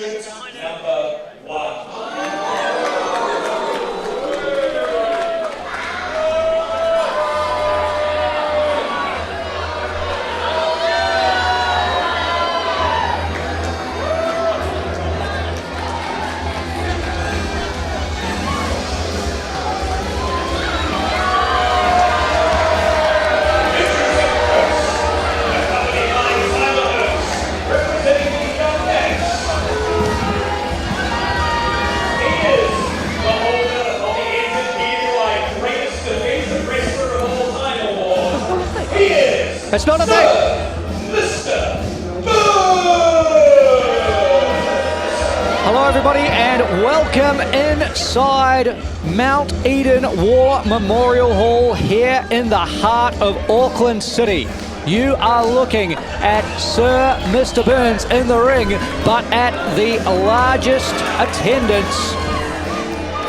entrant number 1. It's not a thing. Mr. Hello everybody and welcome inside Mount Eden War Memorial Hall here in the heart of Auckland City. You are looking at Sir Mr. Burns in the ring, but at the largest attendance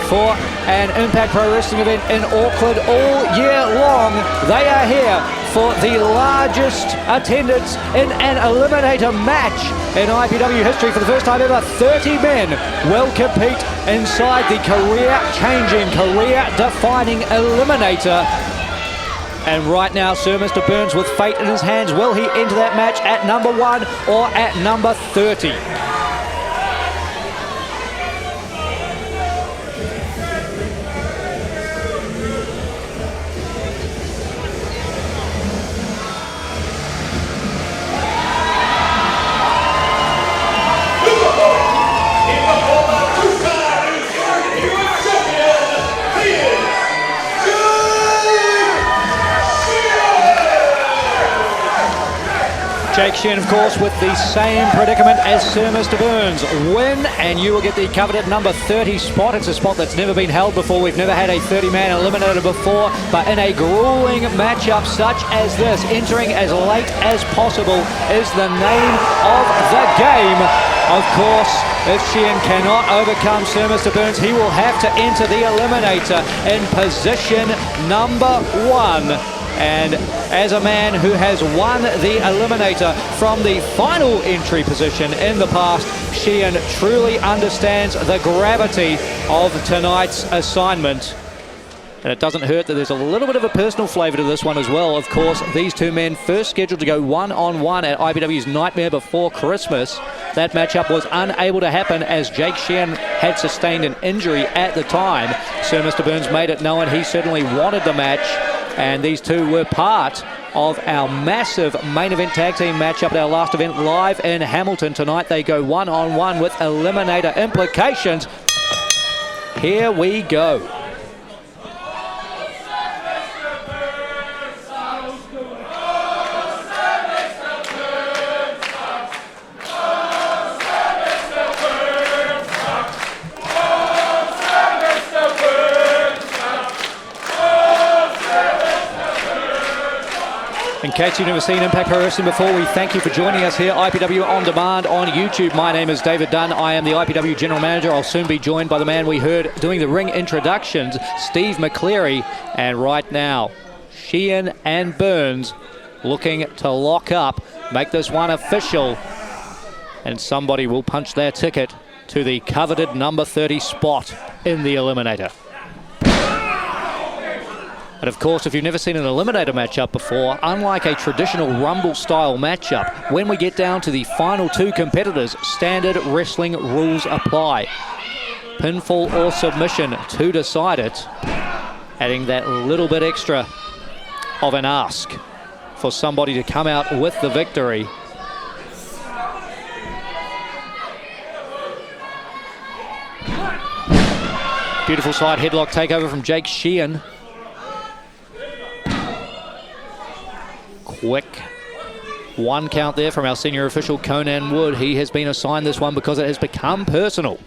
for an Impact Pro Wrestling event in Auckland all year long. They are here for the largest attendance in an Eliminator match in IPW history. For the first time ever, 30 men will compete inside the career-changing, career-defining Eliminator. And right now, Sir Mr. Burns with fate in his hands. Will he enter that match at number 1 or at number 30? Jake Sheehan, of course, with the same predicament as Sir Mr. Burns. Win and you will get the coveted number 30 spot. It's a spot that's never been held before. We've never had a 30-man eliminator before, but in a grueling matchup such as this, entering as late as possible is the name of the game. Of course, if Sheehan cannot overcome Sir Mr. Burns, he will have to enter the eliminator in position number 1. And as a man who has won the Eliminator from the final entry position in the past, Sheehan truly understands the gravity of tonight's assignment. And it doesn't hurt that there's a little bit of a personal flavour to this one as well. Of course, these two men first scheduled to go one-on-one at IPW's Nightmare Before Christmas. That matchup was unable to happen as Jake Sheehan had sustained an injury at the time. Sir Mr. Burns made it known he certainly wanted the match. And these two were part of our massive main event tag team matchup at our last event live in Hamilton. Tonight they go one-on-one with Eliminator implications. Here we go. In case you've never seen Impact Pro Wrestling before, we thank you for joining us here, IPW On Demand on YouTube. My name is David Dunn. I am the IPW General Manager. I'll soon be joined by the man we heard doing the ring introductions, Steve McCleary. And right now, Sheehan and Burns looking to lock up, make this one official. And somebody will punch their ticket to the coveted number 30 spot in the Eliminator. And of course, if you've never seen an Eliminator matchup before, unlike a traditional Rumble-style matchup, when we get down to the final two competitors, standard wrestling rules apply. Pinfall or submission to decide it, adding that little bit extra of an ask for somebody to come out with the victory. Beautiful side headlock takeover from Jake Sheehan. Quick 1 count there from our senior official Conan Wood. He has been assigned this one because it has become personal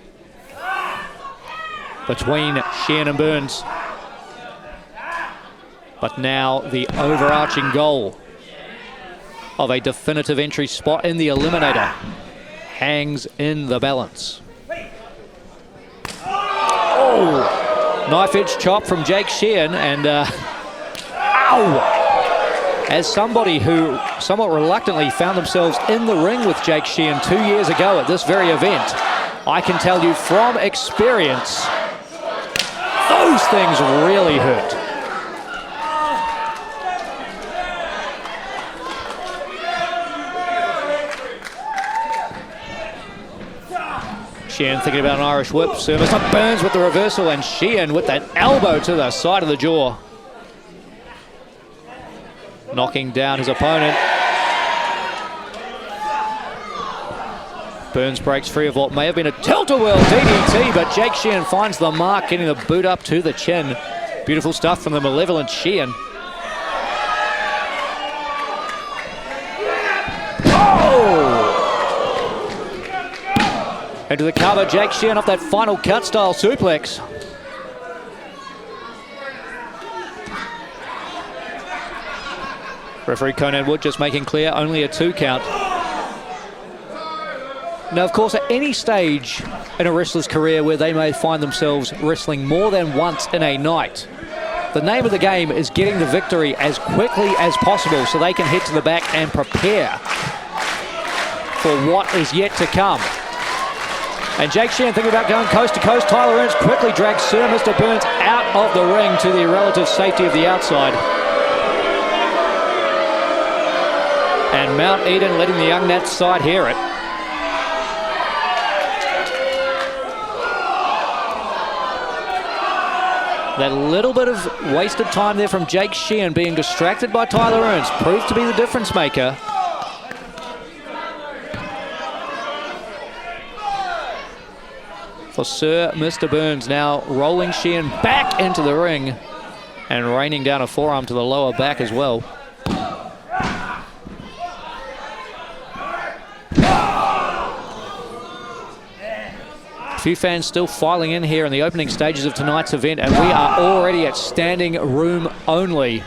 between Sheehan and Burns. But now the overarching goal of a definitive entry spot in the Eliminator hangs in the balance. Oh! Knife edge chop from Jake Sheehan and ow! As somebody who somewhat reluctantly found themselves in the ring with Jake Sheehan 2 years ago at this very event, I can tell you from experience, those things really hurt. Sheehan thinking about an Irish whip. Service up Burns with the reversal, and Sheehan with that elbow to the side of the jaw. Knocking down his opponent. Burns breaks free of what may have been a tilt-a-whirl DDT, but Jake Sheehan finds the mark, getting the boot up to the chin. Beautiful stuff from the malevolent Sheehan. Into the cover, Jake Sheehan off that final cut-style suplex. Referee Conan Wood just making clear, only a 2 count. Now, of course, at any stage in a wrestler's career where they may find themselves wrestling more than once in a night, the name of the game is getting the victory as quickly as possible so they can head to the back and prepare for what is yet to come. And Jake Sheehan thinking about going coast to coast. Tyler Ernst quickly drags Sir Mr. Burns out of the ring to the relative safety of the outside. And Mount Eden letting the young Nats side hear it. That little bit of wasted time there from Jake Sheehan being distracted by Tyler Ernst proved to be the difference maker. For Sir Mr. Burns, now rolling Sheehan back into the ring and raining down a forearm to the lower back as well. A few fans still filing in here in the opening stages of tonight's event, and we are already at standing room only.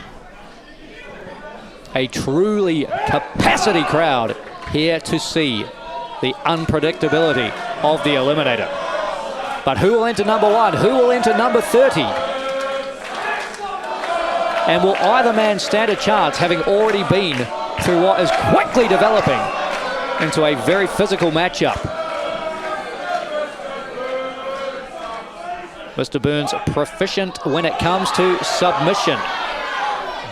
A truly capacity crowd here to see the unpredictability of the Eliminator. But who will enter number 1? Who will enter number 30? And will either man stand a chance, having already been through what is quickly developing into a very physical matchup? Mr. Burns proficient when it comes to submission,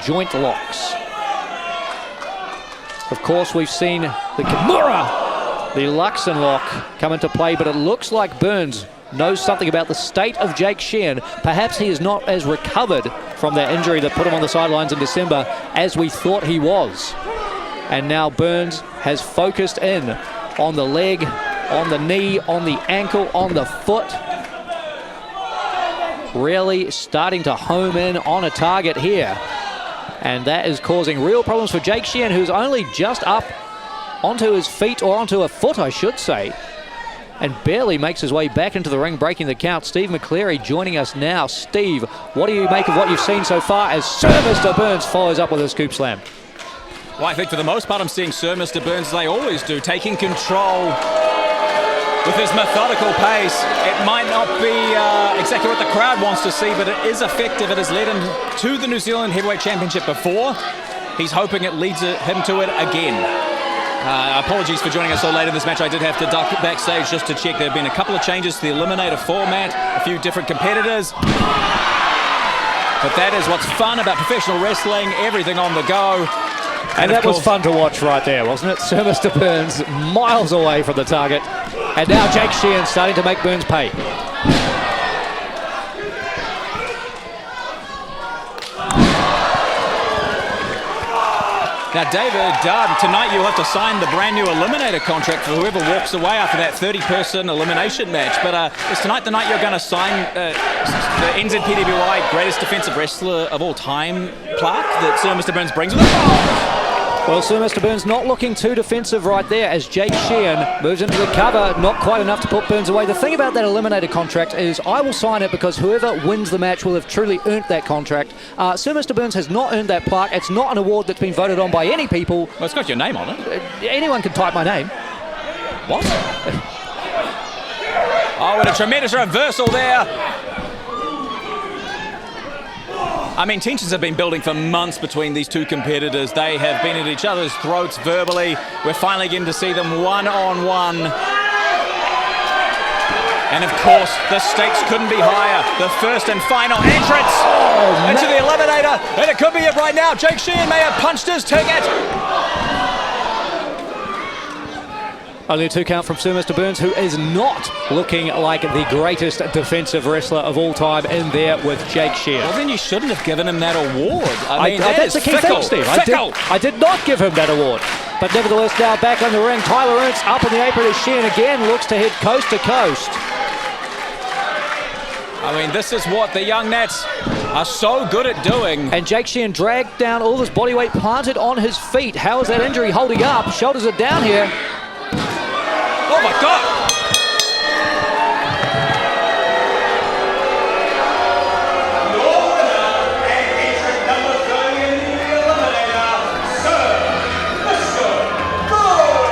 joint locks. Of course, we've seen the Kimura, the Luxon lock come into play, but it looks like Burns knows something about the state of Jake Sheehan. Perhaps he is not as recovered from that injury that put him on the sidelines in December as we thought he was. And now Burns has focused in on the leg, on the knee, on the ankle, on the foot. Really starting to home in on a target here. And that is causing real problems for Jake Sheehan, who's only just up onto his feet, or onto a foot, I should say, and barely makes his way back into the ring, breaking the count. Steve McCleary joining us now. Steve, what do you make of what you've seen so far as Sir Mr. Burns follows up with a scoop slam? Well, I think for the most part I'm seeing Sir Mr. Burns, as they always do, taking control with his methodical pace. It might not be exactly what the crowd wants to see, but it is effective. It has led him to the New Zealand Heavyweight Championship before. He's hoping it leads him to it again. Apologies for joining us so late in this match. I did have to duck backstage just to check. There have been a couple of changes to the Eliminator format, a few different competitors. But that is what's fun about professional wrestling, everything on the go. And that was fun to watch right there, wasn't it? Sir Mr. Burns miles away from the target. And now Jake Sheehan starting to make Burns pay. Now, David, tonight you'll have to sign the brand new Eliminator contract for whoever walks away after that 30-person elimination match. But is tonight the night you're going to sign the NZPWI Greatest Defensive Wrestler of All Time plaque that Sir Mr. Burns brings with him? Well, Sir Mr. Burns not looking too defensive right there as Jake Sheehan moves into the cover, not quite enough to put Burns away. The thing about that Eliminator contract is I will sign it because whoever wins the match will have truly earned that contract. Sir Mr. Burns has not earned that plaque. It's not an award that's been voted on by any people. Well, it's got your name on it. Anyone can type my name. What? Oh, what a tremendous reversal there. I mean, tensions have been building for months between these two competitors. They have been at each other's throats verbally. We're finally getting to see them one-on-one. And of course, the stakes couldn't be higher. The first and final entrance into the Eliminator. And it could be it right now. Jake Sheehan may have punched his ticket. Only a 2 count from Sir Mr. Burns, who is not looking like the greatest defensive wrestler of all time in there with Jake Sheehan. Well, then you shouldn't have given him that award. I mean, that's the key thing, Steve. I did not give him that award. But nevertheless, now back on the ring. Tyler Ernst up on the apron as Sheehan again looks to head coast to coast. I mean, this is what the young Nats are so good at doing. And Jake Sheehan dragged down all this body weight, planted on his feet. How is that injury holding up? Shoulders are down here. Oh my God! Your winner and entrant number 30 in the Eliminator, Sir Mr. Burns.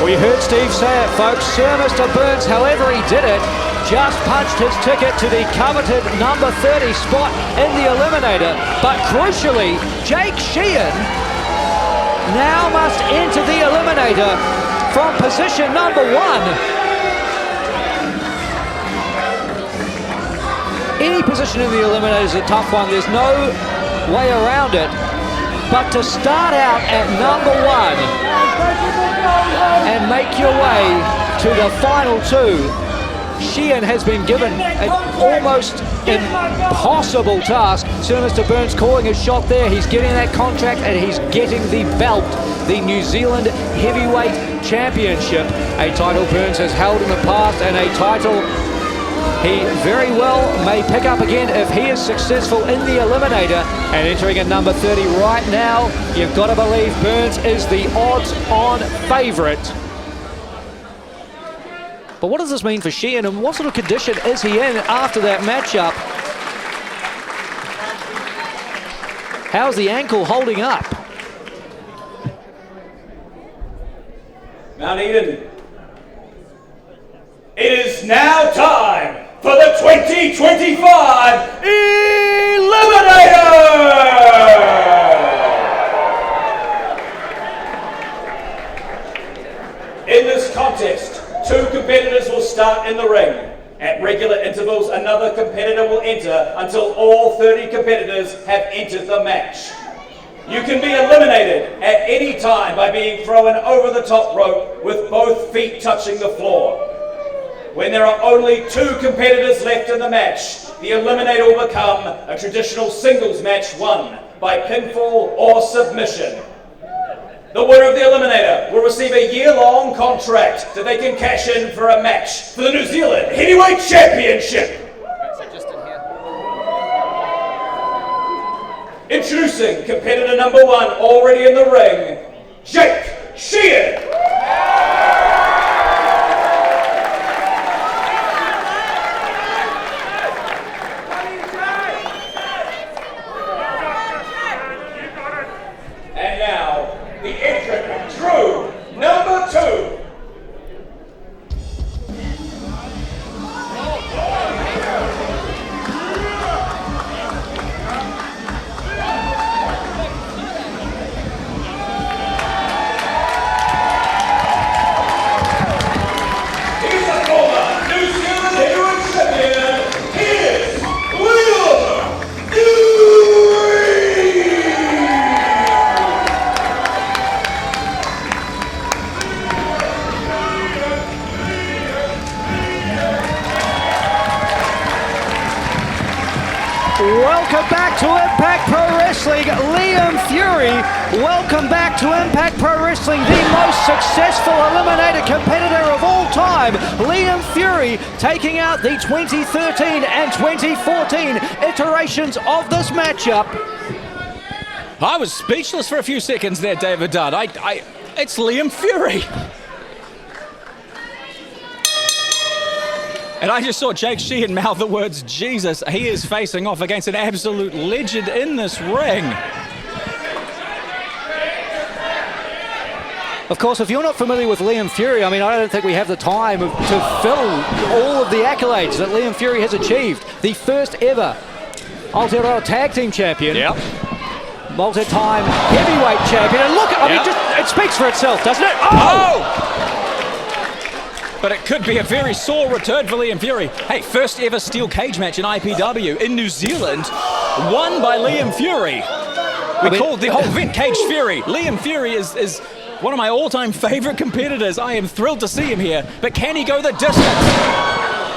We heard Steve say it, folks. Sir Mr. Burns, however he did it, just punched his ticket to the coveted number 30 spot in the Eliminator. But crucially, Jake Sheehan now must enter the Eliminator from position number 1. Any position in the Eliminator is a tough one. There's no way around it. But to start out at number 1 and make your way to the final 2, Sheehan has been given an almost impossible task. Sir Mr. Burns calling his shot there. He's getting that contract and he's getting the belt, the New Zealand Heavyweight Championship, a title Burns has held in the past and a title he very well may pick up again if he is successful in the Eliminator. And entering at number 30 right now, you've got to believe Burns is the odds-on favourite. But what does this mean for Sheehan, and what sort of condition is he in after that matchup? How's the ankle holding up? Mount Eden. It is now time for the 2025 Eliminator! In this contest, 2 competitors will start in the ring. At regular intervals, another competitor will enter until all 30 competitors have entered the match. You can be eliminated at any time by being thrown over the top rope with both feet touching the floor. When there are only 2 competitors left in the match, the Eliminator will become a traditional singles match won by pinfall or submission. The winner of the Eliminator will receive a year-long contract that they can cash in for a match for the New Zealand Heavyweight Championship. Introducing competitor number 1 already in the ring, Jake Sheehan. And now, the entrant, Drew, number 2. He's a former New Zealand Heavyweight Champion. He is Liam Fury. Welcome back to Impact Pro Wrestling, Liam Fury. Welcome back to Impact Pro Wrestling, the most successful Eliminator competitor of all time. Liam Fury taking out the 2013 and 2014 iterations of this matchup. I was speechless for a few seconds there, David Dunn. It's Liam Fury. And I just saw Jake Sheehan mouth the words, Jesus. He is facing off against an absolute legend in this ring. Of course, if you're not familiar with Liam Fury, I mean, I don't think we have the time to fill all of the accolades that Liam Fury has achieved. The first ever Aotearoa Tag Team Champion. Yep. Multi-time heavyweight champion. And look, I mean, just, it speaks for itself, doesn't it? Oh! could be a very sore return for Liam Fury. Hey, first ever steel cage match in IPW in New Zealand, won by Liam Fury. We called the whole event Cage Fury. Liam Fury is one of my all-time favorite competitors. I am thrilled to see him here, but can he go the distance?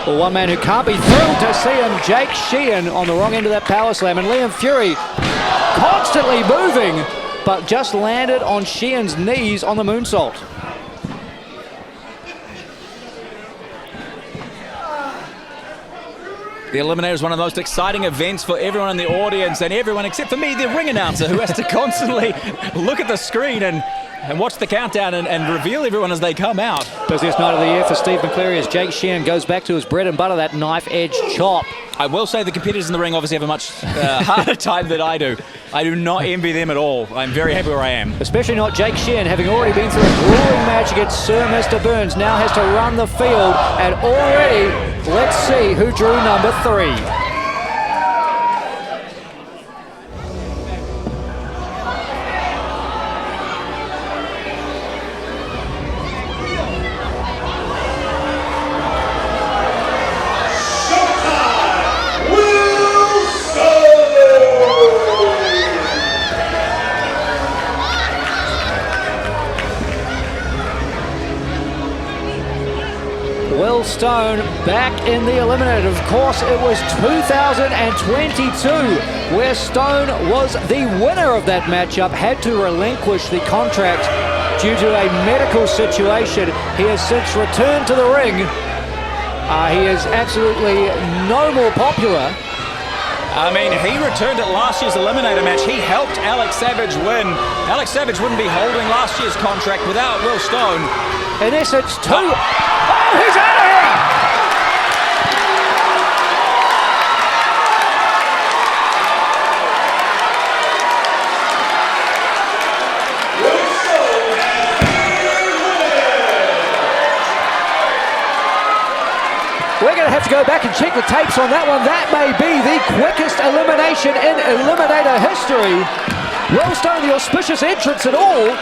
Well, one man who can't be thrilled to see him, Jake Sheehan, on the wrong end of that power slam, and Liam Fury constantly moving, but just landed on Sheehan's knees on the moonsault. The Eliminator is one of the most exciting events for everyone in the audience and everyone except for me, the ring announcer, who has to constantly look at the screen and watch the countdown and reveal everyone as they come out. Busiest night of the year for Steve McCleary as Jake Sheehan goes back to his bread and butter, that knife-edge chop. I will say the competitors in the ring obviously have a much harder time than I do. I do not envy them at all. I'm very happy where I am. Especially not Jake Sheehan, having already been through a grueling match against Sir Mr. Burns, now has to run the field, and already, let's see who drew number 3. Will Stone back in the Eliminator. Of course, it was 2022 where Stone was the winner of that matchup, had to relinquish the contract due to a medical situation. He has since returned to the ring. He is absolutely no more popular. I mean, he returned at last year's Eliminator match. He helped Alex Savage win. Alex Savage wouldn't be holding last year's contract without Will Stone. In essence, he's out of here! We're going to have to go back and check the tapes on that one. That may be the quickest elimination in Eliminator history. Will Stone, the auspicious entrance at all.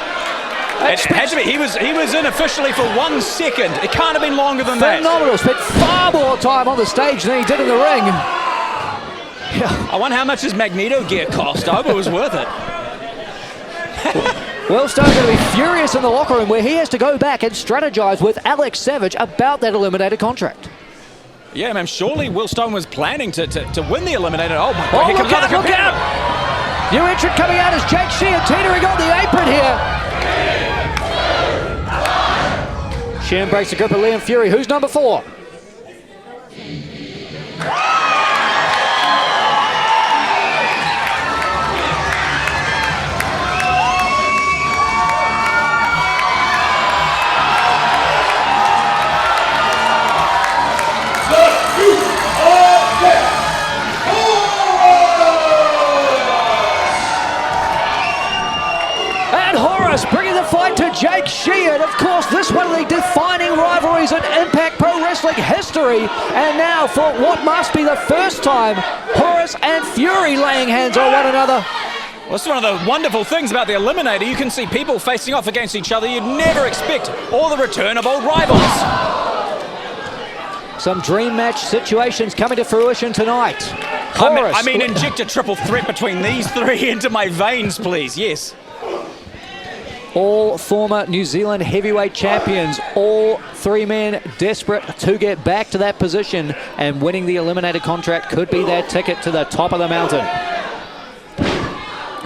It had to be. He was in officially for 1 second. It can't have been longer than that. Phenomenal. Spent far more time on the stage than he did in the ring. I wonder how much his Magneto gear cost. I hope it was worth it. Will Stone's going to be furious in the locker room where he has to go back and strategize with Alex Savage about that Eliminator contract. Yeah, man, surely Will Stone was planning to win the Eliminator. Oh my God, look out! New entrant coming out is Jake Sheehan teetering on the apron here. Sheehan breaks the grip of Liam Fury. Who's number 4? Bringing the fight to Jake Sheehan. Of course, this one of the defining rivalries in Impact Pro Wrestling history. And now for what must be the first time, Horace and Fury laying hands on one another. Well, that's one of the wonderful things about the Eliminator. You can see people facing off against each other you'd never expect, or the return of old rivals. Some dream match situations coming to fruition tonight. I mean, inject a triple threat between these three into my veins, please. Yes. All former New Zealand heavyweight champions, all 3 men desperate to get back to that position, and winning the Eliminator contract could be their ticket to the top of the mountain.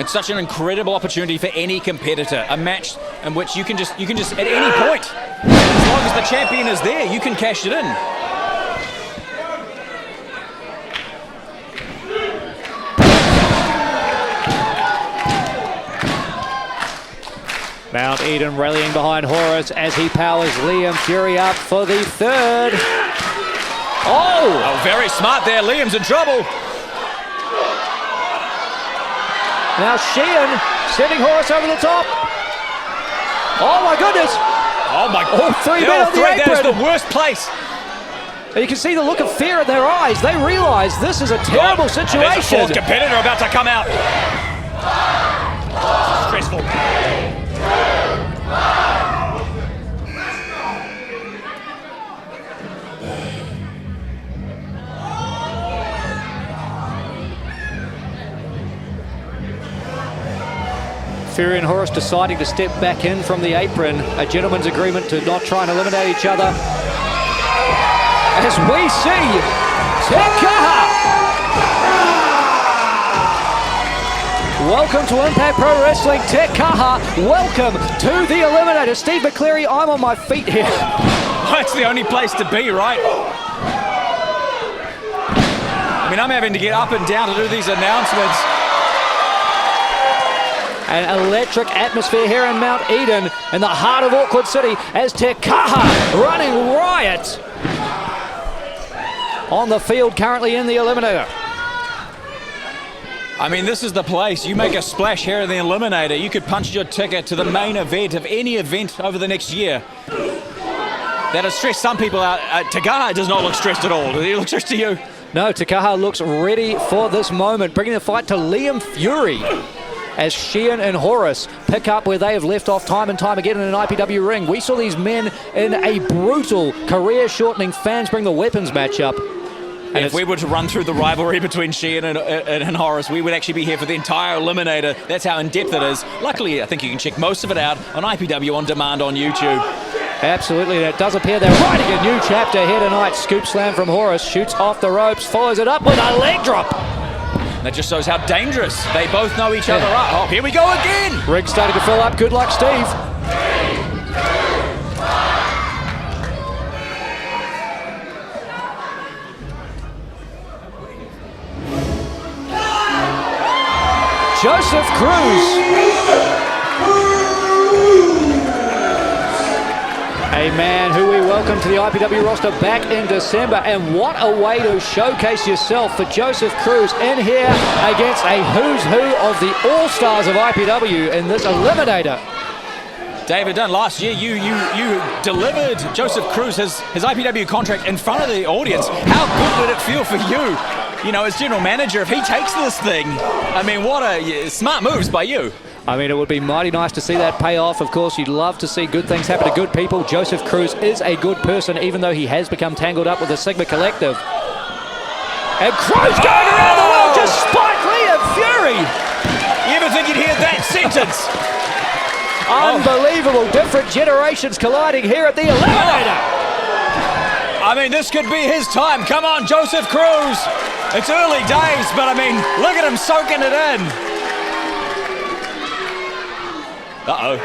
It's such an incredible opportunity for any competitor, a match in which you can just at any point, as long as the champion is there, you can cash it in. Mount Eden rallying behind Horace as he powers Liam Fury up for the 3rd. Oh, very smart there. Liam's in trouble. Now Sheehan sending Horace over the top. Oh my goodness. Oh my God. All 3 men on the apron. That is the worst place. And you can see the look of fear in their eyes. They realize this is a terrible situation. There's a 4th competitor about to come out. Stressful. Fury and Horus deciding to step back in from the apron. A gentleman's agreement to not try and eliminate each other. As we see Tekaha. Welcome to Impact Pro Wrestling, Tekaha. Welcome to the Eliminator. Steve McCleary, I'm on my feet here. That's the only place to be, right? I mean, I'm having to get up and down to do these announcements. An electric atmosphere here in Mount Eden, in the heart of Auckland City, as Tekaha running riot on the field currently in the Eliminator. I mean, this is the place. You make a splash here in the Eliminator, you could punch your ticket to the main event of any event over the next year. That has stressed some people out. Tekaha does not look stressed at all. Does he look stressed to you? No, Tekaha looks ready for this moment, bringing the fight to Liam Fury as Sheehan and Horus pick up where they have left off time and time again in an IPW ring. We saw these men in a brutal, career-shortening fans bring the weapons matchup. And if we were to run through the rivalry between Sheehan and Horus, we would actually be here for the entire Eliminator. That's how in-depth it is. Luckily, I think you can check most of it out on IPW On Demand on YouTube. Absolutely, and it does appear they're writing a new chapter here tonight. Scoop slam from Horus, shoots off the ropes, follows it up with a leg drop. That just shows how dangerous they both know each other are. Oh, here we go again. Ring starting to fill up. Good luck, Steve. Joseph Cruz. A man who we welcome to the IPW roster back in December, and what a way to showcase yourself for Joseph Cruz in here against a who's who of the all-stars of IPW in this Eliminator. David Dunn, last year you delivered Joseph Cruz his IPW contract in front of the audience. How good would it feel for you, as general manager, if he takes this thing? I mean, what a smart moves by you. I mean, it would be mighty nice to see that pay off. Of course, you'd love to see good things happen to good people. Joseph Cruz is a good person, even though he has become tangled up with the Sigma Collective. And Cruz going around the world, just spike Liam Fury. You ever think you'd hear that sentence? Unbelievable, different generations colliding here at the Eliminator. I mean, this could be his time. Come on, Joseph Cruz. It's early days, but I mean, look at him soaking it in. Uh-oh.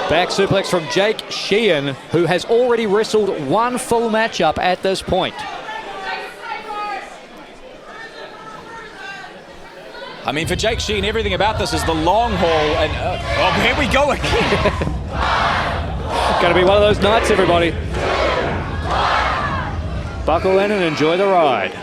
Back suplex from Jake Sheehan, who has already wrestled one full matchup at this point. I mean, for Jake Sheehan, everything about this is the long haul, and here we go again. Gonna be one of those nights, everybody. Buckle in and enjoy the ride.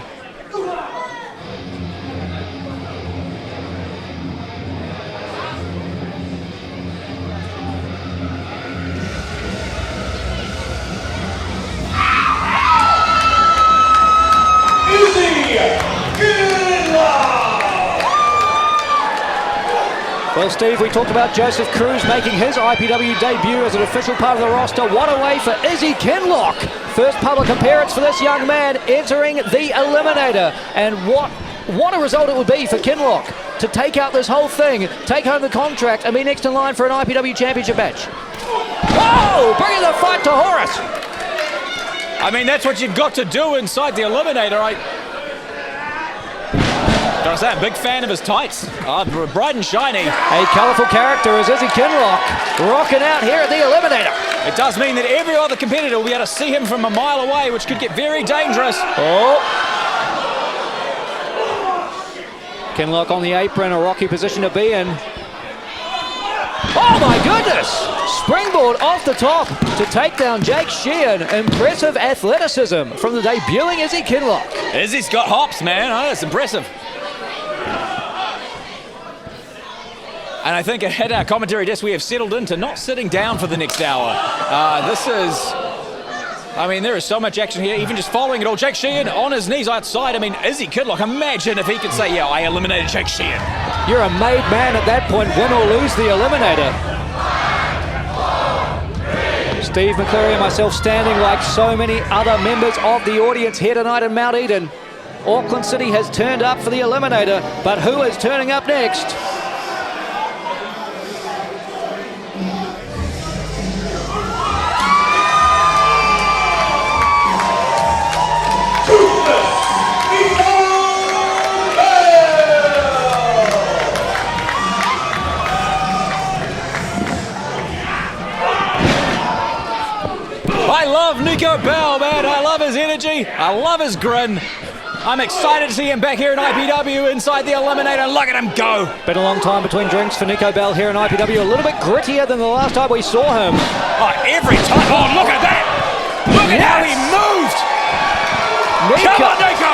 Well, Steve, we talked about Joseph Cruz making his IPW debut as an official part of the roster. What a way for Izzy Kinlock. First public appearance for this young man entering the Eliminator. And what a result it would be for Kinlock to take out this whole thing, take home the contract, and be next in line for an IPW championship match. Oh, bringing the fight to Horus. I mean, that's what you've got to do inside the Eliminator. Gotta say, I'm a big fan of his tights. Bright and shiny. A colourful character is Izzy Kinlock, rocking out here at the Eliminator. It does mean that every other competitor will be able to see him from a mile away, which could get very dangerous. Oh. Kinlock on the apron, a rocky position to be in. Oh my goodness! Springboard off the top to take down Jake Sheehan. Impressive athleticism from the debuting Izzy Kinlock. Izzy's got hops, man. Oh, that's impressive. And I think at our commentary desk, we have settled into not sitting down for the next hour. There is so much action here, even just following it all. Jake Sheehan on his knees outside. I mean, Izzy Kinlock, imagine if he could say, yeah, I eliminated Jake Sheehan. You're a made man at that point, win or lose the Eliminator. Steve McCleary and myself standing like so many other members of the audience here tonight in Mount Eden. Auckland City has turned up for the Eliminator, but who is turning up next? I love Nico Bell, man. I love his energy. I love his grin. I'm excited to see him back here in IPW inside the Eliminator. Look at him go. Been a long time between drinks for Nico Bell here in IPW. A little bit grittier than the last time we saw him. Oh, every time. Oh, look at that. Look at how he moved. Come on, Nico.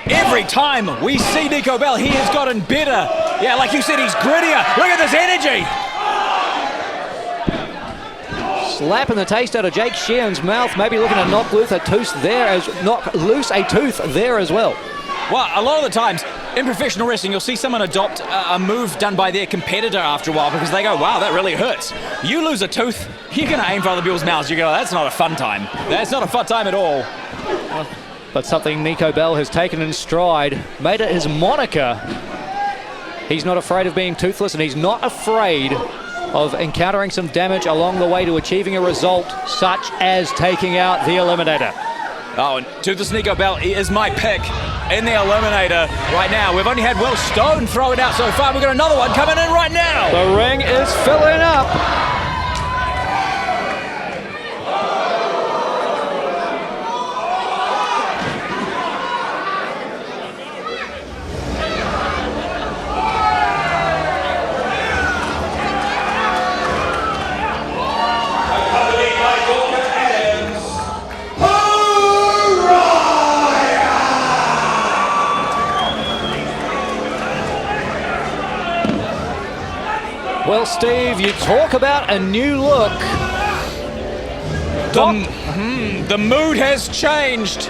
Every time we see Nico Bell, he has gotten better. Yeah, like you said, he's grittier. Look at this energy. Slapping the taste out of Jake Sheehan's mouth, maybe looking to knock loose a tooth there as well. Well, a lot of the times in professional wrestling, you'll see someone adopt a move done by their competitor after a while because they go, wow, that really hurts. You lose a tooth, you're going to aim for other people's mouths. You go, that's not a fun time. That's not a fun time at all. But something Nico Bell has taken in stride, made it his moniker. He's not afraid of being toothless, and he's not afraid of encountering some damage along the way to achieving a result such as taking out the Eliminator. Oh, and Toothless Nico Bell is my pick in the Eliminator right now. We've only had Will Stone throw it out so far. We've got another one coming in right now. The ring is filling up. Well, Steve, you talk about a new look. The mood has changed.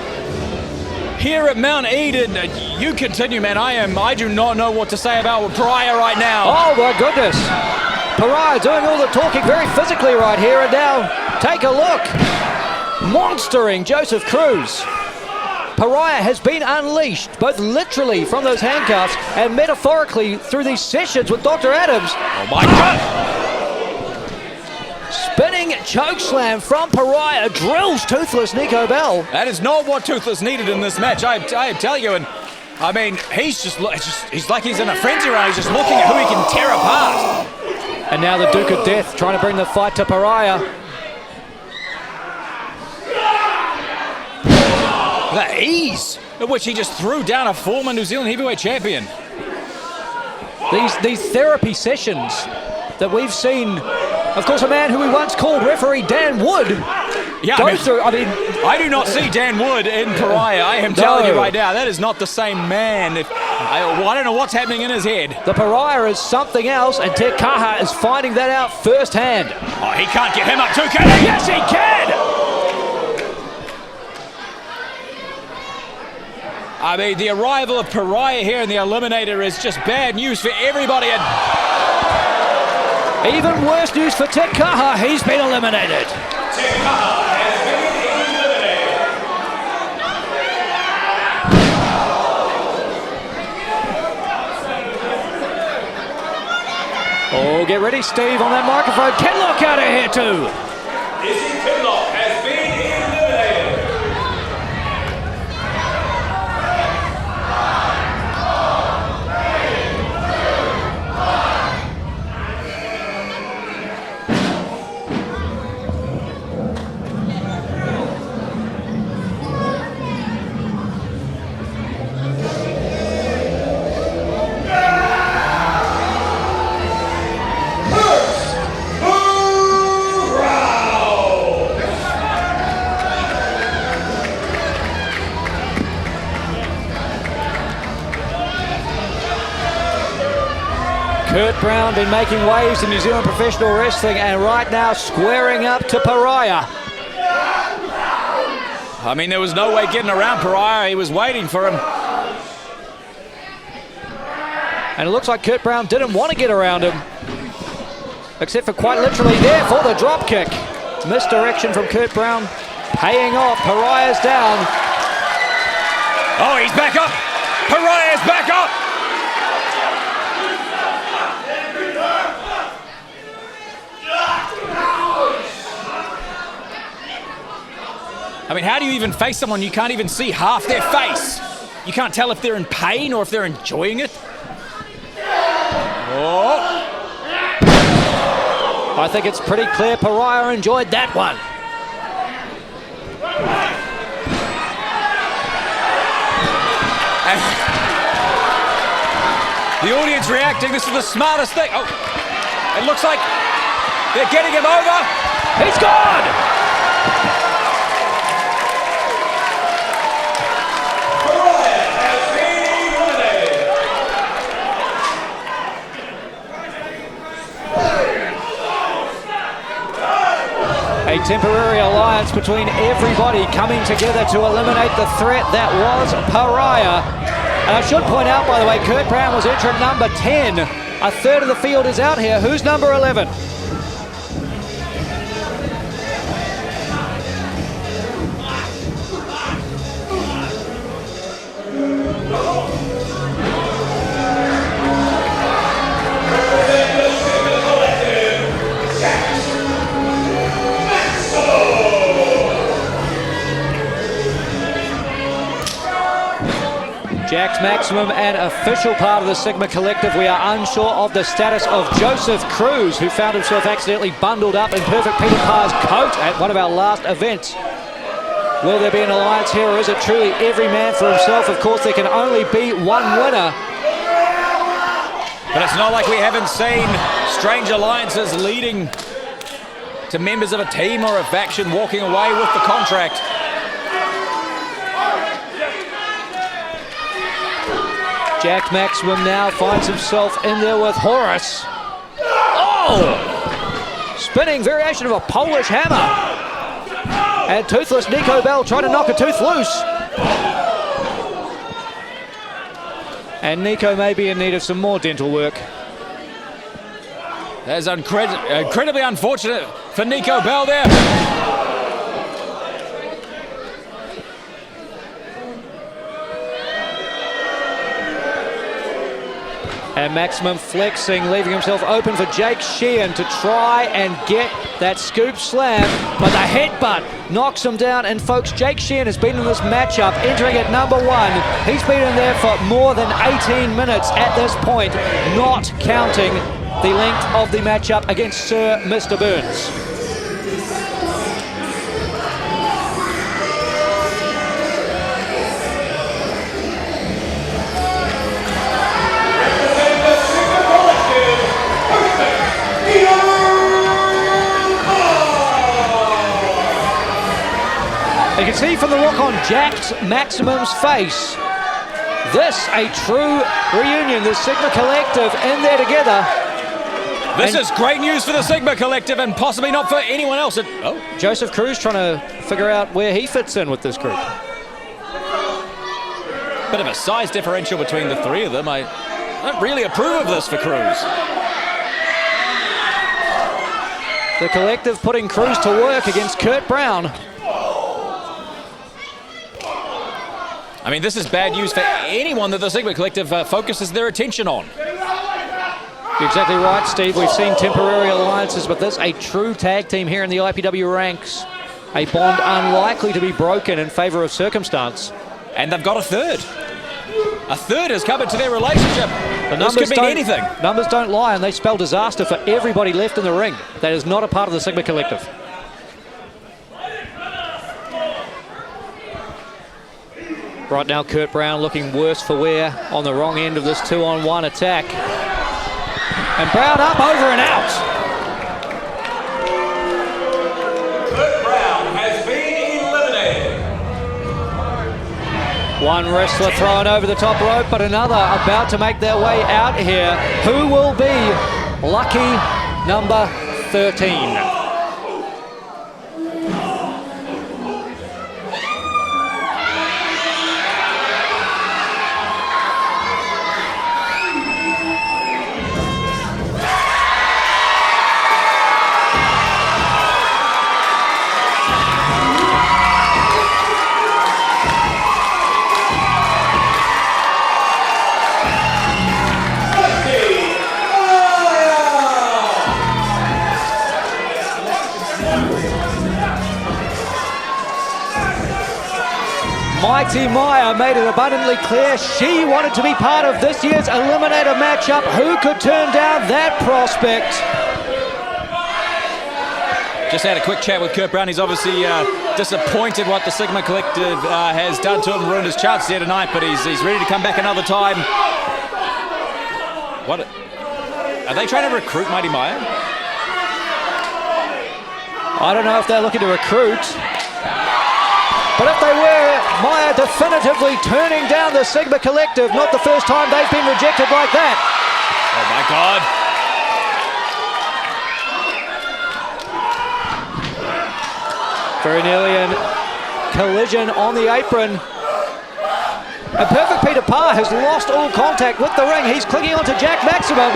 Here at Mount Eden, you continue, man. I do not know what to say about Pariah right now. Oh, my goodness. Pariah doing all the talking very physically right here. And now, take a look. Monstering Joseph Cruz. Pariah has been unleashed, both literally from those handcuffs and metaphorically through these sessions with Dr. Adams. Oh my God! Spinning chokeslam from Pariah drills Toothless Nico Bell. That is not what Toothless needed in this match, I tell you. And I mean, he's like he's in a frenzy round. He's just looking at who he can tear apart. And now the Duke of Death trying to bring the fight to Pariah. The ease at which he just threw down a former New Zealand heavyweight champion. These therapy sessions that we've seen, of course, a man who we once called referee Dan Wood go through. I mean, I do not see Dan Wood in Pariah. I am telling you right now, that is not the same man. I don't know what's happening in his head. The Pariah is something else, and Te Kaha is finding that out firsthand. Oh, he can't get him up too, can he? Yes, he can! I mean, the arrival of Pariah here in the Eliminator is just bad news for everybody. Even worse news for Te Kaha. He's been eliminated. Te Kaha has been eliminated. Oh, get ready, Steve, on that microphone. Kenlock out of here too. Izzy Kenlock has been eliminated. Kurt Brown been making waves in New Zealand professional wrestling and right now squaring up to Pariah. I mean, there was no way getting around Pariah. He was waiting for him. And it looks like Kurt Brown didn't want to get around him. Except for quite literally there for the drop kick. Misdirection from Kurt Brown paying off. Pariah's down. Oh, he's back up. Pariah's back up. I mean, how do you even face someone you can't even see half their face? You can't tell if they're in pain or if they're enjoying it. Oh. I think it's pretty clear Pariah enjoyed that one. And the audience reacting, this is the smartest thing. Oh, it looks like they're getting him over. He's gone! A temporary alliance between everybody coming together to eliminate the threat that was Pariah. And I should point out, by the way, Kurt Brown was entrant number 10. A third of the field is out here. Who's number 11? Jack's Maximum, an official part of the Sigma Collective. We are unsure of the status of Joseph Cruz, who found himself accidentally bundled up in Perfect Peter Parr's coat at one of our last events. Will there be an alliance here, or is it truly every man for himself? Of course, there can only be one winner. But it's not like we haven't seen strange alliances leading to members of a team or a faction walking away with the contract. Jack Maximum now finds himself in there with Horus. Oh! Spinning variation of a Polish hammer. And toothless Nico Bell trying to knock a tooth loose. And Nico may be in need of some more dental work. That's incredibly unfortunate for Nico Bell there. And Maximum flexing, leaving himself open for Jake Sheehan to try and get that scoop slam. But the headbutt knocks him down. And folks, Jake Sheehan has been in this matchup, entering at number 1. He's been in there for more than 18 minutes at this point, not counting the length of the matchup against Sir Mr. Burns. You can see from the look on Jack Maximum's face, this a true reunion. The Sigma Collective in there together. This is great news for the Sigma Collective and possibly not for anyone else. Joseph Cruz trying to figure out where he fits in with this group. Bit of a size differential between the three of them. I don't really approve of this for Cruz. The Collective putting Cruz to work against Kurt Brown. I mean, this is bad news for anyone that the Sigma Collective focuses their attention on. You're exactly right, Steve. We've seen temporary alliances, but this a true tag team here in the IPW ranks. A bond unlikely to be broken in favor of circumstance. And they've got a third. A third has come into their relationship. This could mean anything. Numbers don't lie, and they spell disaster for everybody left in the ring. That is not a part of the Sigma Collective. Right now, Kurt Brown looking worse for wear on the wrong end of this 2-on-1 attack. And Brown up, over and out. Kurt Brown has been eliminated. One wrestler thrown over the top rope, but another about to make their way out here. Who will be lucky number 13? Mighty Maya made it abundantly clear she wanted to be part of this year's Eliminator matchup. Who could turn down that prospect? Just had a quick chat with Kurt Brown. He's obviously disappointed what the Sigma Collective has done to him, ruined his chances here tonight, but he's ready to come back another time. What? Are they trying to recruit Mighty Maya? I don't know if they're looking to recruit. But if they were, Maya definitively turning down the Sigma Collective. Not the first time they've been rejected like that. Oh my God. Very nearly a collision on the apron. And Perfect Peter Parr has lost all contact with the ring. He's clinging onto Jack Maximum.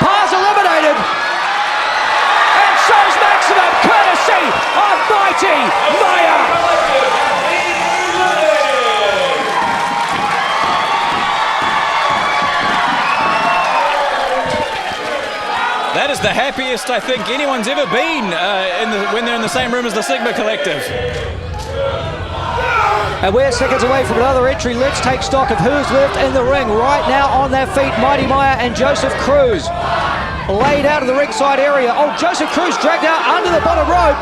Parr's eliminated. And so's Maximum, courtesy of Mighty Maya. That is the happiest I think anyone's ever been when they're in the same room as the Sigma Collective. And we're seconds away from another entry. Let's take stock of who's left in the ring. Right now on their feet, Mighty Maya and Joseph Cruz. Laid out of the ringside area. Oh, Joseph Cruz dragged out under the bottom rope.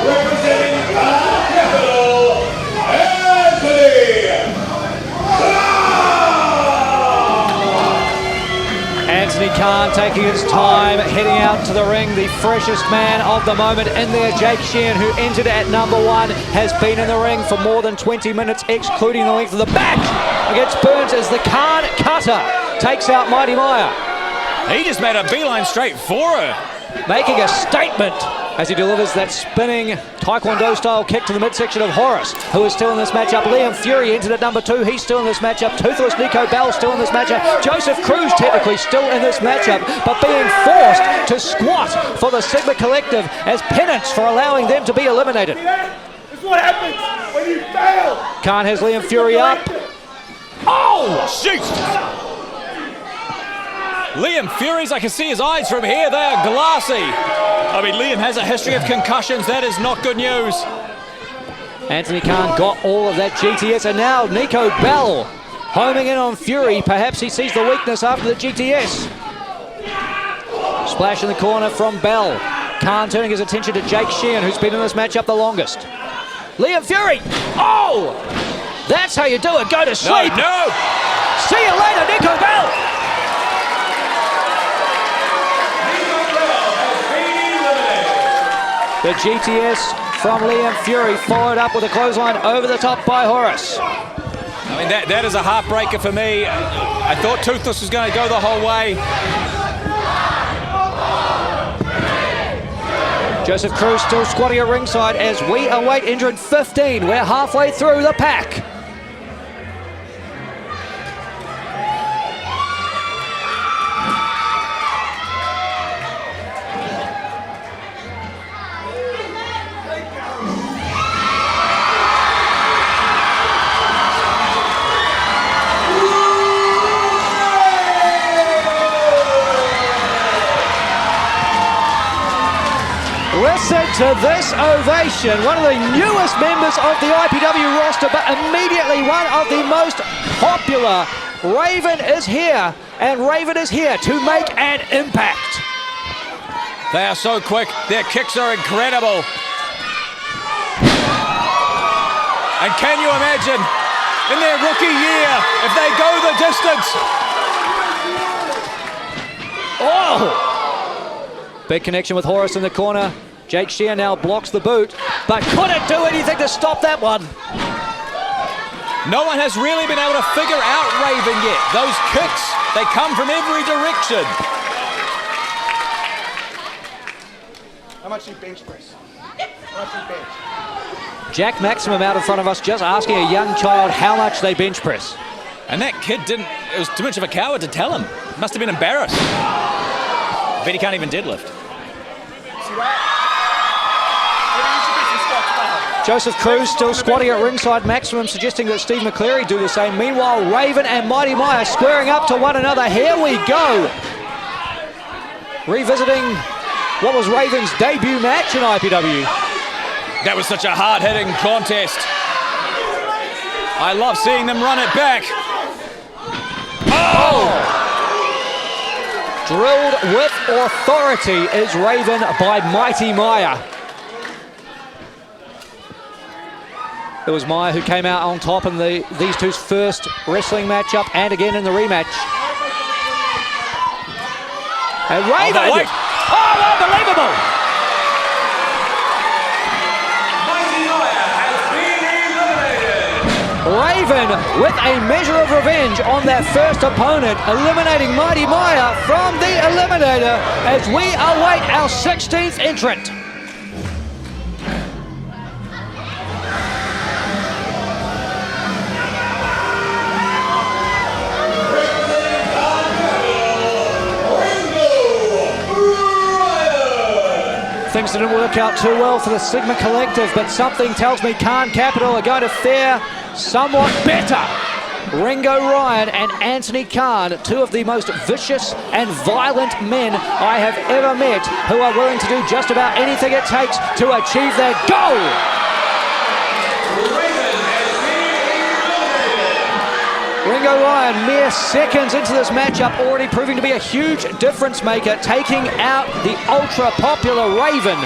Representing capital, Anthony Khan taking his time, heading out to the ring. The freshest man of the moment in there, Jake Sheehan, who entered at number 1, has been in the ring for more than 20 minutes, excluding the length of the back against Burns as the Khan cutter takes out Mighty Maya. He just made a beeline straight for her. Making a statement as he delivers that spinning Taekwondo-style kick to the midsection of Horace, who is still in this matchup. Liam Fury entered at number 2. He's still in this matchup. Toothless Nico Bell still in this matchup. Joseph Cruz technically still in this matchup, but being forced to squat for the Sigma Collective as penance for allowing them to be eliminated. This is what happens when you fail. Khan has Liam Fury up. Oh, shoot! Liam Fury's, I can see his eyes from here. They are glassy. I mean, Liam has a history of concussions. That is not good news. Anthony Khan got all of that GTS, and now Nico Bell homing in on Fury. Perhaps he sees the weakness after the GTS. Splash in the corner from Bell. Khan turning his attention to Jake Sheehan, who's been in this matchup the longest. Liam Fury! Oh! That's how you do it. Go to sleep. No! See you later, Nico Bell! The GTS from Liam Fury followed up with a clothesline over the top by Horace. I mean, that is a heartbreaker for me. I thought Toothless was going to go the whole way. Joseph Cruz still squatting at ringside as we await entrant 15. We're halfway through the pack. Listen to this ovation. One of the newest members of the IPW roster, but immediately one of the most popular. Raven is here, and Raven is here to make an impact. They are so quick. Their kicks are incredible. And can you imagine, in their rookie year, if they go the distance? Oh! Big connection with Horace in the corner. Jake Sheehan now blocks the boot, but couldn't do anything to stop that one. No one has really been able to figure out Raven yet. Those kicks, they come from every direction. How much do you bench press? How much do you bench? Jack Maximum out in front of us just asking a young child how much they bench press. And that kid didn't, it was too much of a coward to tell him. Must have been embarrassed. I bet he can't even deadlift. See that? Joseph Cruz still squatting at ringside. Maximum suggesting that Steve McCleary do the same. Meanwhile, Raven and Mighty Maya squaring up to one another. Here we go. Revisiting what was Raven's debut match in IPW. That was such a hard-hitting contest. I love seeing them run it back. Oh! Drilled with authority is Raven by Mighty Maya. It was Maya who came out on top in these two's first wrestling matchup and again in the rematch. And Raven! Oh, unbelievable! Raven with a measure of revenge on their first opponent, eliminating Mighty Maya from the Eliminator as we await our 16th entrant. Things didn't work out too well for the Sigma Collective, but something tells me Khan Capital are going to fare somewhat better. Ringo Ryan and Anthony Khan, two of the most vicious and violent men I have ever met, who are willing to do just about anything it takes to achieve their goal. Ringo Ryan, mere seconds into this matchup, already proving to be a huge difference maker, taking out the ultra-popular Raven.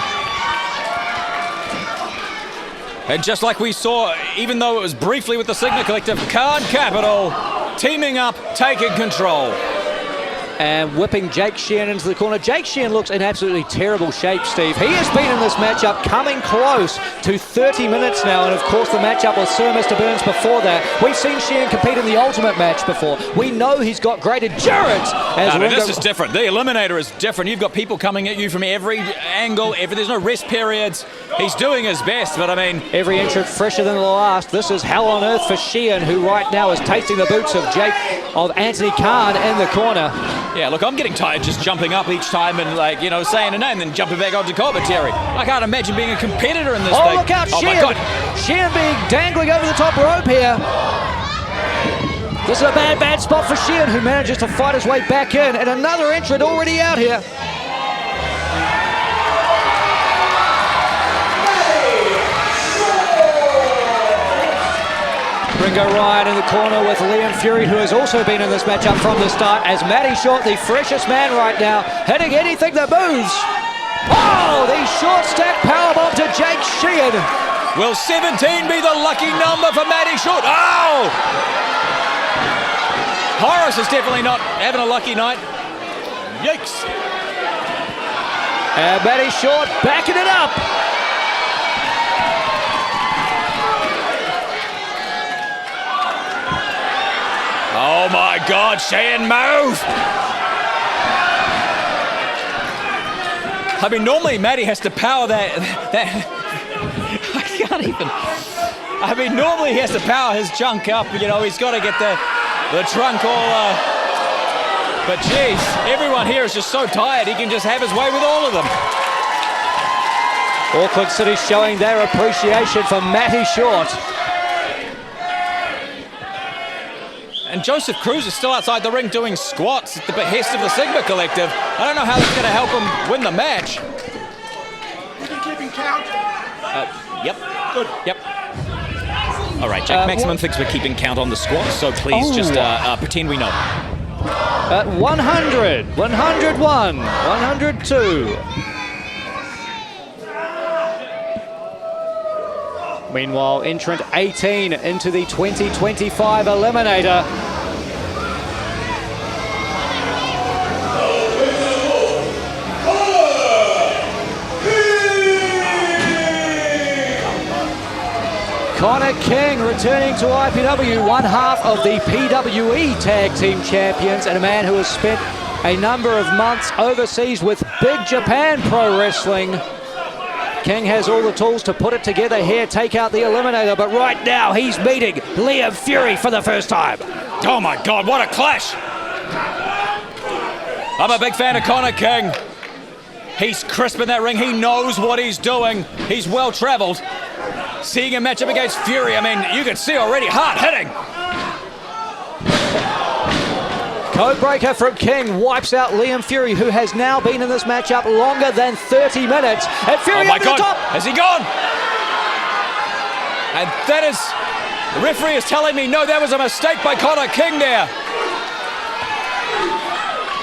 And just like we saw, even though it was briefly with the Sigma Collective, Khan Capital teaming up, taking control. And whipping Jake Sheehan into the corner. Jake Sheehan looks in absolutely terrible shape, Steve. He has been in this matchup coming close to 30 minutes now, and of course the matchup with Sir Mr. Burns before that. We've seen Sheehan compete in the Ultimate match before. We know he's got great endurance. This is different. The Eliminator is different. You've got people coming at you from every angle. There's no rest periods. He's doing his best, but I mean... Every entrant fresher than the last. This is hell on earth for Sheehan, who right now is tasting the boots of Anthony Khan in the corner. Yeah, look, I'm getting tired just jumping up each time and, like, you know, saying a name and then jumping back onto commentary. I can't imagine being a competitor in this thing. Look out, oh Sheehan. My God. Sheehan being dangling over the top rope here. This is a bad spot for Sheehan, who manages to fight his way back in. And another entrant already out here. Ringo Ryan in the corner with Liam Fury, who has also been in this matchup from the start, as Matty Short, the freshest man right now, hitting anything that moves. Oh, the short stack powerbomb to Jake Sheehan. Will 17 be the lucky number for Matty Short? Oh! Horace is definitely not having a lucky night. Yikes. And Matty Short backing it up. Oh my God, Sheehan, move! I mean, normally Matty has to power that I can't even. I mean, normally he has to power his junk up, you know, he's got to get the trunk all, but geez, everyone here is just so tired, he can just have his way with all of them. Auckland City showing their appreciation for Matty Short. And Joseph Cruz is still outside the ring doing squats at the behest of the Sigma Collective. I don't know how that's going to help him win the match. You can keep count. Yep. Good. Yep. All right, Jake. Maximum thinks we're keeping count on the squats, so please just pretend we know. 100, 101, 102. Meanwhile, entrant 18 into the 2025 Eliminator. Connor King returning to IPW, one half of the PWE Tag Team Champions, and a man who has spent a number of months overseas with Big Japan Pro Wrestling. King has all the tools to put it together here, take out the Eliminator, but right now he's meeting Liam Fury for the first time. Oh my God, what a clash! I'm a big fan of Connor King. He's crisp in that ring, he knows what he's doing, he's well traveled. Seeing him match up against Fury, I mean, you can see already, hard hitting. Codebreaker from King wipes out Liam Fury, who has now been in this matchup longer than 30 minutes. And Fury oh my up to God. the top. Has he gone? And that is, the referee is telling me, no, that was a mistake by Connor King there.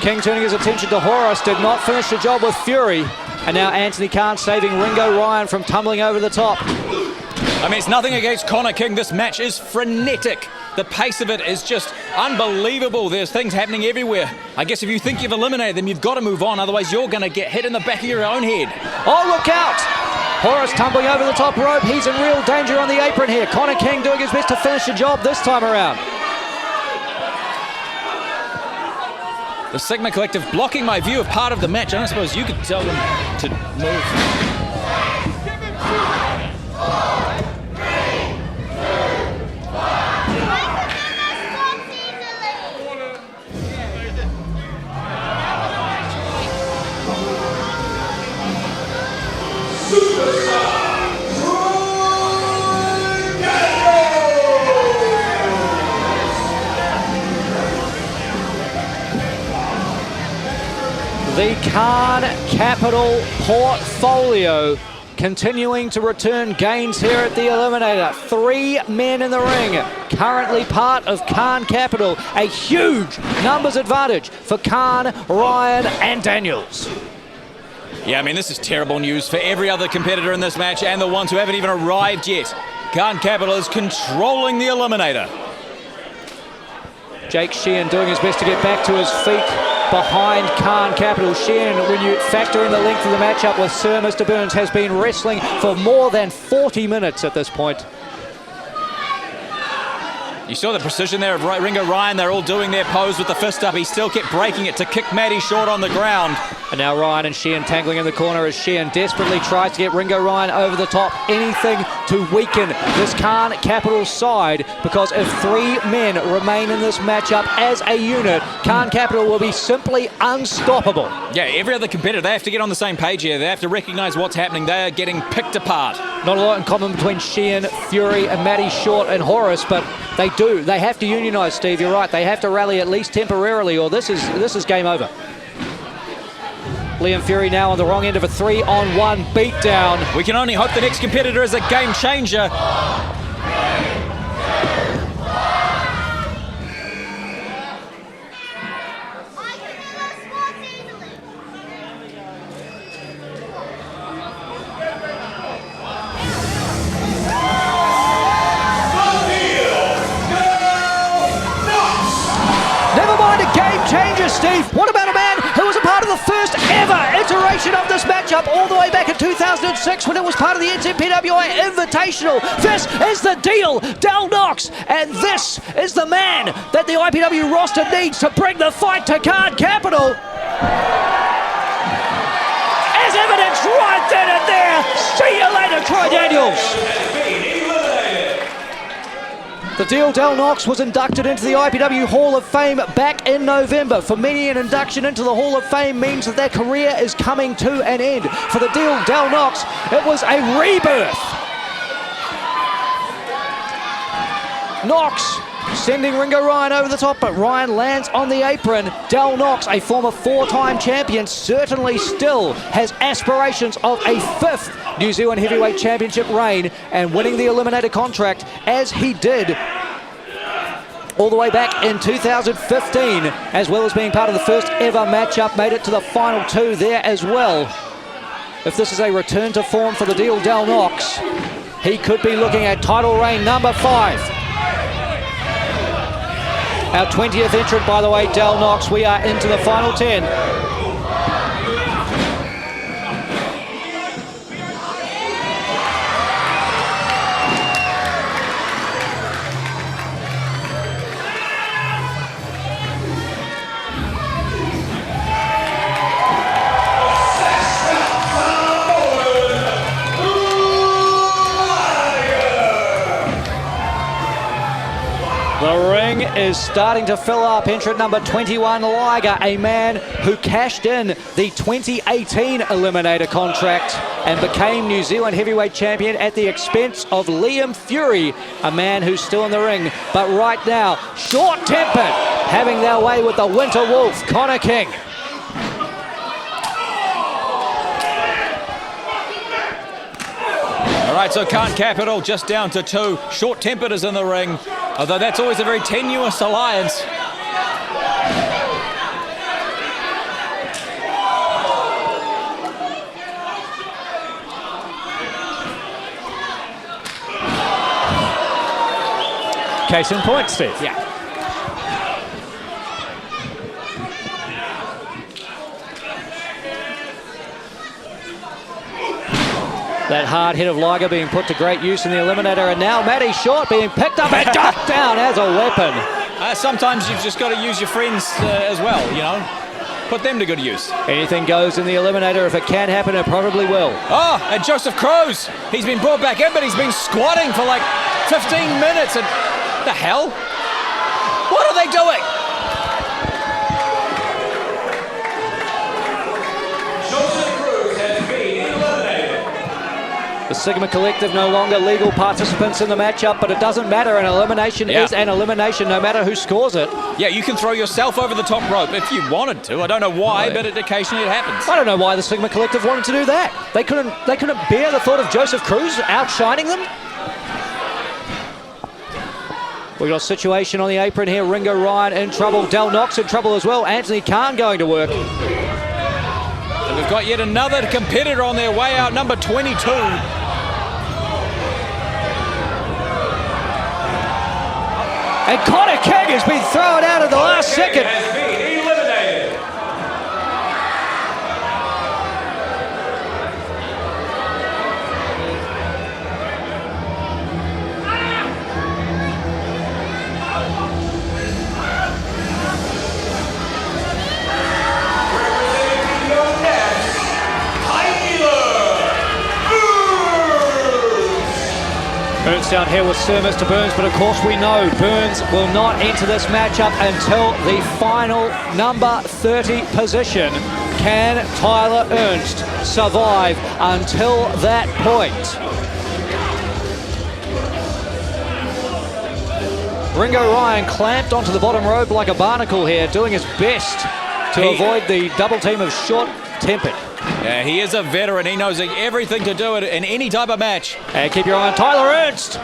King turning his attention to Horus, did not finish the job with Fury. And now Anthony Khan saving Ringo Ryan from tumbling over the top. I mean, it's nothing against Connor King. This match is frenetic. The pace of it is just unbelievable. There's things happening everywhere. I guess if you think you've eliminated them, you've got to move on. Otherwise, you're going to get hit in the back of your own head. Oh, look out! Horus tumbling over the top rope. He's in real danger on the apron here. Connor King doing his best to finish the job this time around. The Sigma Collective blocking my view of part of the match. I don't suppose you could tell them to move. The Khan Capital portfolio continuing to return gains here at the Eliminator. 3 men in the ring, currently part of Khan Capital. A huge numbers advantage for Khan, Ryan and Daniels. Yeah, I mean, this is terrible news for every other competitor in this match and the ones who haven't even arrived yet. Khan Capital is controlling the Eliminator. Jake Sheehan doing his best to get back to his feet behind Khan Capital. Sheehan, when you factor in the length of the matchup with Sir Mr. Burns, has been wrestling for more than 40 minutes at this point. You saw the precision there of Ringo Ryan. They're all doing their pose with the fist up. He still kept breaking it to kick Maddie short on the ground. And now Ryan and Sheehan tangling in the corner as Sheehan desperately tries to get Ringo Ryan over the top. Anything to weaken this Khan Capital side, because if 3 men remain in this matchup as a unit, Khan Capital will be simply unstoppable. Yeah, every other competitor, they have to get on the same page here. They have to recognize what's happening. They are getting picked apart. Not a lot in common between Sheehan, Fury and Maddie Short and Horus, but they do. They have to unionize, Steve. You're right. They have to rally at least temporarily, or this is game over. Liam Fury now on the wrong end of a 3-on-1 beatdown. We can only hope the next competitor is a game changer. Steve, what about a man who was a part of the first ever iteration of this matchup all the way back in 2006 when it was part of the IPWI Invitational? This is the deal, Del Knox, and this is the man that the IPW roster needs to bring the fight to Khan Capital. As evidence right then and there, see you later, Troy Daniels. The deal, Del Knox, was inducted into the IPW Hall of Fame back in November. For many, an induction into the Hall of Fame means that their career is coming to an end. For the deal, Del Knox, it was a rebirth. Knox sending Ringo Ryan over the top, but Ryan lands on the apron. Del Knox, a former 4-time champion, certainly still has aspirations of a 5th New Zealand Heavyweight Championship reign and winning the Eliminator contract as he did all the way back in 2015, as well as being part of the first ever matchup, made it to the final 2 there as well. If this is a return to form for the deal, Del Knox, he could be looking at title reign number 5. Our 20th entrant, by the way, Del Knox. We are into the final 10. The ring is starting to fill up. Entrant number 21, Liger, a man who cashed in the 2018 Eliminator contract and became New Zealand Heavyweight Champion at the expense of Liam Fury, a man who's still in the ring, but right now, short-tempered, having their way with the Winter Wolf, Connor King. All right, so Khan Capital just down to 2. Short-tempered is in the ring, although that's always a very tenuous alliance. Case in point, Steve. Yeah. That hard hit of Liger being put to great use in the Eliminator, and now Matty Short being picked up and ducked down as a weapon. Sometimes you've just got to use your friends as well, you know. Put them to good use. Anything goes in the Eliminator. If it can happen, it probably will. Oh, and Joseph Kroos. He's been brought back in, but he's been squatting for like 15 minutes. And the hell? What are they doing? Joseph Kroos has been eliminated. The Sigma Collective no longer legal participants in the matchup, but it doesn't matter. An elimination is an elimination, no matter who scores it. Yeah, you can throw yourself over the top rope if you wanted to. I don't know why, but occasionally it happens. I don't know why the Sigma Collective wanted to do that. They couldn't bear the thought of Joseph Kroos outshining them. We've got a situation on the apron here. Ringo Ryan in trouble. Del Knox in trouble as well. Anthony Khan going to work. And we've got yet another competitor on their way out, number 22. And Connor Keg has been thrown out at the last second. Has been eliminated. Representing your Nats, Burns down here with Sir Mr. Burns, but of course we know Burns will not enter this matchup until the final number 30 position. Can Tyler Ernst survive until that point? Ringo Ryan clamped onto the bottom rope like a barnacle here, doing his best to avoid the double team of short-tempered. Yeah, he is a veteran. He knows everything to do it in any type of match. And keep your eye on Tyler Ernst.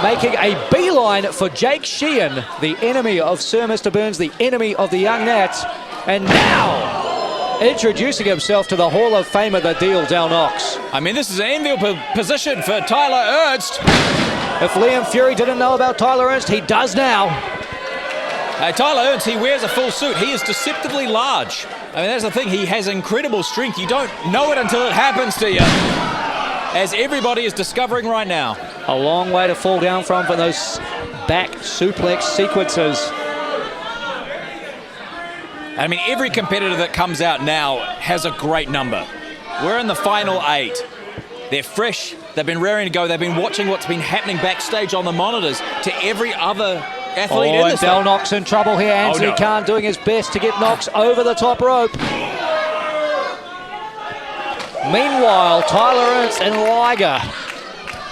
Making a beeline for Jake Sheehan, the enemy of Sir Mr. Burns, the enemy of the Young Nats. And now, introducing himself to the Hall of Famer, the Deal Del Knox. I mean, this is an enviable position for Tyler Ernst. If Liam Fury didn't know about Tyler Ernst, he does now. Tyler Ernst, he wears a full suit. He is deceptively large. I mean, that's the thing. He has incredible strength. You don't know it until it happens to you, as everybody is discovering right now. A long way to fall down from for those back suplex sequences. I mean, every competitor that comes out now has a great number. We're in the final 8. They're fresh. They've been raring to go. They've been watching what's been happening backstage on the monitors to every other athlete in this Del Knox in trouble here. Anthony Khan doing his best to get Knox over the top rope. Meanwhile, Tyler Ernst and Liger.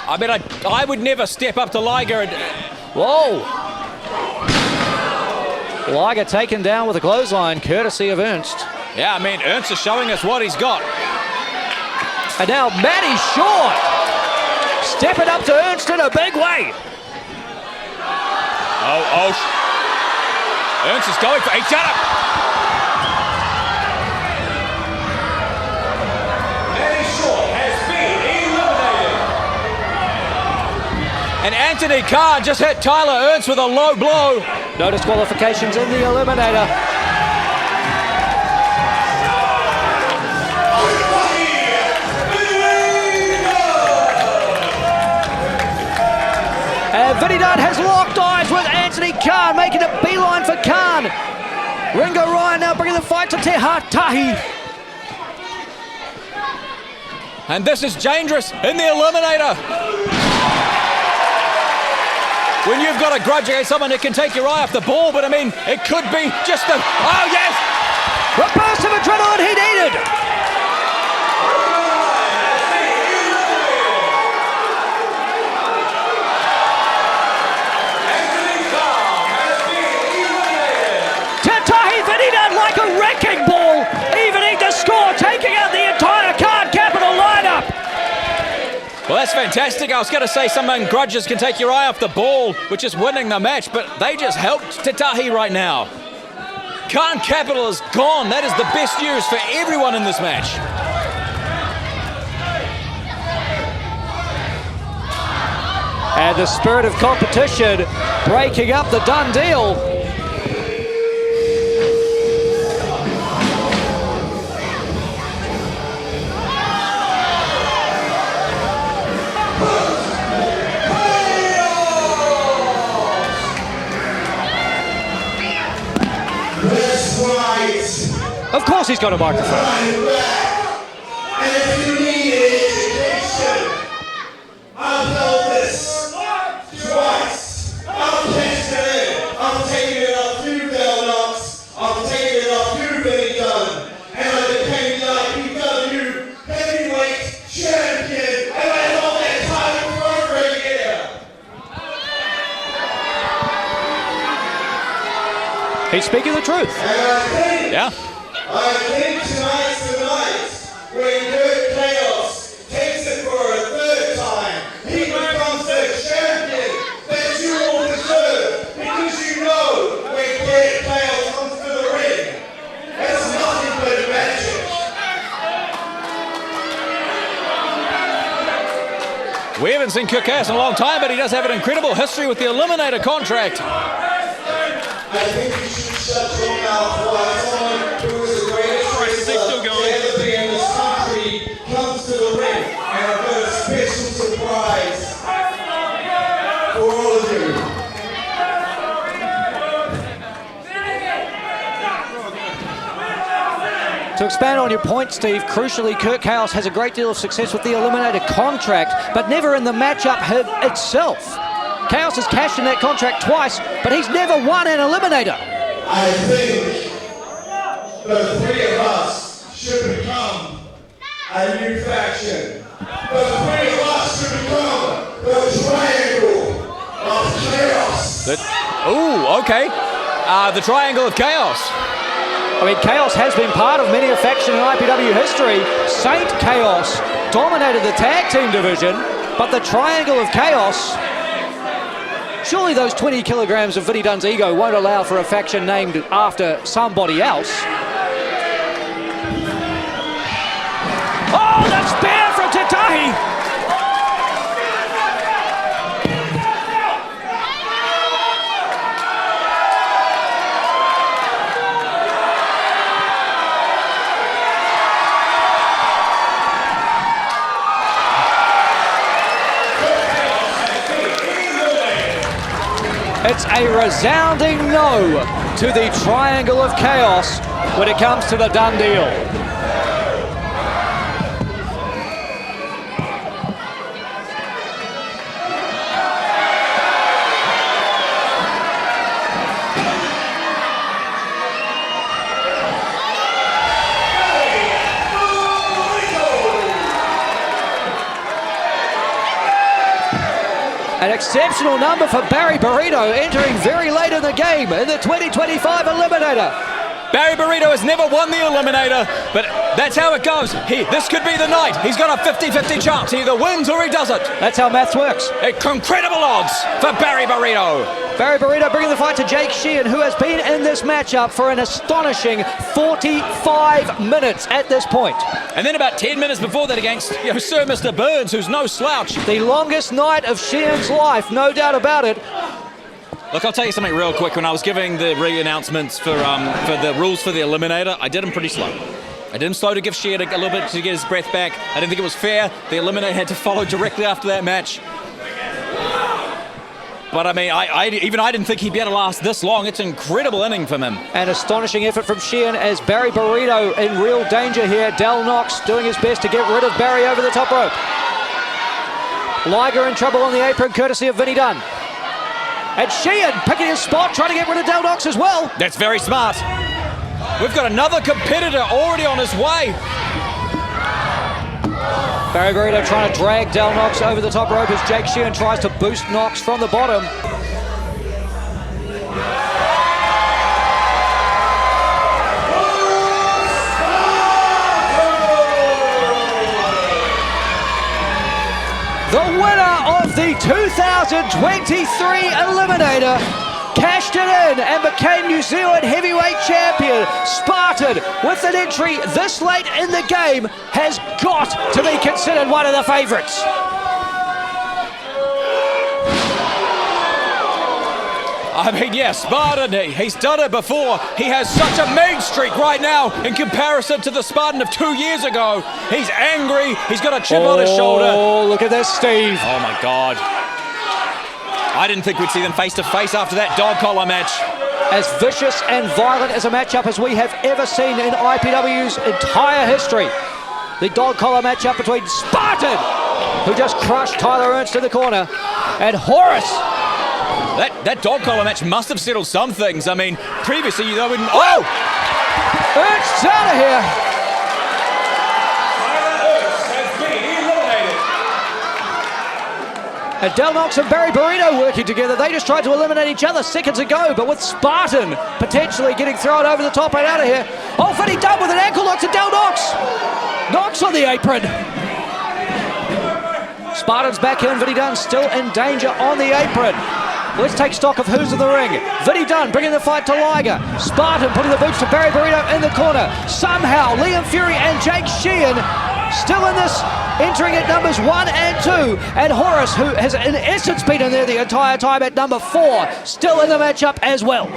I mean, I would never step up to Liger. And, whoa! Liger taken down with a clothesline, courtesy of Ernst. Yeah, I mean, Ernst is showing us what he's got. And now Matty Short stepping up to Ernst in a big way. Ernst is going for it. Shut up! Matty Short has been eliminated. And Anthony Khan just hit Tyler Ernst with a low blow. No disqualifications in the Eliminator. And Vinidad has locked eyes with Anthony Khan, making a beeline for Khan. Ringo Ryan now bringing the fight to Te Tahi. And this is dangerous in the Eliminator. When you've got a grudge against someone, it can take your eye off the ball, but I mean, it could be just the... Oh, yes! The burst of adrenaline he needed. Like a wrecking ball, evening the score, taking out the entire Card Capital lineup. Well, that's fantastic. I was going to say some grudges can take your eye off the ball, which is winning the match, but they just helped Te Tahi right now. Card Capital is gone. That is the best news for everyone in this match. And the spirit of competition breaking up the done deal. Of course he's got a microphone. And if you need an education, I've held this twice. I'm testing it. I'm taking it off you, Bell Knox. I'm taking it off you, Billy Dunn. And I became the IPW heavyweight champion. And I held that title for over a year. He's speaking the truth. Yeah. I think tonight's the night when Good Chaos takes it for a third time. He becomes the champion that you all deserve, because you know when Good Chaos comes to the ring, it's nothing but magic. We haven't seen Good Chaos in a long time, but he does have an incredible history with the Eliminator contract. I think you should shut your mouth while someone who is the greatest wrestler to ever be in this country comes to the ring. And I've got a special surprise for all of you. To expand on your point, Steve, crucially, Kirk Chaos has a great deal of success with the Eliminator contract, but never in the matchup itself. Chaos has cashed in that contract twice, but he's never won an Eliminator. I think the three of us should become a new faction. The three of us should become the Triangle of Chaos. Ooh, okay. The Triangle of Chaos. I mean, Chaos has been part of many a faction in IPW history. Saint Chaos dominated the tag team division, but the Triangle of Chaos... Surely those 20 kilograms of Vinnie Dunn's ego won't allow for a faction named after somebody else. Oh, that spear from Tatahi! It's a resounding no to the Triangle of Chaos when it comes to the done deal. An exceptional number for Barry Burrito, entering very late in the game in the 2025 Eliminator. Barry Burrito has never won the Eliminator, but that's how it goes. This could be the night. He's got a 50-50 chance. He either wins or he doesn't. That's how maths works. Incredible odds for Barry Burrito. Barry Burrito bringing the fight to Jake Sheehan, who has been in this matchup for an astonishing 45 minutes at this point. And then about 10 minutes before that against Sir Mr. Burns, who's no slouch. The longest night of Sheehan's life, no doubt about it. Look, I'll tell you something real quick. When I was giving the re-announcements for the rules for the Eliminator, I did them pretty slow. I did them slow to give Sheehan a little bit to get his breath back. I didn't think it was fair. The Eliminator had to follow directly after that match. But I mean, I didn't think he'd be able to last this long. It's an incredible inning from him. An astonishing effort from Sheehan as Barry Burrito in real danger here. Del Knox doing his best to get rid of Barry over the top rope. Liger in trouble on the apron, courtesy of Vinnie Dunn. And Sheehan picking his spot, trying to get rid of Del Knox as well. That's very smart. We've got another competitor already on his way. Barry Burrito trying to drag Del Knox over the top rope as Jake Sheehan tries to boost Knox from the bottom. The winner of the 2023 Eliminator cashed it in and became New Zealand heavyweight champion. Spartan, with an entry this late in the game, has got to be considered one of the favourites. I mean, yeah, Spartan, he's done it before. He has such a mean streak right now in comparison to the Spartan of 2 years ago. He's angry. He's got a chip on his shoulder. Oh, look at this, Steve. Oh, my God. I didn't think we'd see them face-to-face after that dog collar match. As vicious and violent as a matchup as we have ever seen in IPW's entire history. The dog collar matchup between Spartan, who just crushed Tyler Ernst in the corner, and Horace. That dog collar match must have settled some things. I mean, previously they wouldn't. Oh! Ernst's out of here. And Del Knox and Barry Burrito working together. They just tried to eliminate each other seconds ago, but with Spartan potentially getting thrown over the top and out of here. Oh, Vinny Dunn with an ankle lock to Del Knox. Knox on the apron. Spartan's back here and Vinny Dunn still in danger on the apron. Let's take stock of who's in the ring. Vinny Dunn bringing the fight to Liger. Spartan putting the boots to Barry Burrito in the corner. Somehow Liam Fury and Jake Sheehan still in this, entering at numbers 1 and 2. And Horace, who has in essence been in there the entire time at number 4, still in the matchup as well.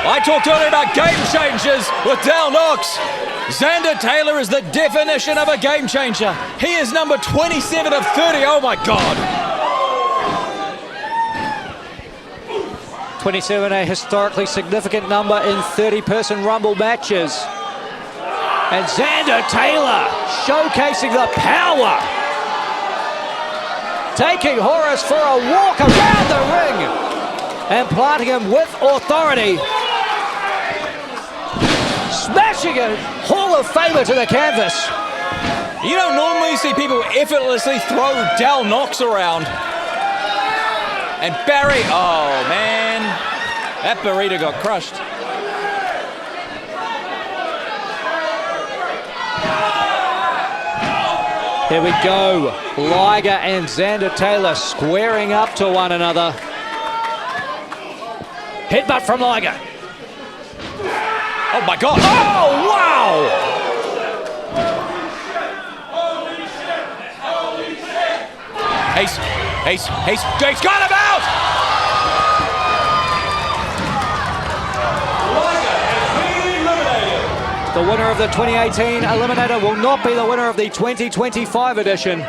I talked earlier about game changers with Del Knox. Xander Taylor is the definition of a game changer. He is number 27 of 30. Oh my God. 27, a historically significant number in 30-person Rumble matches. And Xander Taylor showcasing the power. Taking Horace for a walk around the ring and planting him with authority. Smashing a Hall of Famer to the canvas. You don't normally see people effortlessly throw Del Knox around. And Barry, oh man, that burrito got crushed. Here we go. Liger and Xander Taylor squaring up to one another. Headbutt from Liger. Oh my God. Oh, wow. He's got him out. The winner of the 2018 Eliminator will not be the winner of the 2025 edition.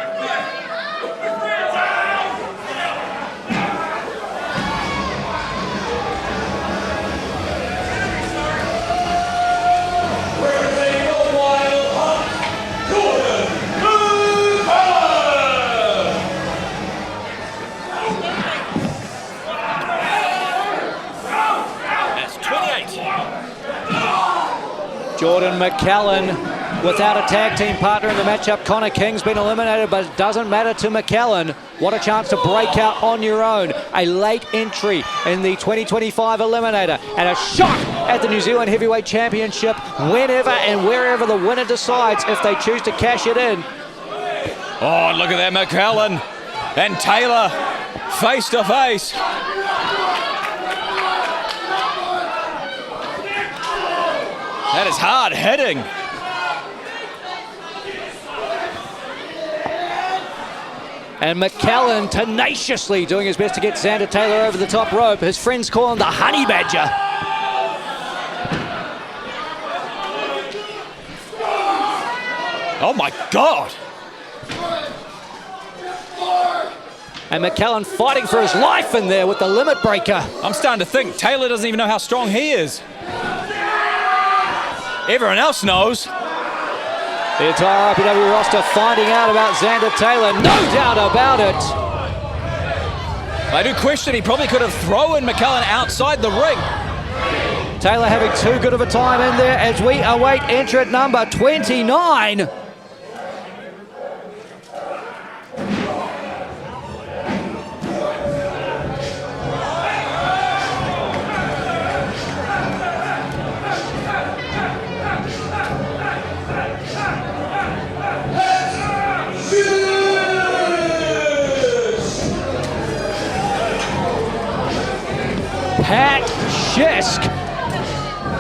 Jordan McCallan without a tag team partner in the matchup. Connor King's been eliminated, but it doesn't matter to McCallan. What a chance to break out on your own. A late entry in the 2025 Eliminator and a shot at the New Zealand Heavyweight Championship whenever and wherever the winner decides if they choose to cash it in. Oh, look at that, McCallan and Taylor face to face. That is hard hitting. And McCallan tenaciously doing his best to get Xander Taylor over the top rope. His friends call him the Honey Badger. Oh my God. And McCallan fighting for his life in there with the limit breaker. I'm starting to think Taylor doesn't even know how strong he is. Everyone else knows. The entire IPW roster finding out about Xander Taylor, no doubt about it. I do question he probably could have thrown McCallan outside the ring. Taylor having too good of a time in there as we await entrant number 29. Pat Shisk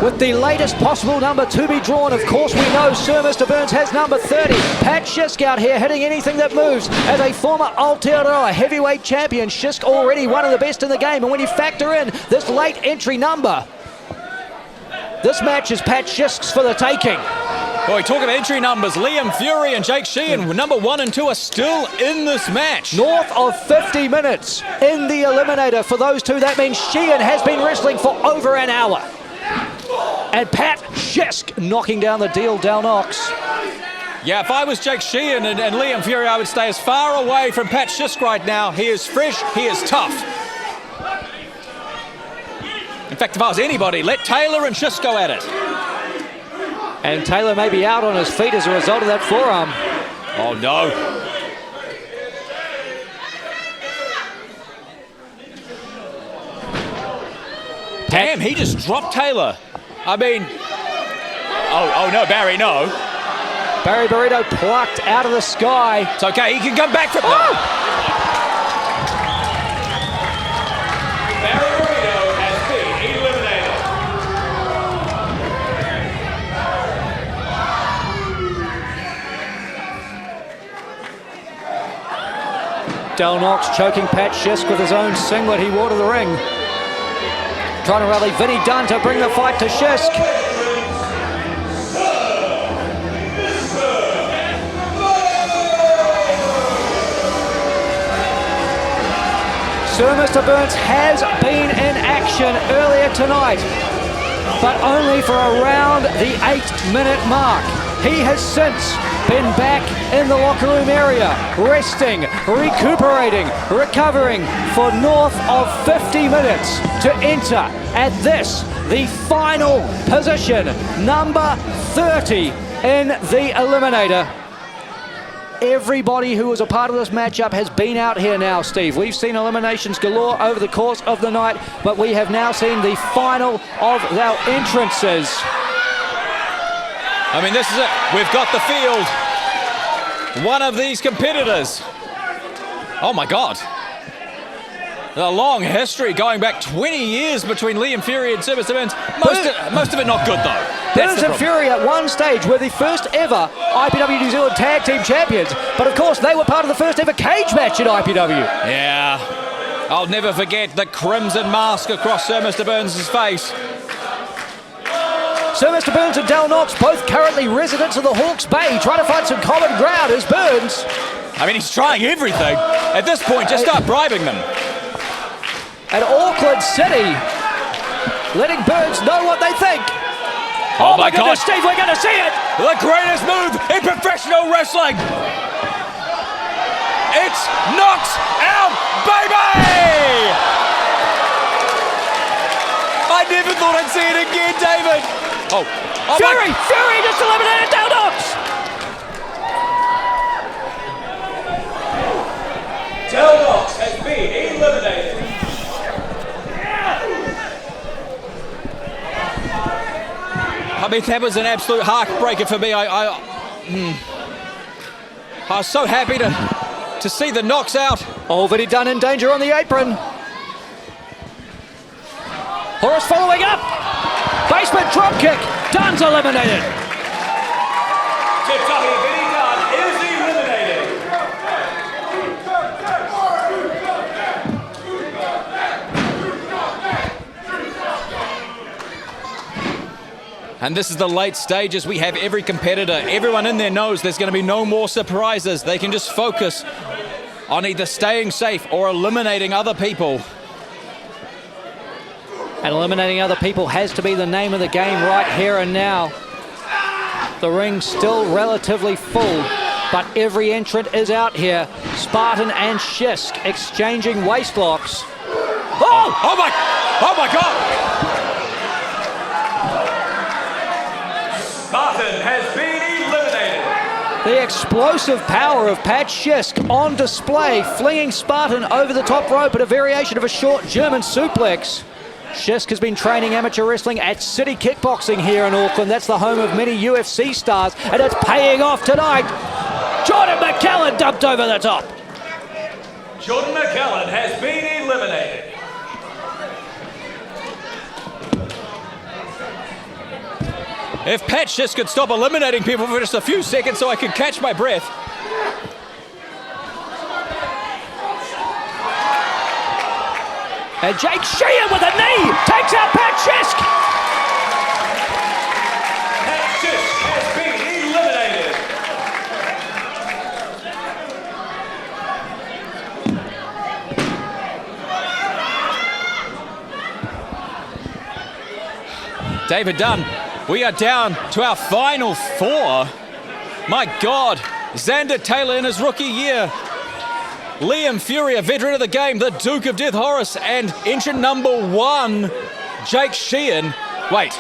with the latest possible number to be drawn. Of course, we know Sir Mr. Burns has number 30. Pat Shisk out here hitting anything that moves. As a former Aotearoa heavyweight champion, Shisk already one of the best in the game. And when you factor in this late entry number, this match is Pat Shisk's for the taking. Boy, talk about entry numbers. Liam Fury and Jake Sheehan, number 1 and 2, are still in this match. North of 50 minutes in the Eliminator for those two. That means Sheehan has been wrestling for over an hour. And Pat Shisk knocking down the deal, Del Knox. Yeah, if I was Jake Sheehan and Liam Fury, I would stay as far away from Pat Shisk right now. He is fresh, he is tough. In fact, if I was anybody, let Taylor and Shisk go at it. And Taylor may be out on his feet as a result of that forearm. Oh, no. Damn, he just dropped Taylor. I mean, oh no, Barry, no. Barry Burrito plucked out of the sky. It's okay, he can come back from Barry Burrito has been eliminated. Del Knox choking Pat Shisk with his own singlet he wore to the ring. Trying to rally Vinnie Dunn to bring the fight to Shisk. Sir Mr. Burns has been in action earlier tonight, but only for around the 8-minute mark. He has since been back in the locker room area, resting, recuperating, recovering for north of 50 minutes to enter at this, the final position, number 30 in the Eliminator. Everybody who was a part of this matchup has been out here now, Steve. We've seen eliminations galore over the course of the night, but we have now seen the final of our entrances. I mean, this is it. We've got the field. One of these competitors. Oh, my God. A long history going back 20 years between Liam Fury and Sir Mr. Burns. Most of it not good, though. Burns and Fury at one stage were the first ever IPW New Zealand Tag Team Champions. But, of course, they were part of the first ever cage match at IPW. Yeah. I'll never forget the crimson mask across Sir Mr. Burns' face. Sir Mr. Burns and Del Knox, both currently residents of the Hawke's Bay, trying to find some common ground as Burns. I mean, he's trying everything. At this point, just start bribing them. At Auckland City, letting Burns know what they think. Oh my goodness, God. Steve, we're going to see it. The greatest move in professional wrestling. It's knocks out, baby! I never thought I'd see it again, David. Oh Fury just eliminated Del Knox. Del Knox has been eliminated. I mean, that was an absolute heartbreaker for me. I was so happy to see the knocks out. Oh, Vinnie Dunn in danger on the apron. Horace following up. Basement dropkick. Dunn's eliminated. Kentucky Vinnie Dunn is eliminated. And this is the late stages. We have every competitor. Everyone in there knows there's going to be no more surprises. They can just focus on either staying safe or eliminating other people. And eliminating other people has to be the name of the game right here and now. The ring's still relatively full, but every entrant is out here. Spartan and Shisk exchanging waist locks. Oh my God! Spartan has been eliminated. The explosive power of Pat Shisk on display, flinging Spartan over the top rope at a variation of a short German suplex. Shisk has been training amateur wrestling at City Kickboxing here in Auckland. That's the home of many UFC stars, and it's paying off tonight. Jordan McKellen dumped over the top. Jordan McKellen has been eliminated. If Pat just could stop eliminating people for just a few seconds so I could catch my breath. And Jake Sheehan with a knee takes out Pat Shisk. Pat Shisk has been eliminated. David Dunn, we are down to our final 4. My God, Xander Taylor in his rookie year. Liam Fury, a veteran of the game, the Duke of Death Horus, and entrant number 1, Jake Sheehan. Wait,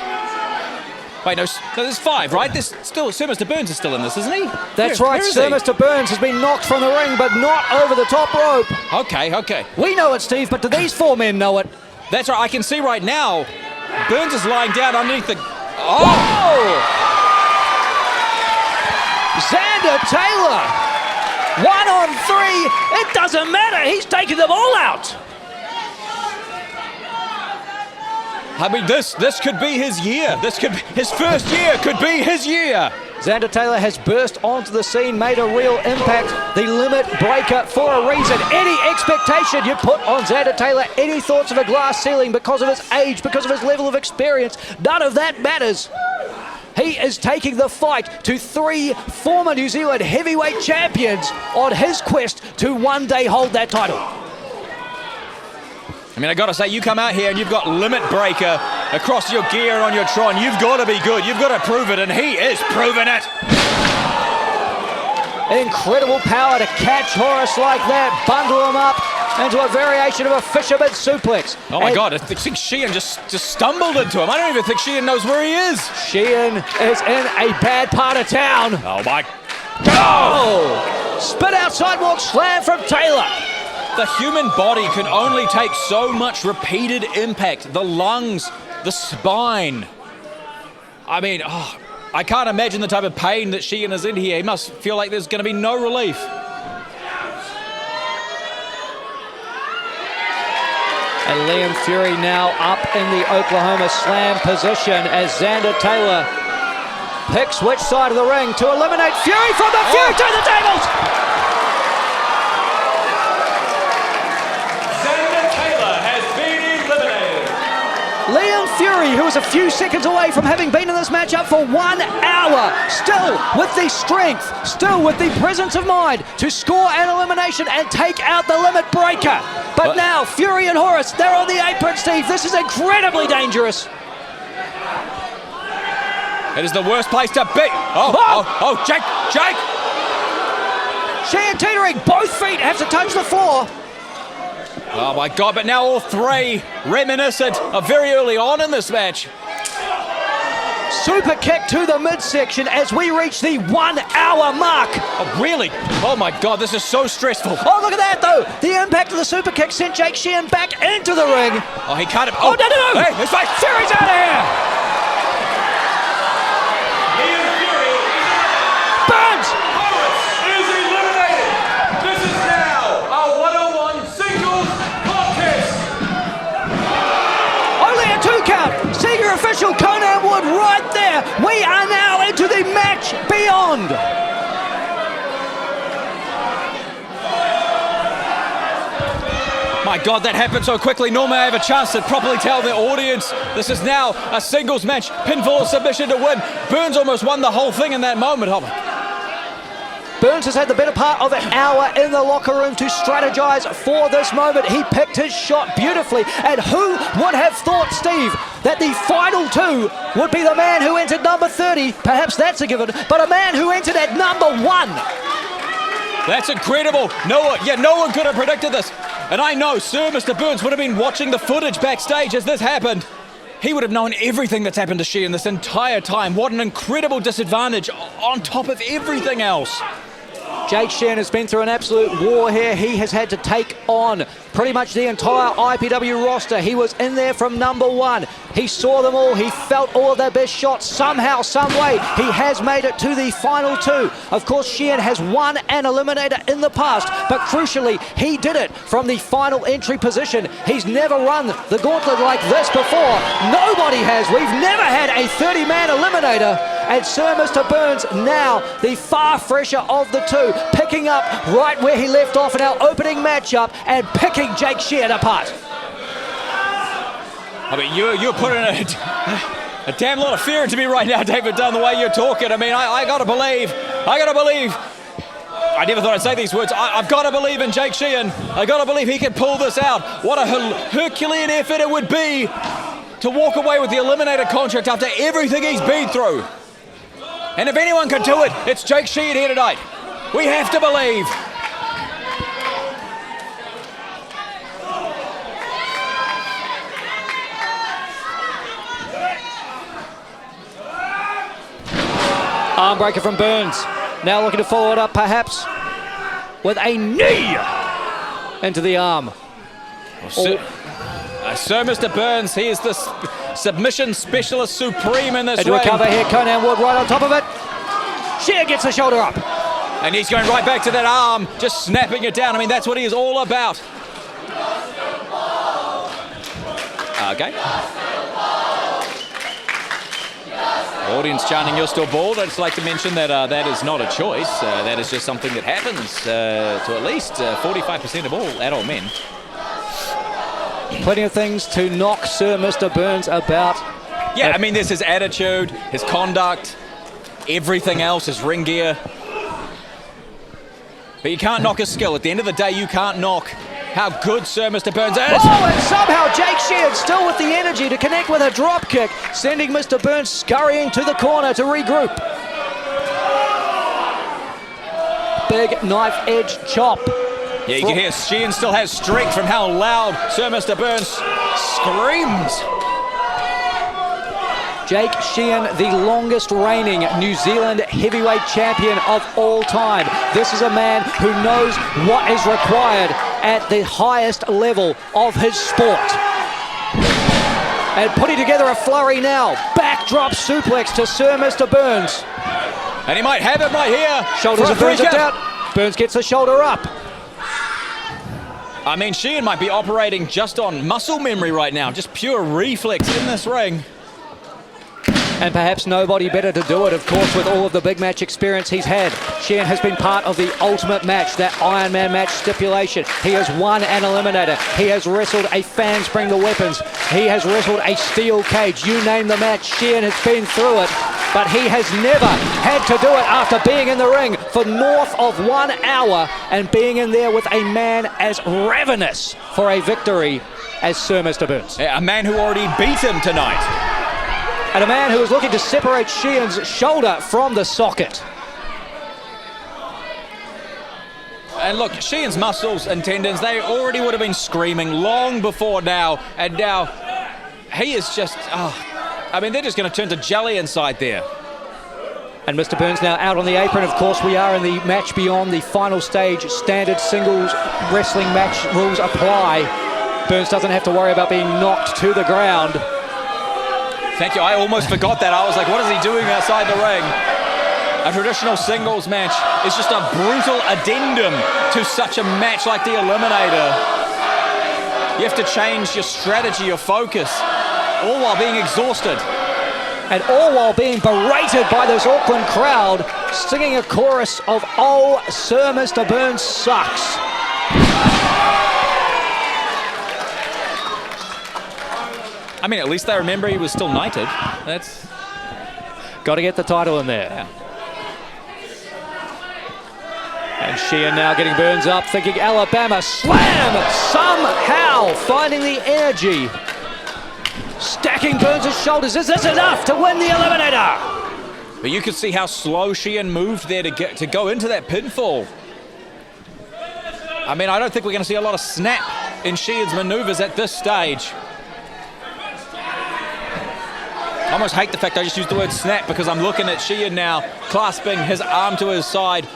no, there's 5, right? There's still, Sir Mr. Burns is still in this, isn't he? That's Where right, is Sir he? Mr. Burns has been knocked from the ring, but not over the top rope. Okay. We know it, Steve, but do these 4 men know it? That's right, I can see right now, Burns is lying down underneath the... Oh! Xander Taylor! 1 on 3, it doesn't matter, he's taking them all out. I mean, this could be his year. This could be, his first year could be his year. Xander Taylor has burst onto the scene, made a real impact. The limit breaker for a reason. Any expectation you put on Xander Taylor, any thoughts of a glass ceiling because of his age, because of his level of experience, none of that matters. He is taking the fight to 3 former New Zealand heavyweight champions on his quest to one day hold that title. I mean, I gotta say, you come out here and you've got limit breaker across your gear and on your Tron. You've got to be good. You've got to prove it, and he is proving it. Incredible power to catch Horus like that, bundle him up into a variation of a fisherman suplex. Oh my God, I think Sheehan just stumbled into him. I don't even think Sheehan knows where he is. Sheehan is in a bad part of town. Oh my Oh! Spit out sidewalk slam from Taylor. The human body can only take so much repeated impact. The lungs, the spine. I mean, I can't imagine the type of pain that Sheehan is in here. He must feel like there's going to be no relief. And Liam Fury now up in the Oklahoma Slam position as Xander Taylor picks which side of the ring to eliminate Fury from the Fury to the tables. Xander Taylor has been eliminated. Liam Fury, who is a few seconds away from having been in this matchup for 1 hour, still with the strength, still with the presence of mind to score an elimination and take out the limit breaker. But now, Fury and Horus, they're on the apron, Steve. This is incredibly dangerous. It is the worst place to be. Jake! Sheehan teetering, both feet have to touch the floor. Oh my God, but now all 3 reminiscent of very early on in this match. Super kick to the midsection as we reach the 1 hour mark. Oh, really? Oh my God, this is so stressful. Oh, look at that though. The impact of the super kick sent Jake Sheehan back into the ring. Oh, he can't. Oh, no. Hey, it's fine. Fury's out of here. Liam Fury Burns. is eliminated. This is now a one-on-one singles contest. Only a 2 count. Senior official Conan Wood right there. We are now into the match beyond. My God, that happened so quickly. Normally I have a chance to properly tell the audience this is now a singles match. Pinfall or submission to win. Burns almost won the whole thing in that moment. Oh my. Burns has had the better part of an hour in the locker room to strategize for this moment. He picked his shot beautifully. And who would have thought, Steve, that the final 2 would be the man who entered number 30? Perhaps that's a given, but a man who entered at number 1. That's incredible. No one could have predicted this. And I know Sir Mr. Burns would have been watching the footage backstage as this happened. He would have known everything that's happened to Sheehan this entire time. What an incredible disadvantage on top of everything else. Jake Sheehan has been through an absolute war here. He has had to take on pretty much the entire IPW roster. He was in there from number one. He saw them all. He felt all of their best shots. Somehow, some way, he has made it to the final two. Of course, Sheehan has won an Eliminator in the past, but crucially, he did it from the final entry position. He's never run the gauntlet like this before. Nobody has. We've never had a 30-man Eliminator. And Sir Mr. Burns now the far fresher of the two, picking up right where he left off in our opening matchup and picking Jake Sheehan apart. I mean, you're putting a damn lot of fear into me right now, David Dunn, the way you're talking. I mean, I gotta believe. I never thought I'd say these words. I've got to believe in Jake Sheehan. I got to believe he can pull this out. What a Herculean effort it would be to walk away with the Eliminator contract after everything he's been through. And if anyone can do it, it's Jake Sheehan here tonight. We have to believe. Arm breaker from Burns. Now looking to follow it up perhaps with a knee into the arm. Sir Mr. Burns, he is the submission specialist supreme in this Into ring. a cover here, Conan Wood right on top of it. Sheehan gets the shoulder up. And he's going right back to that arm, just snapping it down. I mean, that's what he is all about. Okay. Audience chanting, "You're still bald." I'd just like to mention that that is not a choice. That is just something that happens to at least 45% of all adult men. Plenty of things to knock Sir Mr. Burns about. Yeah, I mean, there's his attitude, his conduct, everything else, his ring gear. But you can't knock his skill. At the end of the day, you can't knock how good Sir Mr. Burns is. Oh, and somehow Jake Sheehan still with the energy to connect with a drop kick, sending Mr. Burns scurrying to the corner to regroup. Big knife edge chop. Yeah, you can hear Sheehan still has strength from how loud Sir Mr. Burns screams. Jake Sheehan, the longest reigning New Zealand heavyweight champion of all time. This is a man who knows what is required at the highest level of his sport. And putting together a flurry now. Backdrop suplex to Sir Mr. Burns. And he might have it right here. Shoulders of Burns out. Burns gets the shoulder up. I mean, Sheehan might be operating just on muscle memory right now. Just pure reflex in this ring. And perhaps nobody better to do it, of course, with all of the big match experience he's had. Sheehan has been part of the ultimate match, that Iron Man match stipulation. He has won an Eliminator. He has wrestled a Fans Bring the Weapons. He has wrestled a steel cage. You name the match, Sheehan has been through it. But he has never had to do it after being in the ring for north of 1 hour and being in there with a man as ravenous for a victory as Sir Mr. Burns. A man who already beat him tonight. And a man who is looking to separate Sheehan's shoulder from the socket. And look, Sheehan's muscles and tendons, they already would have been screaming long before now. And now he is just, I mean, they're just going to turn to jelly inside there. And Mr. Burns now out on the apron. Of course, we are in the match beyond the final stage. Standard singles wrestling match rules apply. Burns doesn't have to worry about being knocked to the ground. Thank you. I almost forgot that. I was like, what is he doing outside the ring? A traditional singles match is just a brutal addendum to such a match like the Eliminator. You have to change your strategy, your focus, all while being exhausted. And all while being berated by this Auckland crowd, singing a chorus of "Oh, Sir Mr. Burns sucks." I mean, at least they remember he was still knighted. That's got to get the title in there. Yeah. And Sheehan now getting Burns up, thinking Alabama slam, somehow finding the energy. Stacking Burns' shoulders. Is this enough to win the Eliminator? But you could see how slow Sheehan moved there to go into that pinfall. I mean, I don't think we're going to see a lot of snap in Sheehan's maneuvers at this stage. I almost hate the fact I just used the word snap because I'm looking at Sheehan now clasping his arm to his side.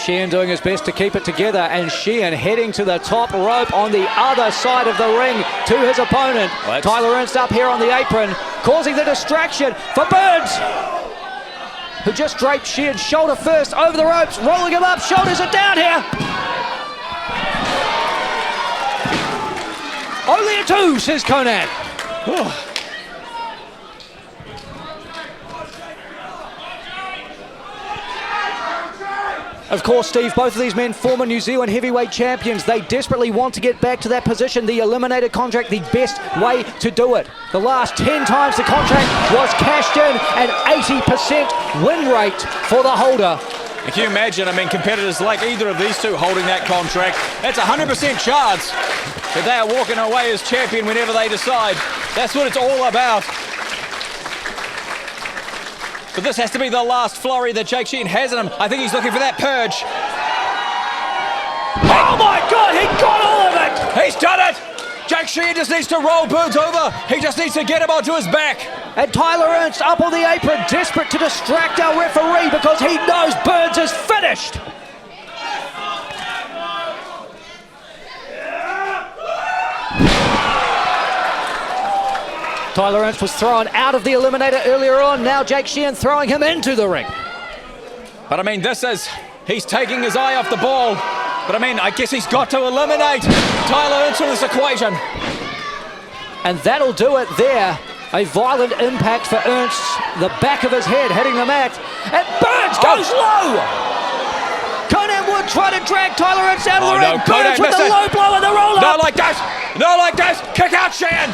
Sheehan doing his best to keep it together, and Sheehan heading to the top rope on the other side of the ring to his opponent. Tyler Ernst up here on the apron, causing the distraction for Burns, who just draped Sheehan shoulder first over the ropes, rolling him up, shoulders are down here. Only a 2, says Conan. Of course, Steve, both of these men former New Zealand heavyweight champions. They desperately want to get back to that position. The Eliminator contract, the best way to do it. The last 10 times the contract was cashed in, an 80% win rate for the holder. Can you imagine, I mean, competitors like either of these two holding that contract, that's a 100% chance that they are walking away as champion whenever they decide. That's what it's all about. But this has to be the last flurry that Jake Sheehan has in him. I think he's looking for that purge. Oh my God, he got all of it! He's done it! Jake Sheehan just needs to roll Burns over. He just needs to get him onto his back. And Tyler Ernst up on the apron, desperate to distract our referee because he knows Burns is finished. Tyler Ernst was thrown out of the Eliminator earlier on. Now Jake Sheehan throwing him into the ring. But I mean, he's taking his eye off the ball. But I mean, I guess he's got to eliminate Tyler Ernst from this equation. And that'll do it there. A violent impact for Ernst, the back of his head hitting the mat. And Burns goes low! Conan Wood trying to drag Tyler Ernst out of the ring. Burns with the low blow and the roll up. Not like that! Not like that! Kick out Sheehan!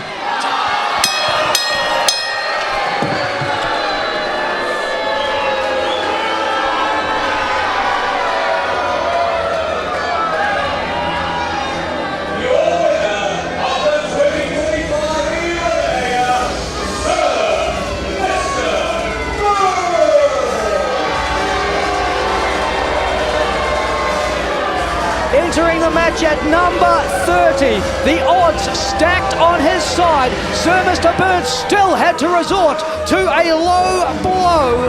Entering the match at number 30, the odds stacked on his side. Sir Mr. Burns still had to resort to a low blow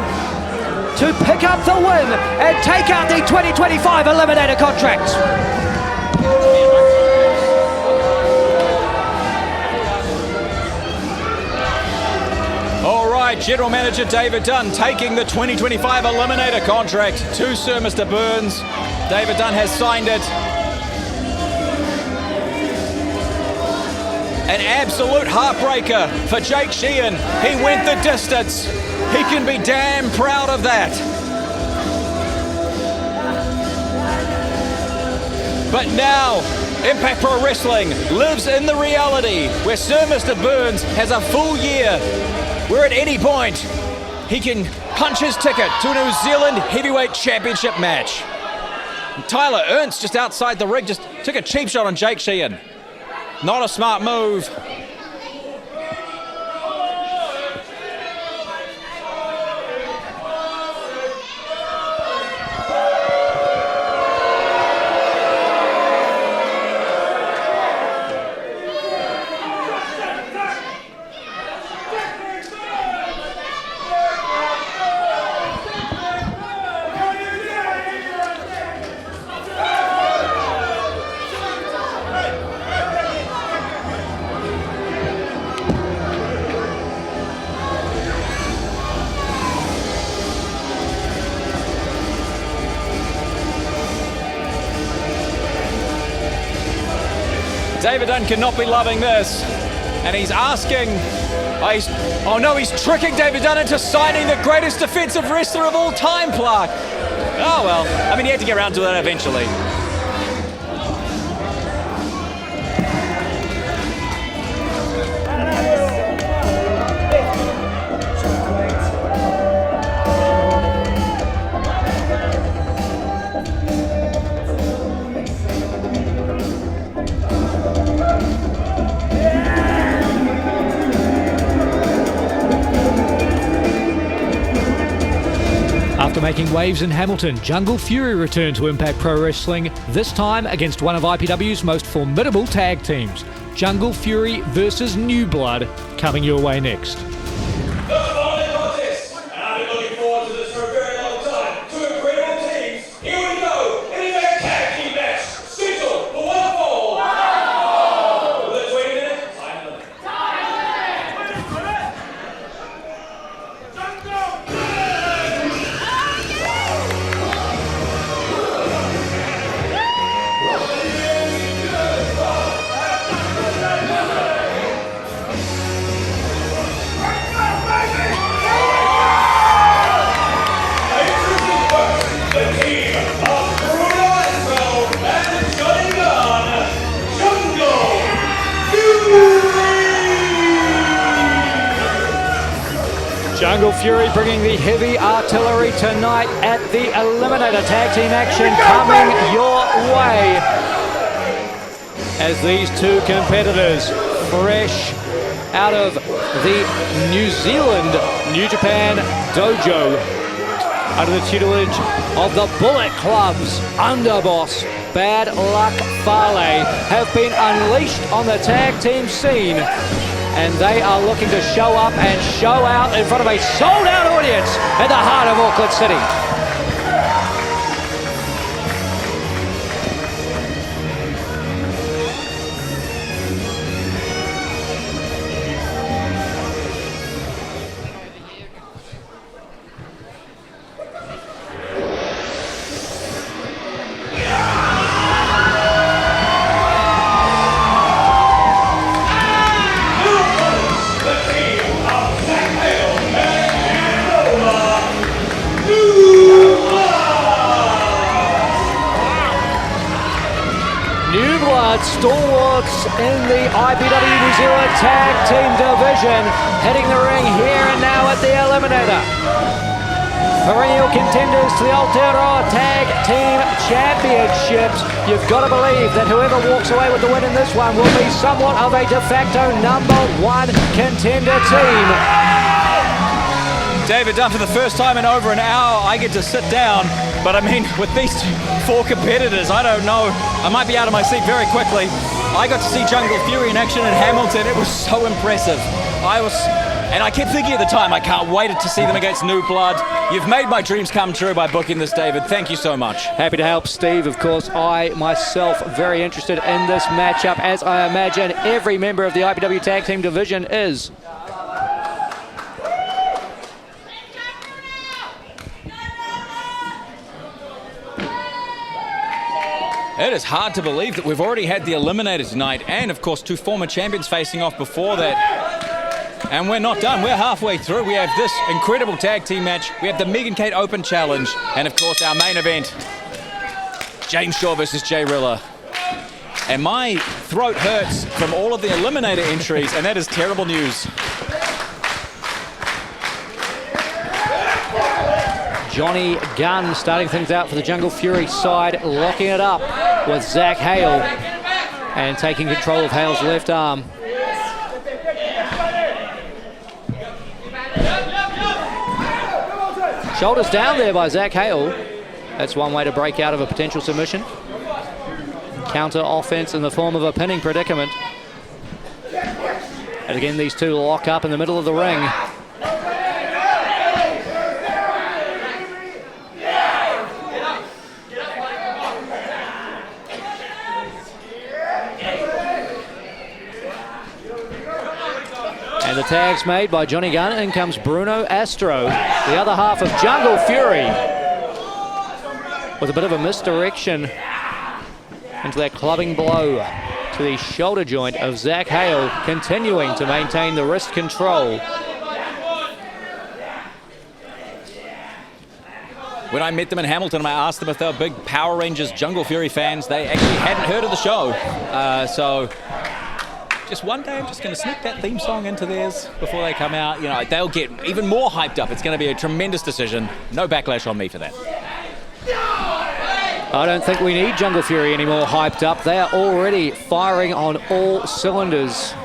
to pick up the win and take out the 2025 Eliminator contract. All right, General Manager David Dunn taking the 2025 Eliminator contract to Sir Mr. Burns. David Dunn has signed it. An absolute heartbreaker for Jake Sheehan. He went the distance. He can be damn proud of that. But now, Impact Pro Wrestling lives in the reality where Sir Mr. Burns has a full year where at any point he can punch his ticket to a New Zealand Heavyweight Championship match. And Tyler Ernst just outside the ring just took a cheap shot on Jake Sheehan. Not a smart move. David Dunn cannot be loving this. And he's asking, he's tricking David Dunn into signing the greatest defensive wrestler of all time plaque. Oh well, I mean, he had to get around to that eventually. After making waves in Hamilton, Jungle Fury returned to Impact Pro Wrestling, this time against one of IPW's most formidable tag teams. Jungle Fury versus New Blood, coming your way next. The following contest, and I've been looking forward to this for a very long time. Two incredible teams. Here we go. Jungle Fury bringing the heavy artillery tonight at the Eliminator tag team action coming your way. As these two competitors, fresh out of the New Zealand New Japan dojo, under the tutelage of the Bullet Club's underboss, Bad Luck Fale, have been unleashed on the tag team scene, and they are looking to show up and show out in front of a sold-out audience at the heart of Auckland City. Stalwarts in the IPW New Zealand Tag Team Division, heading the ring here and now at the Eliminator. Perennial contenders to the Aotearoa Tag Team Championships. You've got to believe that whoever walks away with the win in this one will be somewhat of a de facto #1 contender team. David Dunn, for the first time in over an hour, I get to sit down. But I mean, with these 4 competitors, I don't know. I might be out of my seat very quickly. I got to see Jungle Fury in action in Hamilton. It was so impressive. And I kept thinking at the time, I can't wait to see them against New Blood. You've made my dreams come true by booking this, David. Thank you so much. Happy to help, Steve. Of course, I myself very interested in this matchup, as I imagine every member of the IPW Tag Team Division is. It is hard to believe that we've already had the Eliminator tonight, and of course 2 former champions facing off before that. And we're not done. We're halfway through. We have this incredible tag team match. We have the Megan Kate Open Challenge, and of course our main event, James Shaw versus Jay Rilla. And my throat hurts from all of the Eliminator entries, and that is terrible news. Johnny Gunn starting things out for the Jungle Fury side, locking it up with Zach Hale and taking control of Hale's left arm. Shoulders down there by Zach Hale. That's one way to break out of a potential submission. Counter offense in the form of a pinning predicament. And again, these two lock up in the middle of the ring. And the tag's made by Johnny Gunn. In comes Bruno Astro, the other half of Jungle Fury, with a bit of a misdirection into that clubbing blow to the shoulder joint of Zach Hale, continuing to maintain the wrist control. When I met them in Hamilton, I asked them if they were big Power Rangers Jungle Fury fans. They actually hadn't heard of the show. So just one day I'm just going to sneak that theme song into theirs before they come out. You know, they'll get even more hyped up. It's going to be a tremendous decision. No backlash on me for that. I don't think we need Jungle Fury any more hyped up. They are already firing on all cylinders,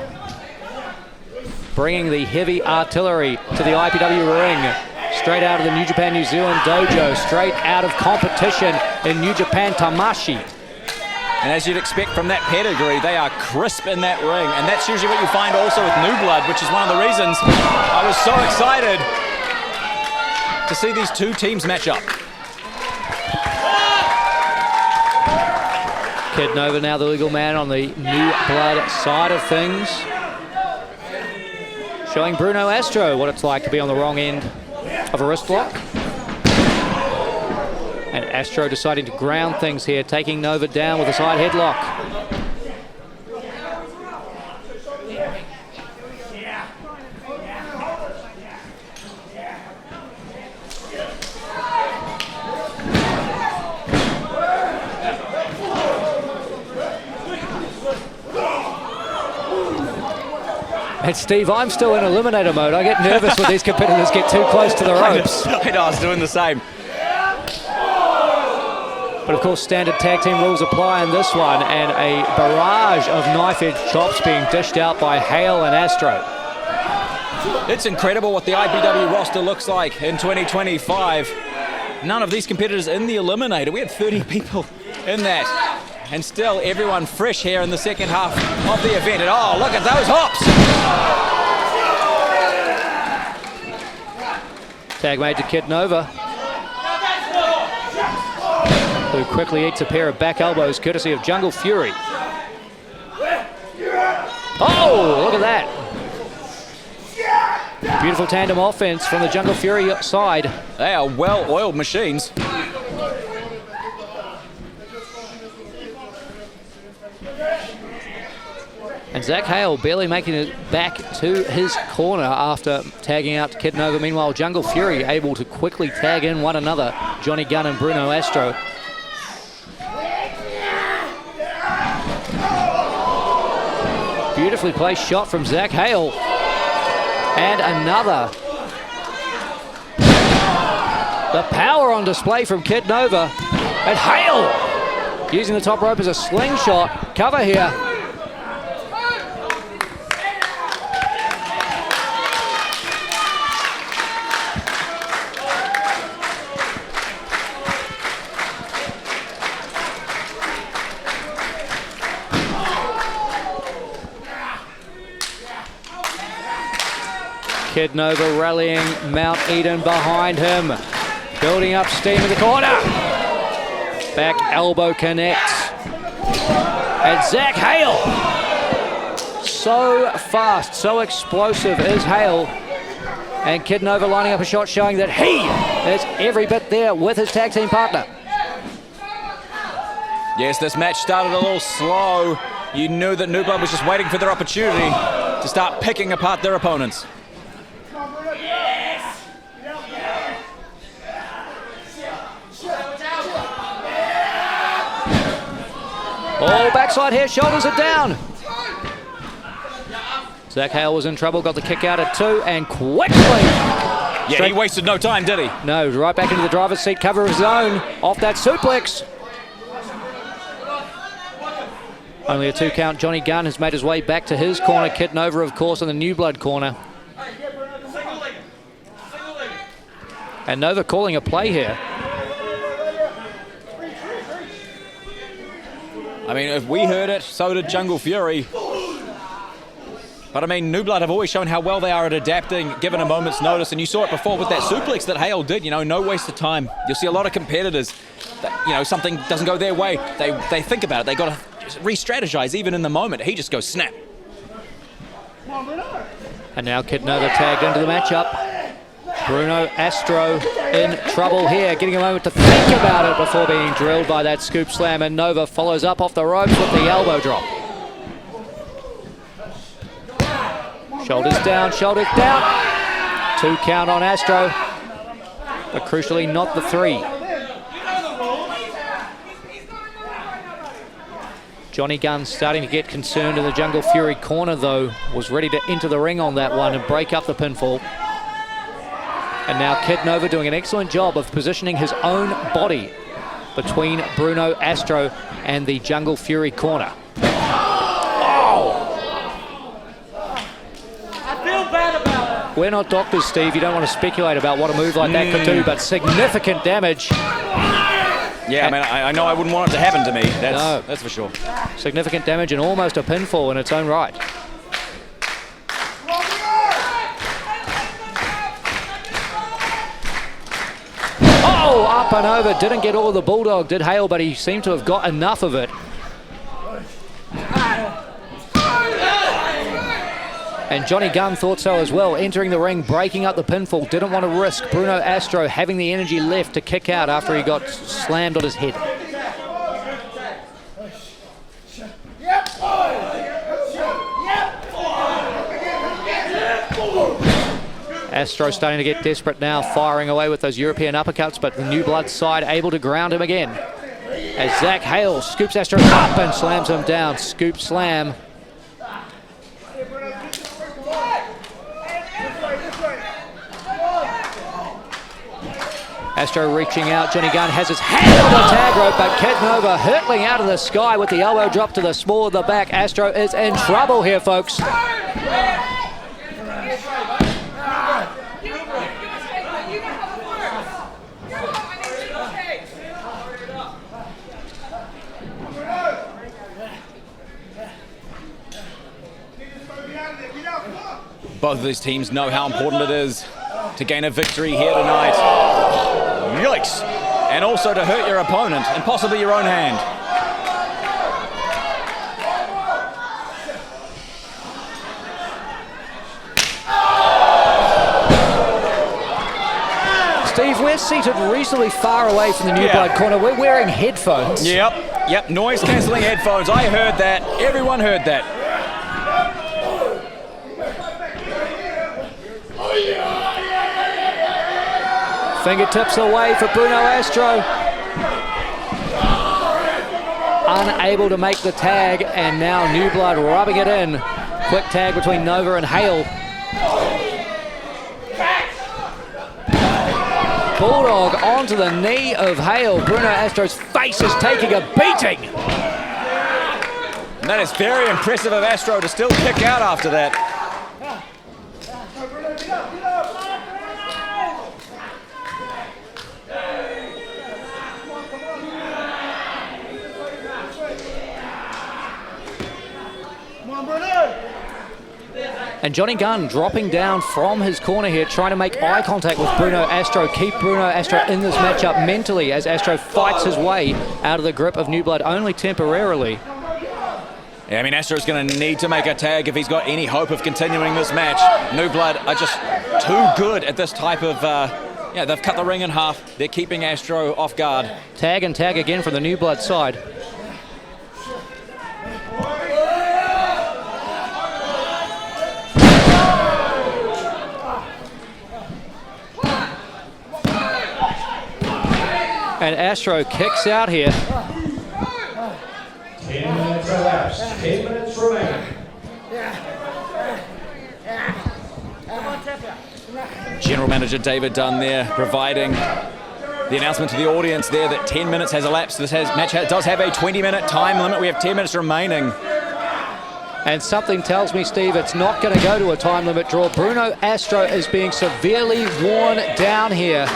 bringing the heavy artillery to the IPW ring. Straight out of the New Japan New Zealand dojo, straight out of competition in New Japan Tamashi. And as you'd expect from that pedigree, they are crisp in that ring. And that's usually what you find also with New Blood, which is one of the reasons I was so excited to see these two teams match up. Kid Nova now the legal man on the New Blood side of things, showing Bruno Astro what it's like to be on the wrong end of a wrist lock. And Astro deciding to ground things here, taking Nova down with a side headlock. And Steve, I'm still in eliminator mode. I get nervous when these competitors get too close to the ropes. I know, I was doing the same. But of course, standard tag team rules apply in this one, and a barrage of knife-edge chops being dished out by Hale and Astro. It's incredible what the IPW roster looks like in 2025. None of these competitors in the Eliminator. We had 30 people in that. And still everyone fresh here in the second half of the event. And oh, look at those hops! Tag made to Kid Nova, who quickly eats a pair of back elbows courtesy of Jungle Fury. Oh, look at that. Beautiful tandem offense from the Jungle Fury side. They are well-oiled machines. And Zach Hale barely making it back to his corner after tagging out Kid Nova. Meanwhile, Jungle Fury able to quickly tag in one another, Johnny Gunn and Bruno Astro. Beautifully placed shot from Zach Hale. And another. The power on display from Kid Nova. And Hale using the top rope as a slingshot. Cover here. Kid Nova rallying Mount Eden behind him. Building up steam in the corner. Back elbow connects. And Zach Hale. So fast, so explosive is Hale. And Kid Nova lining up a shot showing that he is every bit there with his tag team partner. Yes, this match started a little slow. You knew that New Blood was just waiting for their opportunity to start picking apart their opponents. Oh, backside here, shoulders are down. Zach Hale was in trouble, got the kick out at 2, and quickly. Yeah, he wasted no time, did he? No, right back into the driver's seat, cover of his own, off that suplex. Only a 2 count. Johnny Gunn has made his way back to his corner. Kid Nova, of course, in the New Blood corner. And Nova calling a play here. I mean, if we heard it, so did Jungle Fury. But I mean, New Blood have always shown how well they are at adapting, given a moment's notice. And you saw it before with that suplex that Hale did, you know, no waste of time. You'll see a lot of competitors that, you know, something doesn't go their way. They think about it. They got to re-strategize even in the moment. He just goes snap. And now Kid Nova tagged into the matchup. Bruno Astro in trouble here, getting a moment to think about it before being drilled by that scoop slam, and Nova follows up off the ropes with the elbow drop. Shoulders down, 2 count on Astro, but crucially not the 3. Johnny Gunn starting to get concerned in the Jungle Fury corner though, was ready to enter the ring on that one and break up the pinfall. And now Kid Nova doing an excellent job of positioning his own body between Bruno Astro and the Jungle Fury corner. Oh! I feel bad about it. We're not doctors, Steve. You don't want to speculate about what a move like that could do, but significant damage. Yeah, I mean, I know I wouldn't want it to happen to me. That's for sure. Significant damage and almost a pinfall in its own right. Oh, up and over. Didn't get all of the Bulldog, did Hale, but he seemed to have got enough of it. And Johnny Gunn thought so as well, entering the ring, breaking up the pinfall. Didn't want to risk Bruno Astro having the energy left to kick out after he got slammed on his head. Astro starting to get desperate now, firing away with those European uppercuts, but the New Blood side able to ground him again. As Zach Hale scoops Astro up and slams him down. Scoop slam. Astro reaching out. Johnny Gunn has his hand on the tag rope, but Kid Nova hurtling out of the sky with the elbow drop to the small of the back. Astro is in trouble here, folks. Both of these teams know how important it is to gain a victory here tonight. Yikes! And also to hurt your opponent and possibly your own hand. Steve, we're seated reasonably far away from the New Blood corner. We're wearing headphones. Yep, noise cancelling headphones. I heard that. Everyone heard that. Fingertips away for Bruno Astro. Unable to make the tag, and now New Blood rubbing it in. Quick tag between Nova and Hale. Bulldog onto the knee of Hale. Bruno Astro's face is taking a beating. And that is very impressive of Astro to still kick out after that. And Johnny Gunn dropping down from his corner here, trying to make eye contact with Bruno Astro, keep Bruno Astro in this matchup mentally as Astro fights his way out of the grip of New Blood, only temporarily. Yeah, I mean, Astro's going to need to make a tag if he's got any hope of continuing this match. New Blood are just too good at this type of... yeah, they've cut the ring in half. They're keeping Astro off guard. Tag and tag again from the New Blood side. And Astro kicks out here. 10 minutes elapsed. 10 minutes remaining. General Manager David Dunn there providing the announcement to the audience there that 10 minutes has elapsed. This match does have a 20-minute time limit. We have 10 minutes remaining. And something tells me, Steve, it's not going to go to a time limit draw. Bruno Astro is being severely worn down here.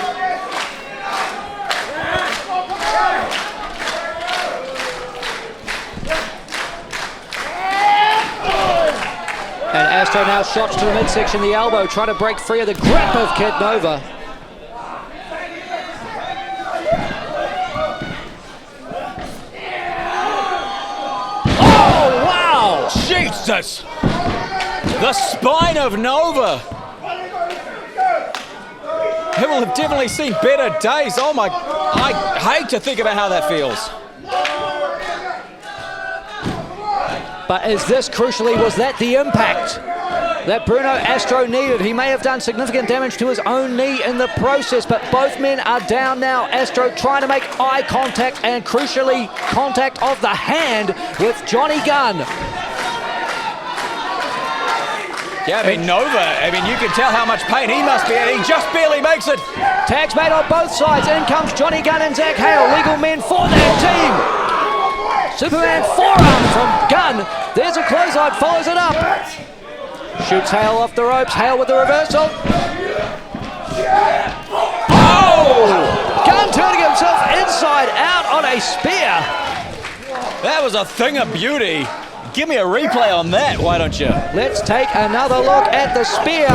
And Astro now shots to the midsection, the elbow, trying to break free of the grip of Kid Nova. Oh, wow! Jesus! The spine of Nova! He will have definitely seen better days. Oh my, I hate to think about how that feels. But is this crucially, was that the impact that Bruno Astro needed? He may have done significant damage to his own knee in the process, but both men are down now. Astro trying to make eye contact and crucially contact of the hand with Johnny Gunn. Yeah, I mean, Nova, you can tell how much pain he must be in. He just barely makes it. Tags made on both sides. In comes Johnny Gunn and Zach Hale, legal men for their team. Superman forearm from Gunn. There's a clothesline, follows it up. Shoots Hale off the ropes. Hale with the reversal. Oh! Gunn turning himself inside out on a spear. That was a thing of beauty. Give me a replay on that, why don't you? Let's take another look at the spear.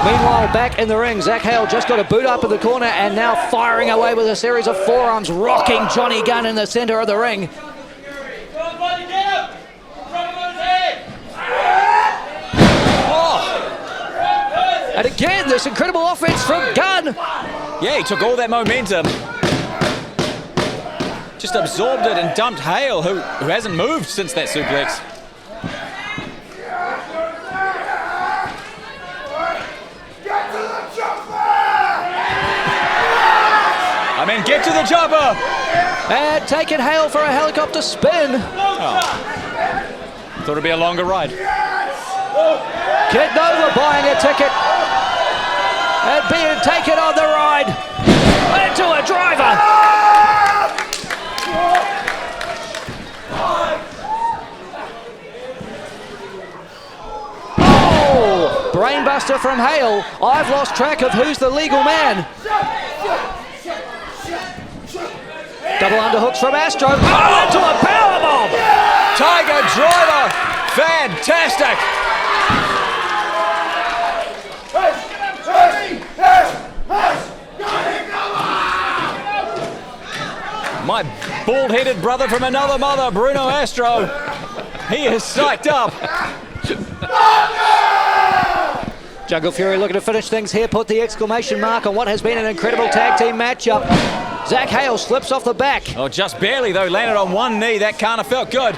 Meanwhile, back in the ring, Zach Hale just got a boot up in the corner and now firing away with a series of forearms, rocking Johnny Gunn in the center of the ring. Oh. And again, this incredible offense from Gunn. Yeah, he took all that momentum, just absorbed it and dumped Hale, who hasn't moved since that suplex. Get to the jumper! And taking Hale for a helicopter spin. Oh. Thought it'd be a longer ride. Kid Nova buying a ticket. and being taken on the ride into a driver. Oh, brainbuster from Hale. I've lost track of who's the legal man. Double underhooks from Astro. Oh, into a powerbomb. Tiger driver, fantastic. My bald-headed brother from another mother, Bruno Astro, he is psyched up. Jungle Fury looking to finish things here, put the exclamation mark on what has been an incredible tag team matchup. Zach Hale slips off the back. Oh, just barely though, landed on one knee. That can't have felt good.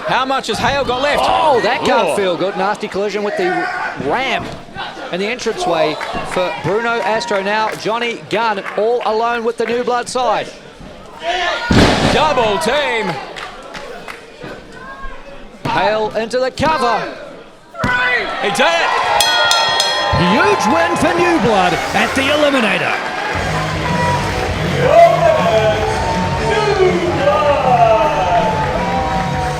How much has Hale got left? Oh, that can't feel good. Nasty collision with the ramp and the entranceway for Bruno Astro. Now Johnny Gunn all alone with the New Blood side. Double team. Hale into the cover. He did it. Huge win for New Blood at the Eliminator.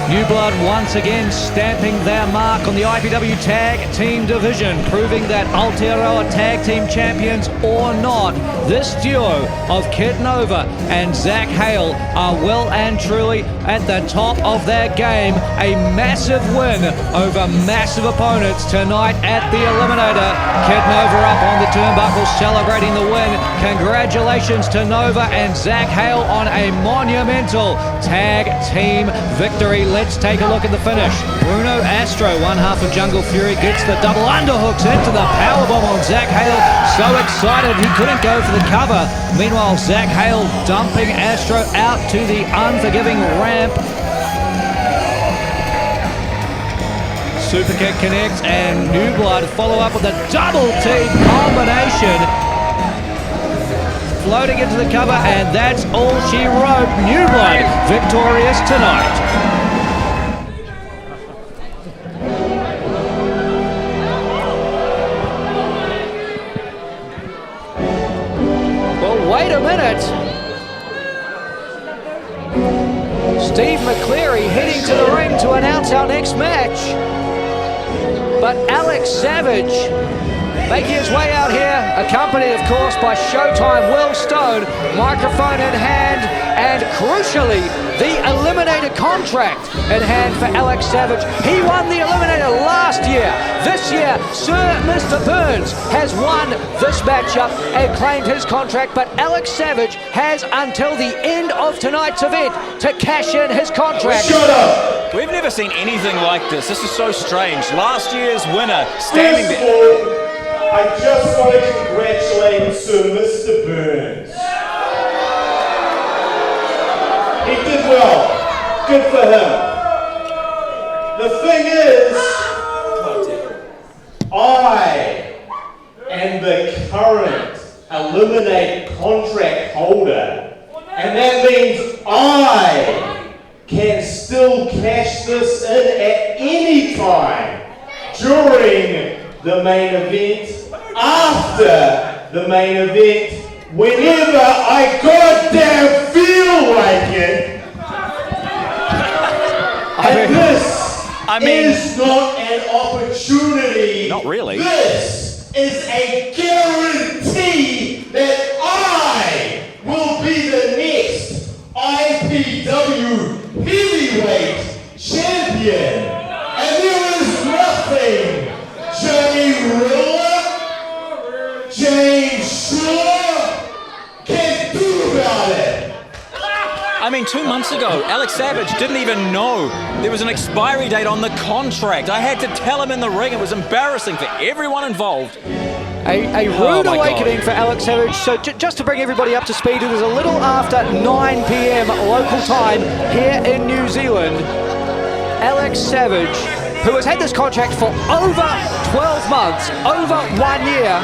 New Blood once again stamping their mark on the IPW Tag Team Division, proving that Aotearoa Tag Team Champions or not, this duo of Kid Nova and Zach Hale are well and truly at the top of their game. A massive win over massive opponents tonight at the Eliminator. Kid Nova up on the turnbuckle celebrating the win. Congratulations to Nova and Zach Hale on a monumental Tag Team victory. Let's take a look at the finish. Bruno Astro, one half of Jungle Fury, gets the double underhooks into the powerbomb on Zach Hale. So excited he couldn't go for the cover. Meanwhile, Zach Hale dumping Astro out to the unforgiving ramp. Super kick connects and New Blood follow up with a double team combination. Floating into the cover, and that's all she wrote. New Blood victorious tonight. Wait a minute. Steve McCleary heading to the ring to announce our next match. But Alex Savage making his way out here, accompanied of course by Showtime Will Stone, microphone in hand, and crucially, the Eliminator contract in hand for Alex Savage. He won the Eliminator last year. This year, Sir Mr. Burns has won this matchup and claimed his contract, but Alex Savage has until the end of tonight's event to cash in his contract. Shut up! We've never seen anything like this. This is so strange. Last year's winner standing First of there. all, I just want to congratulate Sir Mr. Burns. He did well. Good for him. The thing is, I am the current Eliminator contract holder, and that means I can still cash this in at any time during the main event, after the main event, whenever I goddamn feel like it. And this is not an opportunity. Not really. This is a guarantee that I will be the next IPW Heavyweight Champion. And there is nothing Johnny Rilla, James Shaw can do about it. I mean, 2 months ago, Alex Savage didn't even know there was an expiry date on the contract. I had to tell him in the ring. It was embarrassing for everyone involved. A rude awakening for Alex Savage. So just to bring everybody up to speed, it was a little after 9 p.m. local time here in New Zealand. Alex Savage, who has had this contract for over 12 months, over 1 year,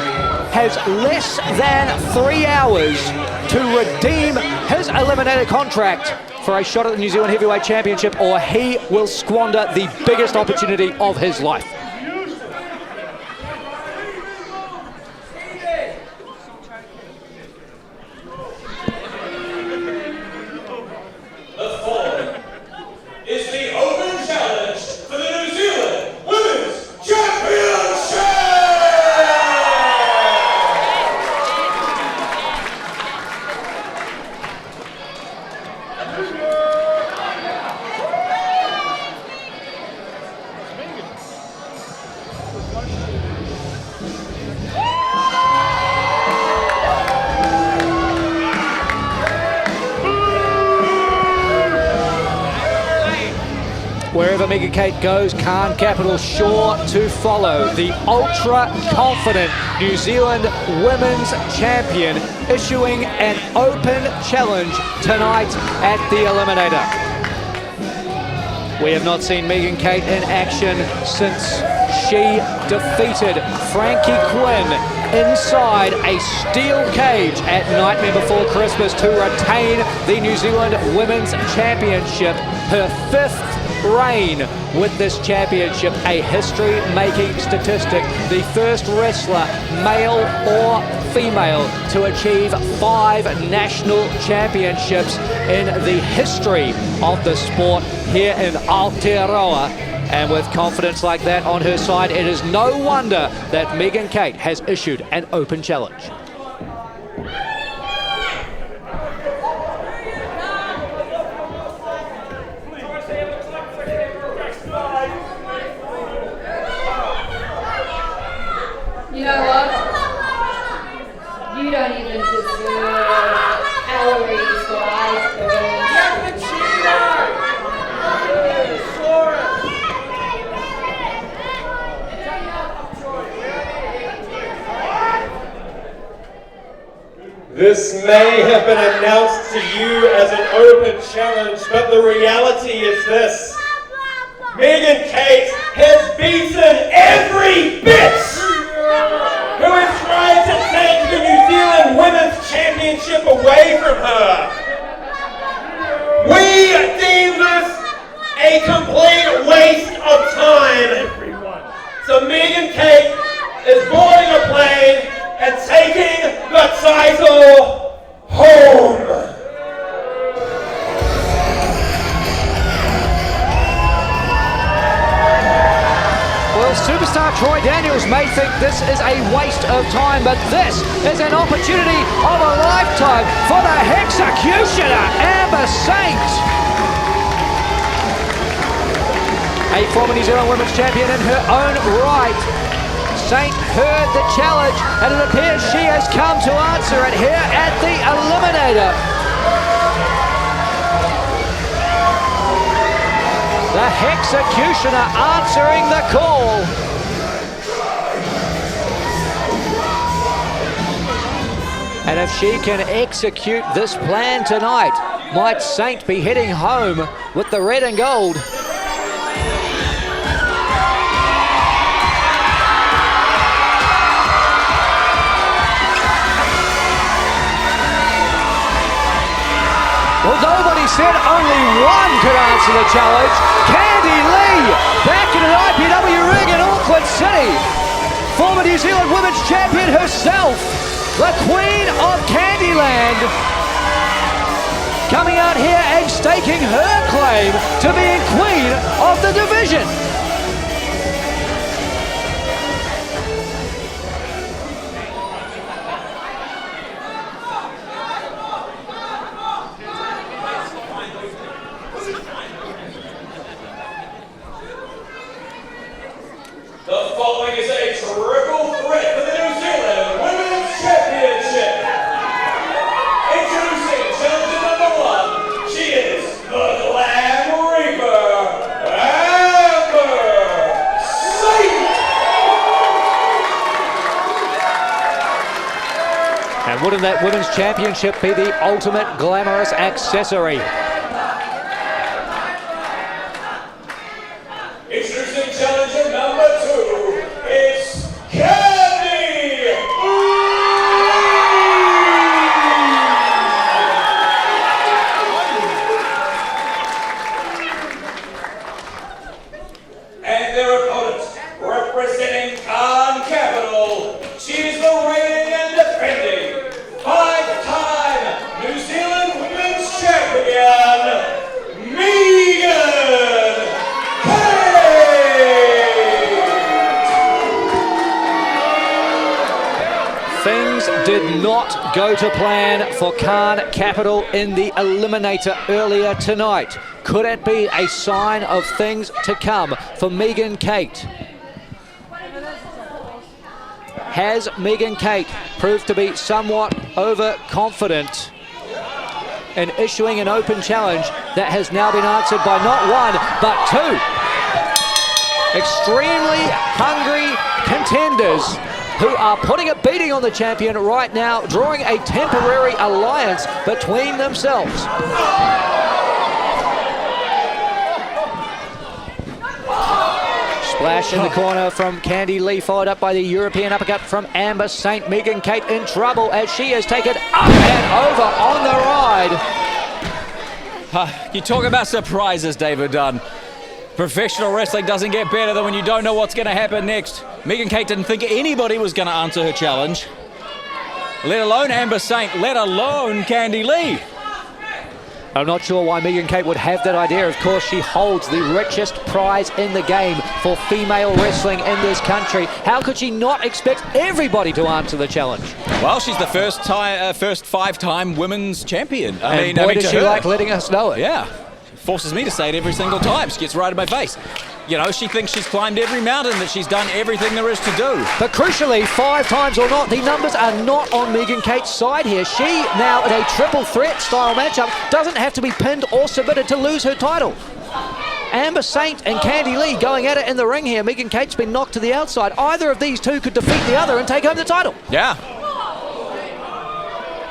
has less than 3 hours to redeem his Eliminator contract for a shot at the New Zealand Heavyweight Championship, or he will squander the biggest opportunity of his life. wherever Megan Kate goes, Khan Capital sure to follow. The ultra-confident New Zealand Women's Champion issuing an open challenge tonight at the Eliminator. We have not seen Megan Kate in action since she defeated Frankie Quinn inside a steel cage at Nightmare Before Christmas to retain the New Zealand Women's Championship, her 5th reign with this championship, a history-making statistic, the first wrestler, male or female, to achieve 5 national championships in the history of the sport here in Aotearoa. And with confidence like that on her side, it is no wonder that Megan Kate has issued an open challenge. You know what? You don't even deserve calories that I've earned. This may have been announced to you as an open challenge, but the reality is this. Megan Kate has beaten every bitch who has tried to take the New Zealand Women's Championship away from her. We deem this a complete waste of time. So Megan Kate is boarding a plane and taking the title home. Well, superstar Troy Daniels may think this is a waste of time, but this is an opportunity of a lifetime for the Hexecutioner, Amber Saint. A former New Zealand Women's Champion in her own right. Saint heard the challenge, and it appears she has come to answer it here at the Eliminator. The Hexecutioner answering the call. And if she can execute this plan tonight, might Saint be heading home with the red and gold. Well, nobody said only one could answer the challenge. Candy Lee, back in an IPW ring in Auckland City. Former New Zealand Women's Champion herself, the Queen of Candyland, coming out here and staking her claim to being Queen of the division. The following is a triple threat for the New Zealand Women's Championship. Introducing challenger number 1, she is the Glam Reaper, Amber Saint. And wouldn't that Women's Championship be the ultimate glamorous accessory? Introducing challenger number 2, it's Candy and their opponent, representing Khan Capital, she's the reigning and defending 5-time New Zealand Women's Champion, Megan Things did not go to plan for Khan Capital in the Eliminator earlier tonight. Could it be a sign of things to come for Megan Kate? Has Megan Kate proved to be somewhat overconfident in issuing an open challenge that has now been answered by not one, but 2 Extremely hungry contenders who are putting a beating on the champion right now, drawing a temporary alliance between themselves. Splash in the corner from Candy Lee, followed up by the European uppercut from Amber Saint. Megan Kate in trouble as she is taken up and over on the ride. You talk about surprises, David Dunn. Professional wrestling doesn't get better than when you don't know what's going to happen next. Megan Kate didn't think anybody was going to answer her challenge, let alone Amber Saint, let alone Candy Lee. I'm not sure why Megan Kate would have that idea. Of course, she holds the richest prize in the game for female wrestling in this country. How could she not expect everybody to answer the challenge? Well, she's the first 5-time women's champion. I mean, does she like letting us know it? Yeah. Forces me to say it every single time. She gets right in my face. You know, she thinks she's climbed every mountain, that she's done everything there is to do. But crucially, 5 times or not, the numbers are not on Megan Kate's side here. She, now in a triple threat style matchup, doesn't have to be pinned or submitted to lose her title. Amber Saint and Candy Lee going at it in the ring here. Megan Kate's been knocked to the outside. Either of these two could defeat the other and take home the title. Yeah.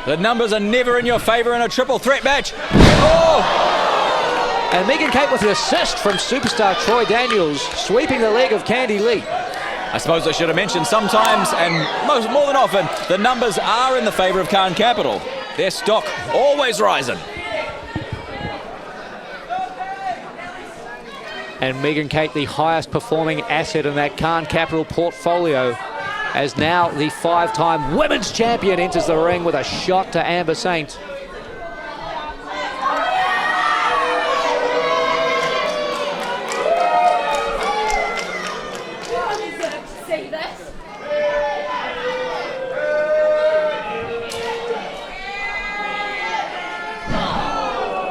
The numbers are never in your favor in a triple threat match. Oh! And Megan Kate with an assist from superstar Troy Daniels, sweeping the leg of Candy Lee. I suppose I should have mentioned sometimes, and more than often, the numbers are in the favor of Khan Capital. Their stock always rising. And Megan Kate, the highest performing asset in that Khan Capital portfolio, as now the 5-time women's champion enters the ring with a shot to Amber Saint.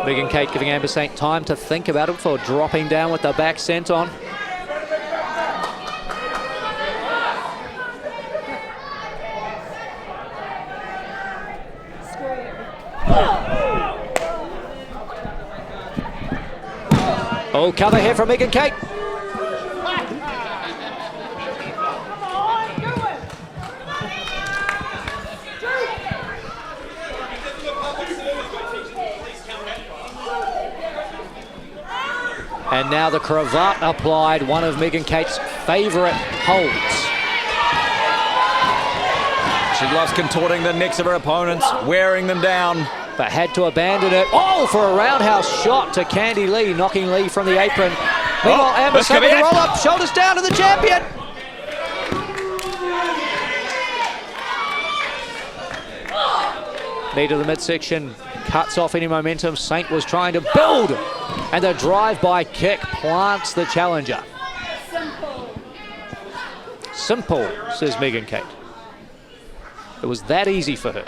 Megan Kate giving Amber Saint time to think about it before dropping down with the back sent on. Oh, cover here from Megan Kate. And now the cravat applied, one of Megan Kate's favourite holds. She loves contorting the necks of her opponents, wearing them down. But had to abandon it. Oh, for a roundhouse shot to Candy Lee, knocking Lee from the apron. Meanwhile, Amber Saint with a roll-up, shoulders down to the champion. Knee to the midsection, cuts off any momentum Saint was trying to build. And the drive-by kick plants the challenger. Simple, says Megan Kate. It was that easy for her.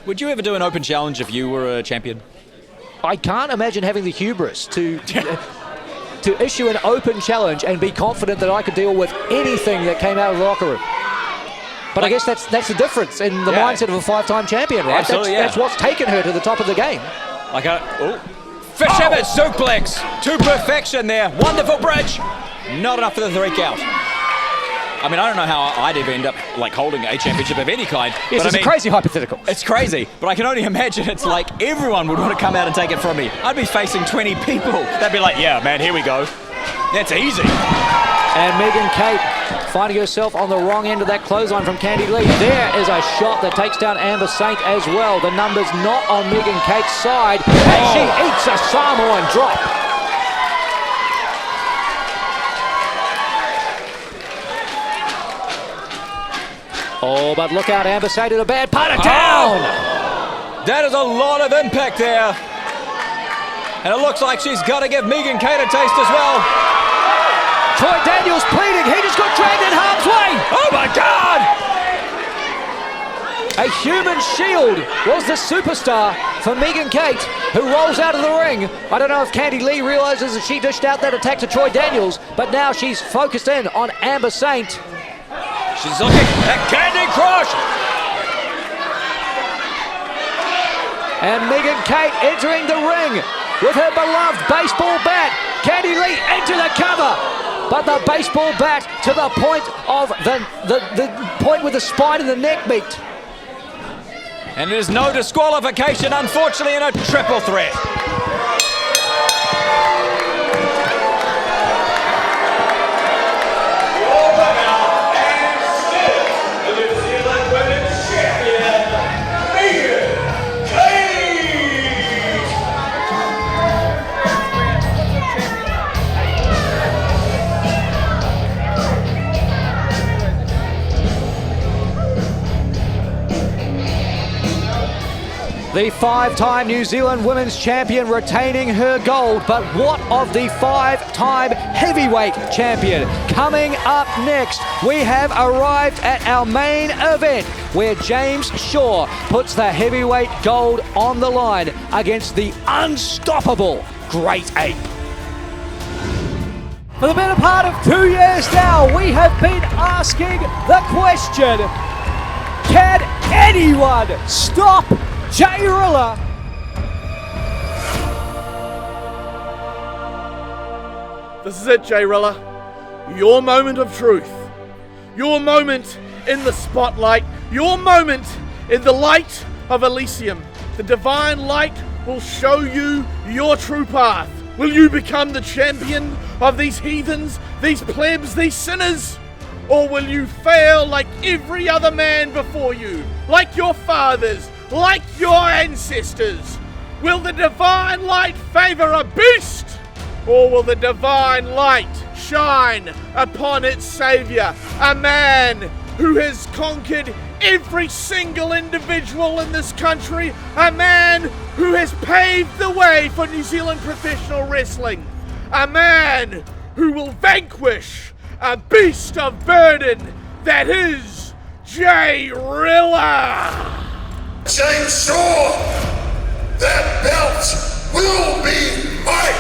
Would you ever do an open challenge if you were a champion? I can't imagine having the hubris to issue an open challenge and be confident that I could deal with anything that came out of the locker room. But I guess that's the difference in the mindset of a 5-time champion, right? Absolutely, that's what's taken her to the top of the game. Like a fisherman suplex to perfection there. Wonderful bridge. Not enough for the 3 count. I mean, I don't know how I'd ever end up like holding a championship of any kind. Yes, it's a crazy hypothetical. It's crazy, but I can only imagine it's like everyone would want to come out and take it from me. I'd be facing 20 people. They'd be like, yeah, man, here we go. That's easy. And Megan Kate finding herself on the wrong end of that clothesline from Candy Lee. There is a shot that takes down Amber Saint as well. The number's not on Megan Kate's side. And she eats a Samoan drop. Oh, but look out, Amber Saint in a bad part of town. That is a lot of impact there. And it looks like she's got to give Megan Kate a taste as well. Troy Daniels pleading. He just got dragged in harm's way. Oh my God! A human shield was the superstar for Megan Kate, who rolls out of the ring. I don't know if Candy Lee realizes that she dished out that attack to Troy Daniels, but now she's focused in on Amber Saint. She's looking at Candy Crush. And Megan Kate entering the ring with her beloved baseball bat. Candy Lee into the cover. but the baseball bat to the point of the point with the spine and the neck meet. And it is no disqualification, unfortunately, in a triple threat. The 5-time New Zealand Women's Champion retaining her gold, but what of the 5-time heavyweight champion? Coming up next, we have arrived at our main event where James Shaw puts the heavyweight gold on the line against the unstoppable Great Ape. For the better part of 2 years now, we have been asking the question, can anyone stop Jay Rilla? This is it, Jay Rilla. Your moment of truth. Your moment in the spotlight. Your moment in the light of Elysium. The divine light will show you your true path. Will you become the champion of these heathens, these plebs, these sinners? Or will you fail like every other man before you? Like your fathers? Like your ancestors? Will the divine light favor a beast? Or will the divine light shine upon its savior, a man who has conquered every single individual in this country, a man who has paved the way for New Zealand professional wrestling, a man who will vanquish a beast of burden that is Jay Rilla? James Shaw, that belt will be mine.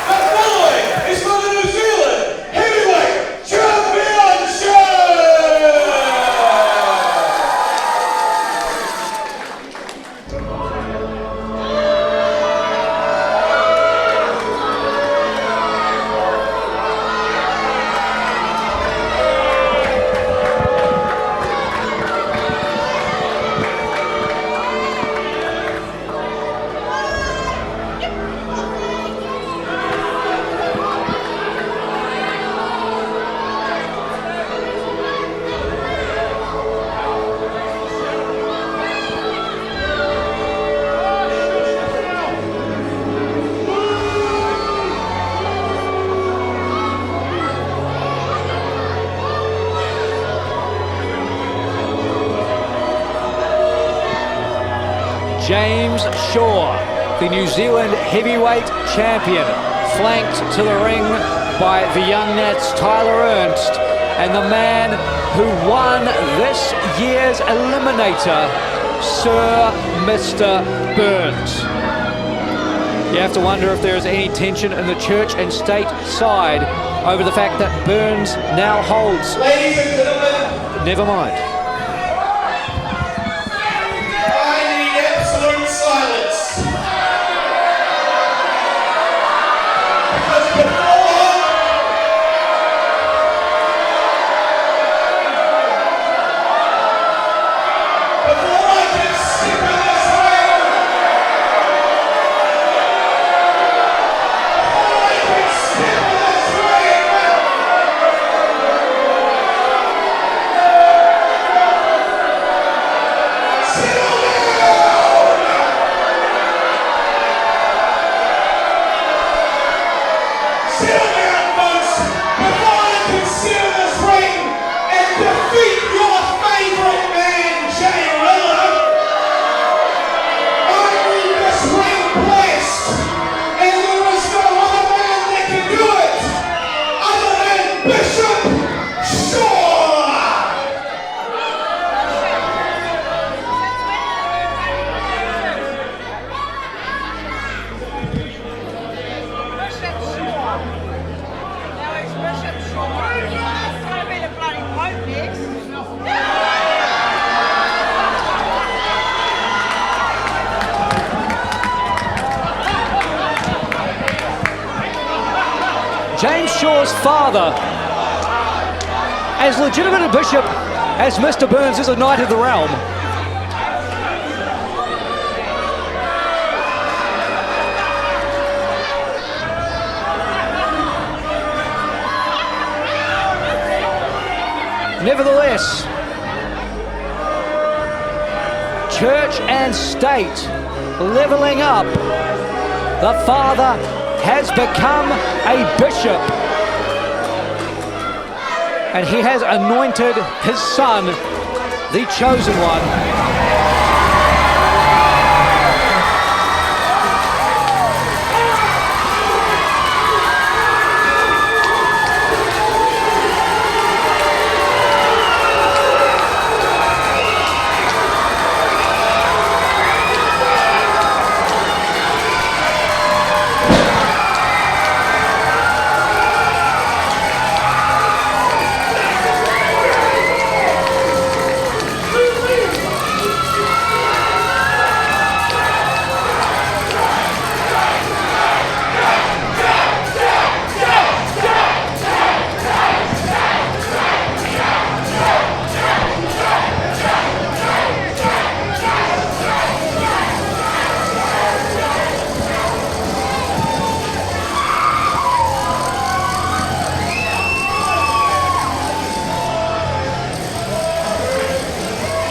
The following is for the New Zealand Heavyweight Championship! James Shaw, the New Zealand heavyweight champion, flanked to the ring by the young Nats Tyler Ernst and the man who won this year's Eliminator, Sir Mr. Burns. You have to wonder if there is any tension in the church and state side over the fact that Burns now holds. Ladies and gentlemen, Never mind. silence. Because before I can step in this ring, James Shaw's father, as legitimate a bishop as Mr. Burns is a knight of the realm. Nevertheless, church and state leveling up. The father has become a bishop, and he has anointed his son the chosen one.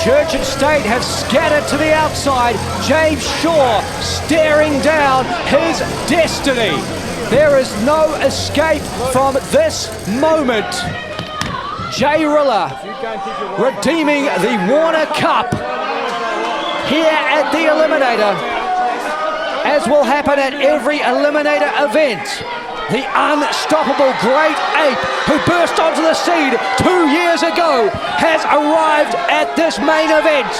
Church and state have scattered to the outside. James Shaw staring down his destiny. There is no escape from this moment. Jay Rilla redeeming the Warner Cup here at the Eliminator, as will happen at every Eliminator event. The unstoppable great ape who burst onto the scene 2 years ago has arrived at this main event.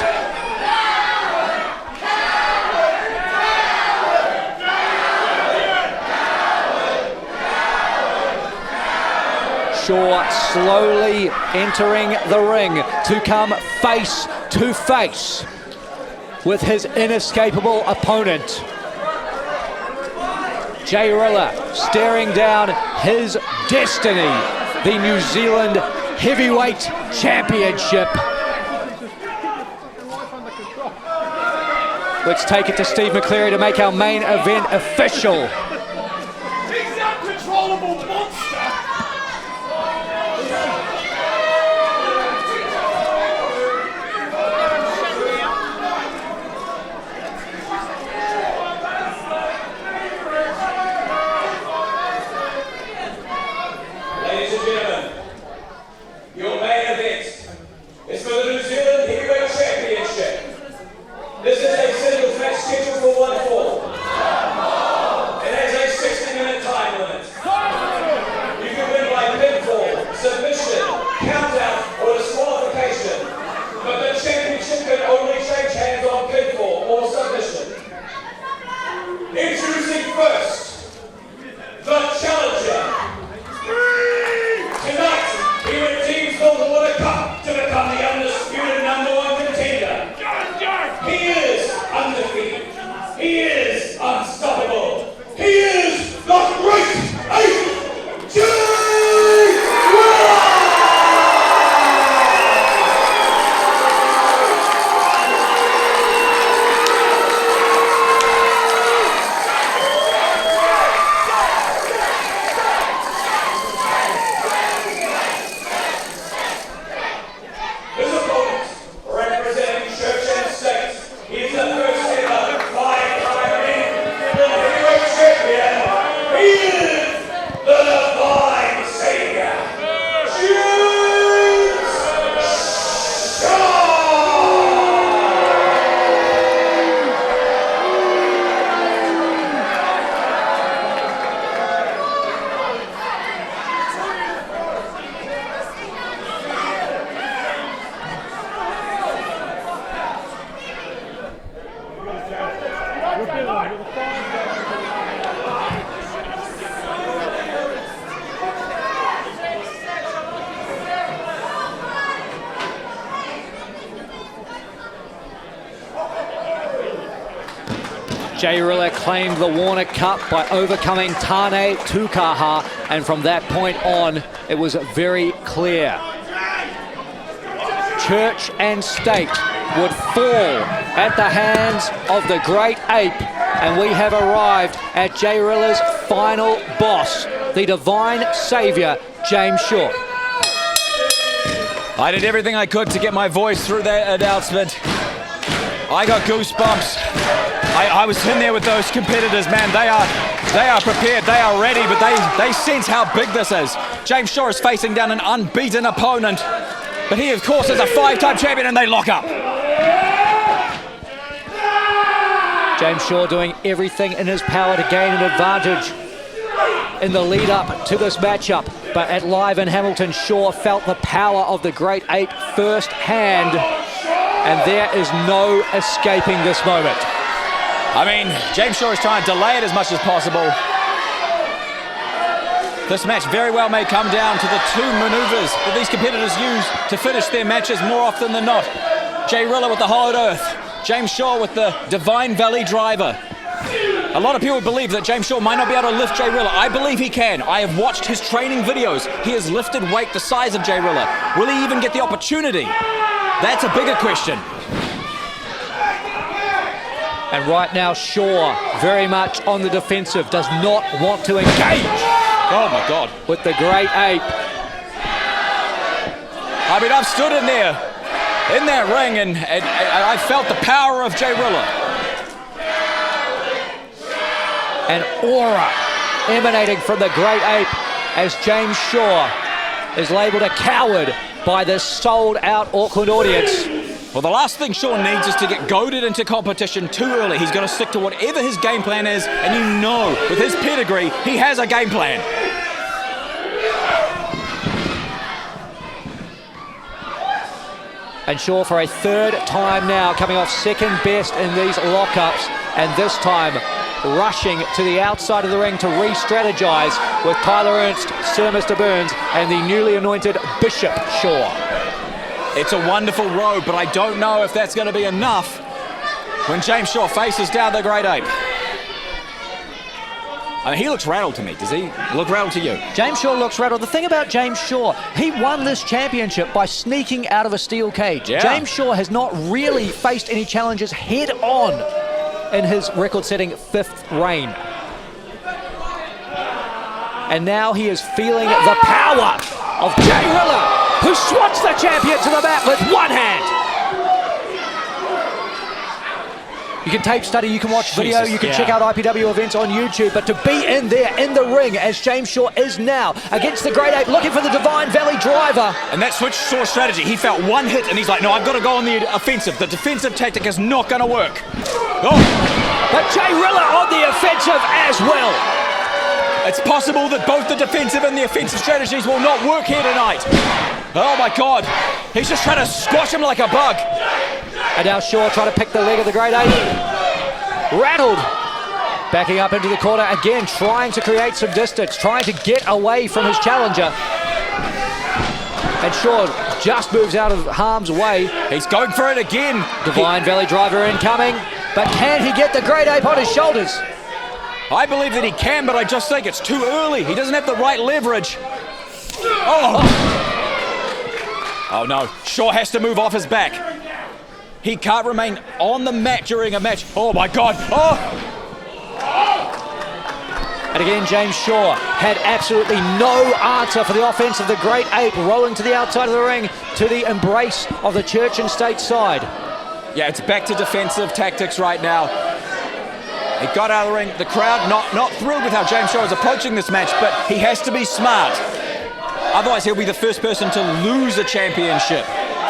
Shaw slowly entering the ring to come face to face with his inescapable opponent. Jay Rilla staring down his destiny, the New Zealand Heavyweight Championship. Let's take it to Steve McCleary to make our main event official. He's an uncontrollable monster! Ladies and gentlemen, your main event is for the New Zealand Heavyweight Championship. This is a singles match scheduled for 1 fall. It has a 60-minute time limit. You can win by pinfall, submission, countout, or disqualification. But the championship can only change hands on pinfall or submission. Introducing first, the challenger. Tonight, he redeems the Warner Cup to become the undisputed #1 contender. He is undefeated. He is unstoppable. He is the great ape, Jay Rilla! His opponent, representing church and state, is the first ever five-time heavyweight champion. He is the Divine Savior, James Shaw! Jay Rilla claimed the Warner Cup by overcoming Tane Tukaha And from that point on, it was very clear. Church and state would fall at the hands of the Great Ape. And we have arrived at Jay Rilla's final boss, the divine saviour, James Shaw. I did everything I could to get my voice through that announcement. I got goosebumps. I was in there with those competitors, man. They are prepared, they are ready, but they sense how big this is. James Shaw is facing down an unbeaten opponent, but he, of course, is a 5-time champion, and they lock up. James Shaw doing everything in his power to gain an advantage in the lead up to this matchup. But at Live in Hamilton, Shaw felt the power of the Great Ape firsthand, and there is no escaping this moment. I mean, James Shaw is trying to delay it as much as possible. This match very well may come down to the two maneuvers that these competitors use to finish their matches more often than not. Jay Rilla with the Hollowed Earth, James Shaw with the Divine Valley Driver. A lot of people believe that James Shaw might not be able to lift Jay Rilla. I believe he can. I have watched his training videos. He has lifted weight the size of Jay Rilla. Will he even get the opportunity? That's a bigger question. And right now, Shaw very much on the defensive, does not want to engage. Oh my God. With the Great Ape. I mean, I've stood in there, in that ring, and I felt the power of Jay Rilla. An aura emanating from the Great Ape as James Shaw is labelled a coward by this sold-out Auckland audience. Well, the last thing Shaw needs is to get goaded into competition too early. He's got to stick to whatever his game plan is, and you know, with his pedigree, he has a game plan. And Shaw for a third time now, coming off second best in these lockups, and this time rushing to the outside of the ring to re-strategize with Tyler Ernst, Sir Mr. Burns, and the newly anointed Bishop Shaw. It's a wonderful road, but I don't know if that's going to be enough when James Shaw faces down the Great Ape. I mean, he looks rattled to me. Does he look rattled to you? James Shaw looks rattled. The thing about James Shaw, he won this championship by sneaking out of a steel cage. Yeah. James Shaw has not really faced any challenges head on in his record-setting 5th reign. And now he is feeling the power of Jay Rilla, who swats the champion to the mat with one hand. You can tape study, you can watch video, you can check out IPW events on YouTube, but to be in there, in the ring, as James Shaw is now, against the Great Ape, looking for the Divine Valley Driver. And that switched Shaw's strategy. He felt one hit, and he's like, no, I've got to go on the offensive. The defensive tactic is not going to work. Oh. But Jay Rilla on the offensive as well. It's possible that both the defensive and the offensive strategies will not work here tonight. Oh my God. He's just trying to squash him like a bug. And now Shaw trying to pick the leg of the Great Ape. Rattled. Backing up into the corner again, trying to create some distance, trying to get away from his challenger. And Shaw just moves out of harm's way. He's going for it again. Divine Valley Driver incoming. But can he get the Great Ape on his shoulders? I believe that he can, but I just think it's too early. He doesn't have the right leverage. Oh! Oh no, Shaw has to move off his back. He can't remain on the mat during a match. Oh my God, oh! And again, James Shaw had absolutely no answer for the offense of the Great Ape, rolling to the outside of the ring to the embrace of the Church and State side. Yeah, it's back to defensive tactics right now. He got out of the ring. The crowd not thrilled with how James Shaw is approaching this match, but he has to be smart. Otherwise, he'll be the first person to lose a championship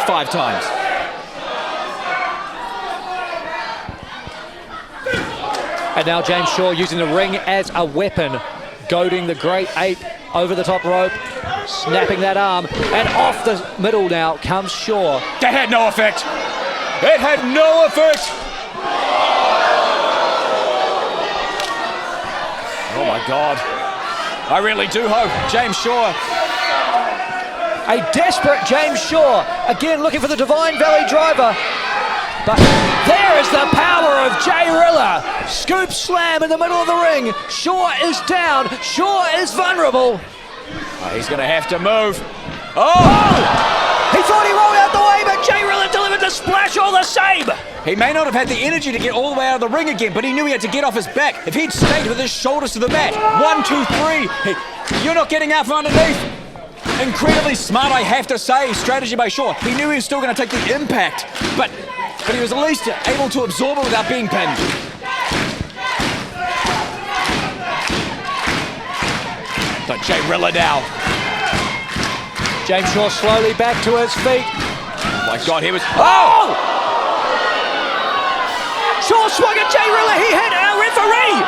5 times. And now James Shaw using the ring as a weapon, goading the Great Ape over the top rope, snapping that arm, and off the middle now comes Shaw. That had no effect. It had no effect. Oh my God. I really do hope James Shaw. A desperate James Shaw, again looking for the Divine Valley Driver. But there is the power of Jay Rilla. Scoop slam in the middle of the ring. Shaw is down. Shaw is vulnerable. Oh, he's going to have to move. He thought he rolled out the way, but Jay Rilla delivered the splash all the same. He may not have had the energy to get all the way out of the ring again, but he knew he had to get off his back. If he'd stayed with his shoulders to the mat, 1, 2, 3, you're not getting out from underneath. Incredibly smart, I have to say, strategy by Shaw. He knew he was still going to take the impact, but he was at least able to absorb it without being pinned. So Jay Rilla now. James Shaw slowly back to his feet. Oh my God, he was... Shaw swung at Jay Rilla. He hit our referee.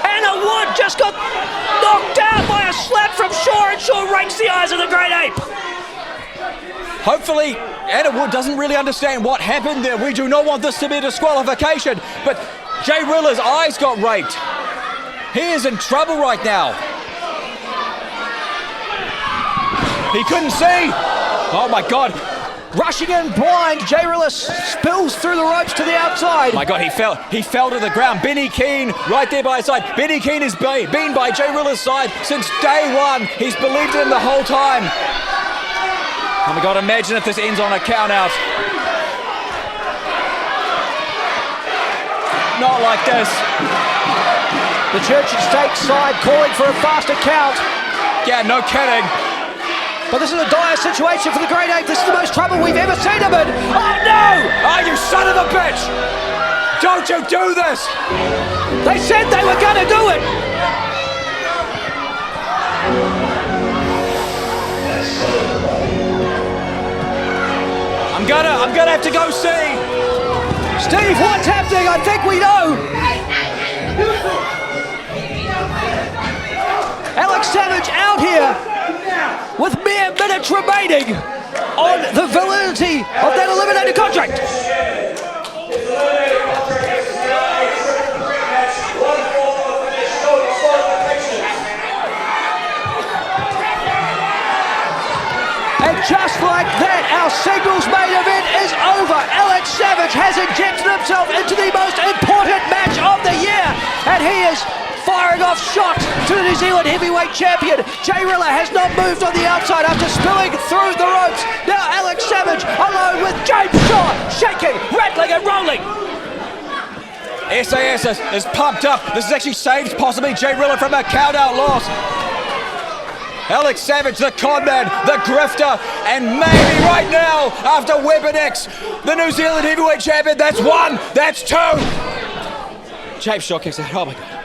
Anna Wood just got knocked down by a slap from Shaw, and Shaw rakes the eyes of the Great Ape. Hopefully, Anna Wood doesn't really understand what happened there. We do not want this to be a disqualification, but Jay Rilla's eyes got raked. He is in trouble right now. He couldn't see. Oh my God. Rushing in blind, Jay Rilla spills through the ropes to the outside. My God, he fell to the ground. Benny Keane right there by his side. Benny Keane has been by Jay Rilla's side since day one. He's believed in him the whole time. Oh my God, imagine if this ends on a count out. Not like this. The Church and State side calling for a faster count. Yeah, no kidding. But this is a dire situation for the Great Ape. This is the most trouble we've ever seen him in. Oh no! Oh, you son of a bitch! Don't you do this! They said they were gonna do it! I'm gonna have to go see. Steve, what's happening? I think we know. Alex Savage out here with mere minutes remaining on the validity of that eliminator contract. And just like that, our singles main event is over. Alex Savage has injected himself into the most important match of the year, and he is firing off shots to the New Zealand heavyweight champion. Jay Rilla has not moved on the outside after spilling through the ropes. Now Alex Savage alone with James Shaw, shaking, rattling and rolling. SAS is pumped up. This has actually saved possibly Jay Rilla from a count-out loss. Alex Savage, the conman, the grifter, and maybe right now, after Weapon X, the New Zealand heavyweight champion, that's one, that's two. James Shaw kicks out, oh my God.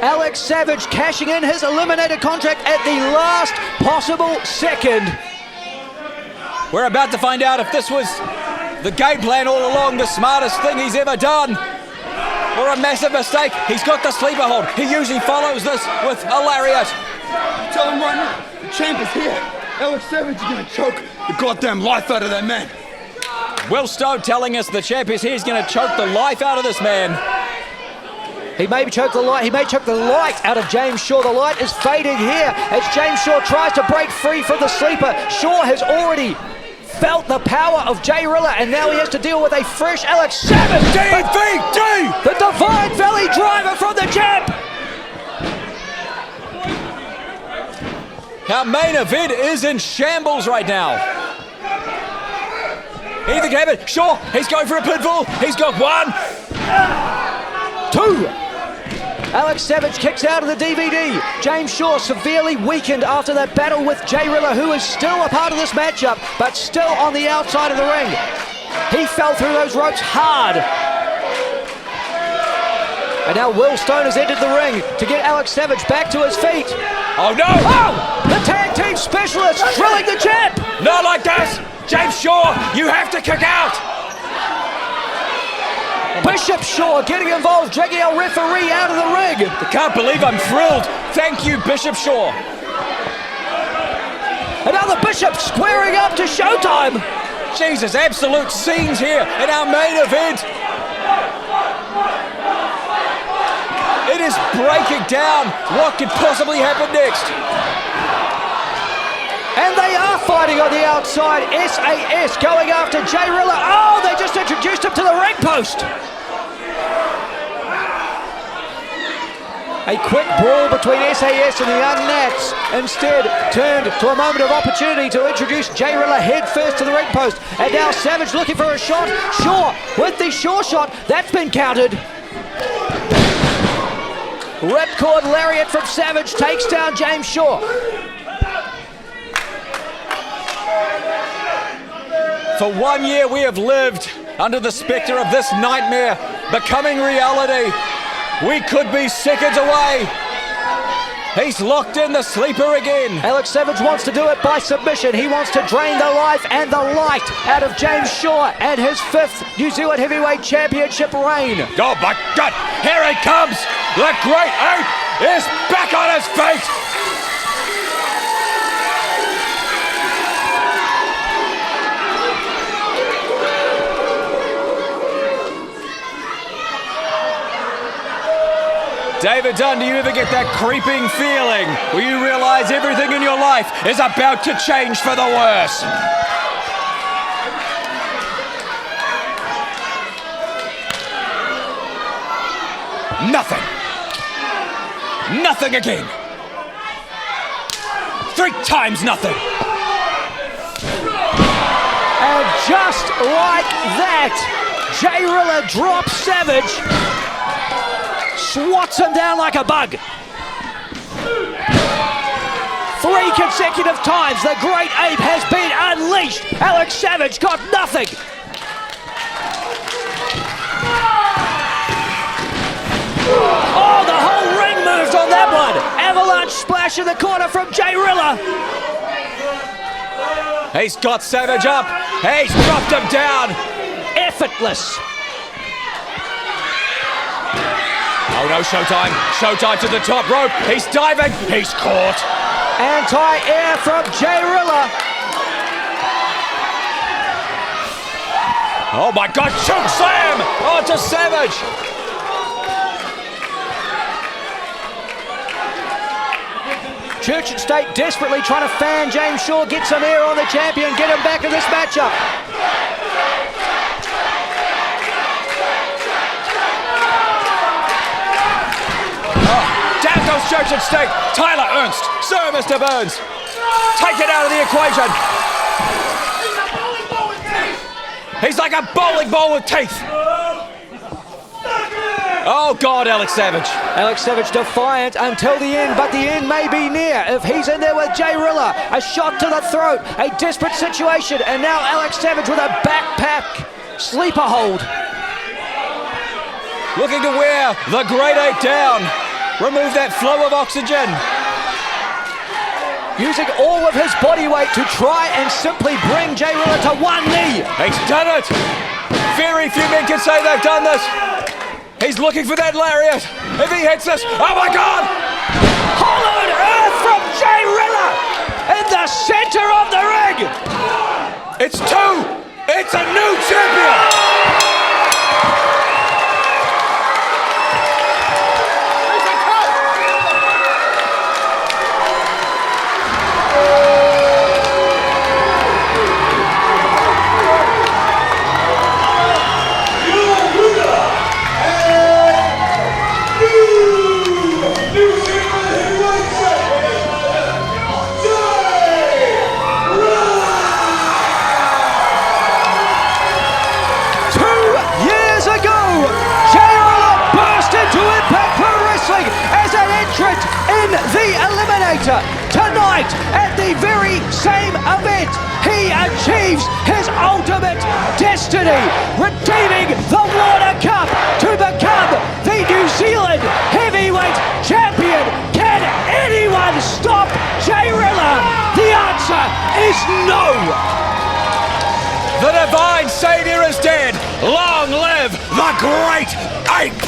Alex Savage cashing in his eliminator contract at the last possible second. We're about to find out if this was the game plan all along, the smartest thing he's ever done, or a massive mistake. He's got the sleeper hold. He usually follows this with a lariat. Tell him right now, the champ is here. Alex Savage is gonna choke the goddamn life out of that man. Will Stone telling us the champ is here. He's gonna choke the life out of this man. He may choke the light out of James Shaw. The light is fading here as James Shaw tries to break free from the sleeper. Shaw has already felt the power of Jay Rilla, and now he has to deal with a fresh Alex Savage. DVD! The Divine Valley driver from the champ. Our main event is in shambles right now. Anything can happen. Shaw, he's going for a pinfall. He's got 1, 2. Alex Savage kicks out of the DVD. James Shaw severely weakened after that battle with Jay Rilla, who is still a part of this matchup, but still on the outside of the ring. He fell through those ropes hard. And now Will Stone has entered the ring to get Alex Savage back to his feet. Oh no! Oh! The tag team specialist drilling the champ! Not like this! James Shaw, you have to kick out! Bishop Shaw getting involved, dragging our referee out of the ring. I can't believe I'm thrilled. Thank you, Bishop Shaw. Another Bishop squaring up to Showtime. Jesus, absolute scenes here in our main event. It is breaking down what could possibly happen next. And they are fighting on the outside. SAS going after Jay Rilla. Oh, they just introduced him to the ring post. A quick brawl between SAS and the Young Nats instead turned to a moment of opportunity to introduce Jay Rilla head first to the ring post. And now Savage looking for a shot. Shaw with the Shaw shot. That's been countered. Ripcord lariat from Savage takes down James Shaw. For 1 year we have lived under the spectre of this nightmare becoming reality. We could be seconds away. He's locked in the sleeper again. Alex Savage wants to do it by submission. He wants to drain the life and the light out of James Shaw and his 5th New Zealand Heavyweight Championship reign. Oh my God, here he comes. The Great Ape is back on his feet. David Dunn, do you ever get that creeping feeling where you realise everything in your life is about to change for the worse? Nothing. Nothing again. 3 times nothing. And just like that, Jay Rilla drops Savage. Swats him down like a bug. 3 consecutive times the Great Ape has been unleashed. Alex Savage got nothing. Oh, the whole ring moved on that one. Avalanche splash in the corner from Jay Rilla. He's got Savage up. He's dropped him down. Effortless. Oh no, Showtime. Showtime to the top rope. He's diving. He's caught. Anti-air from Jay Rilla. Oh my God, choke slam onto Savage. Church and State desperately trying to fan James Shaw, get some air on the champion, get him back in this matchup. Down goes Church and State. Tyler Ernst. Sir Mr. Burns. Take it out of the equation. He's like a bowling ball with teeth. Oh God, Alex Savage. Alex Savage defiant until the end, but the end may be near if he's in there with Jay Rilla. A shot to the throat, a desperate situation, and now Alex Savage with a backpack sleeper hold. Looking to wear the Great Ape down. Remove that flow of oxygen. Using all of his body weight to try and simply bring Jay Rilla to one knee. He's done it. Very few men can say they've done this. He's looking for that lariat. If he hits this, oh my God! Hollowed earth from Jay Rilla in the center of the ring. It's 2. It's a new champion. In the Eliminator tonight at the very same event, he achieves his ultimate destiny, redeeming the Water Cup to become the New Zealand Heavyweight Champion. Can anyone stop Jay Rilla? The answer is no. The divine savior is dead. Long live the Great Ape.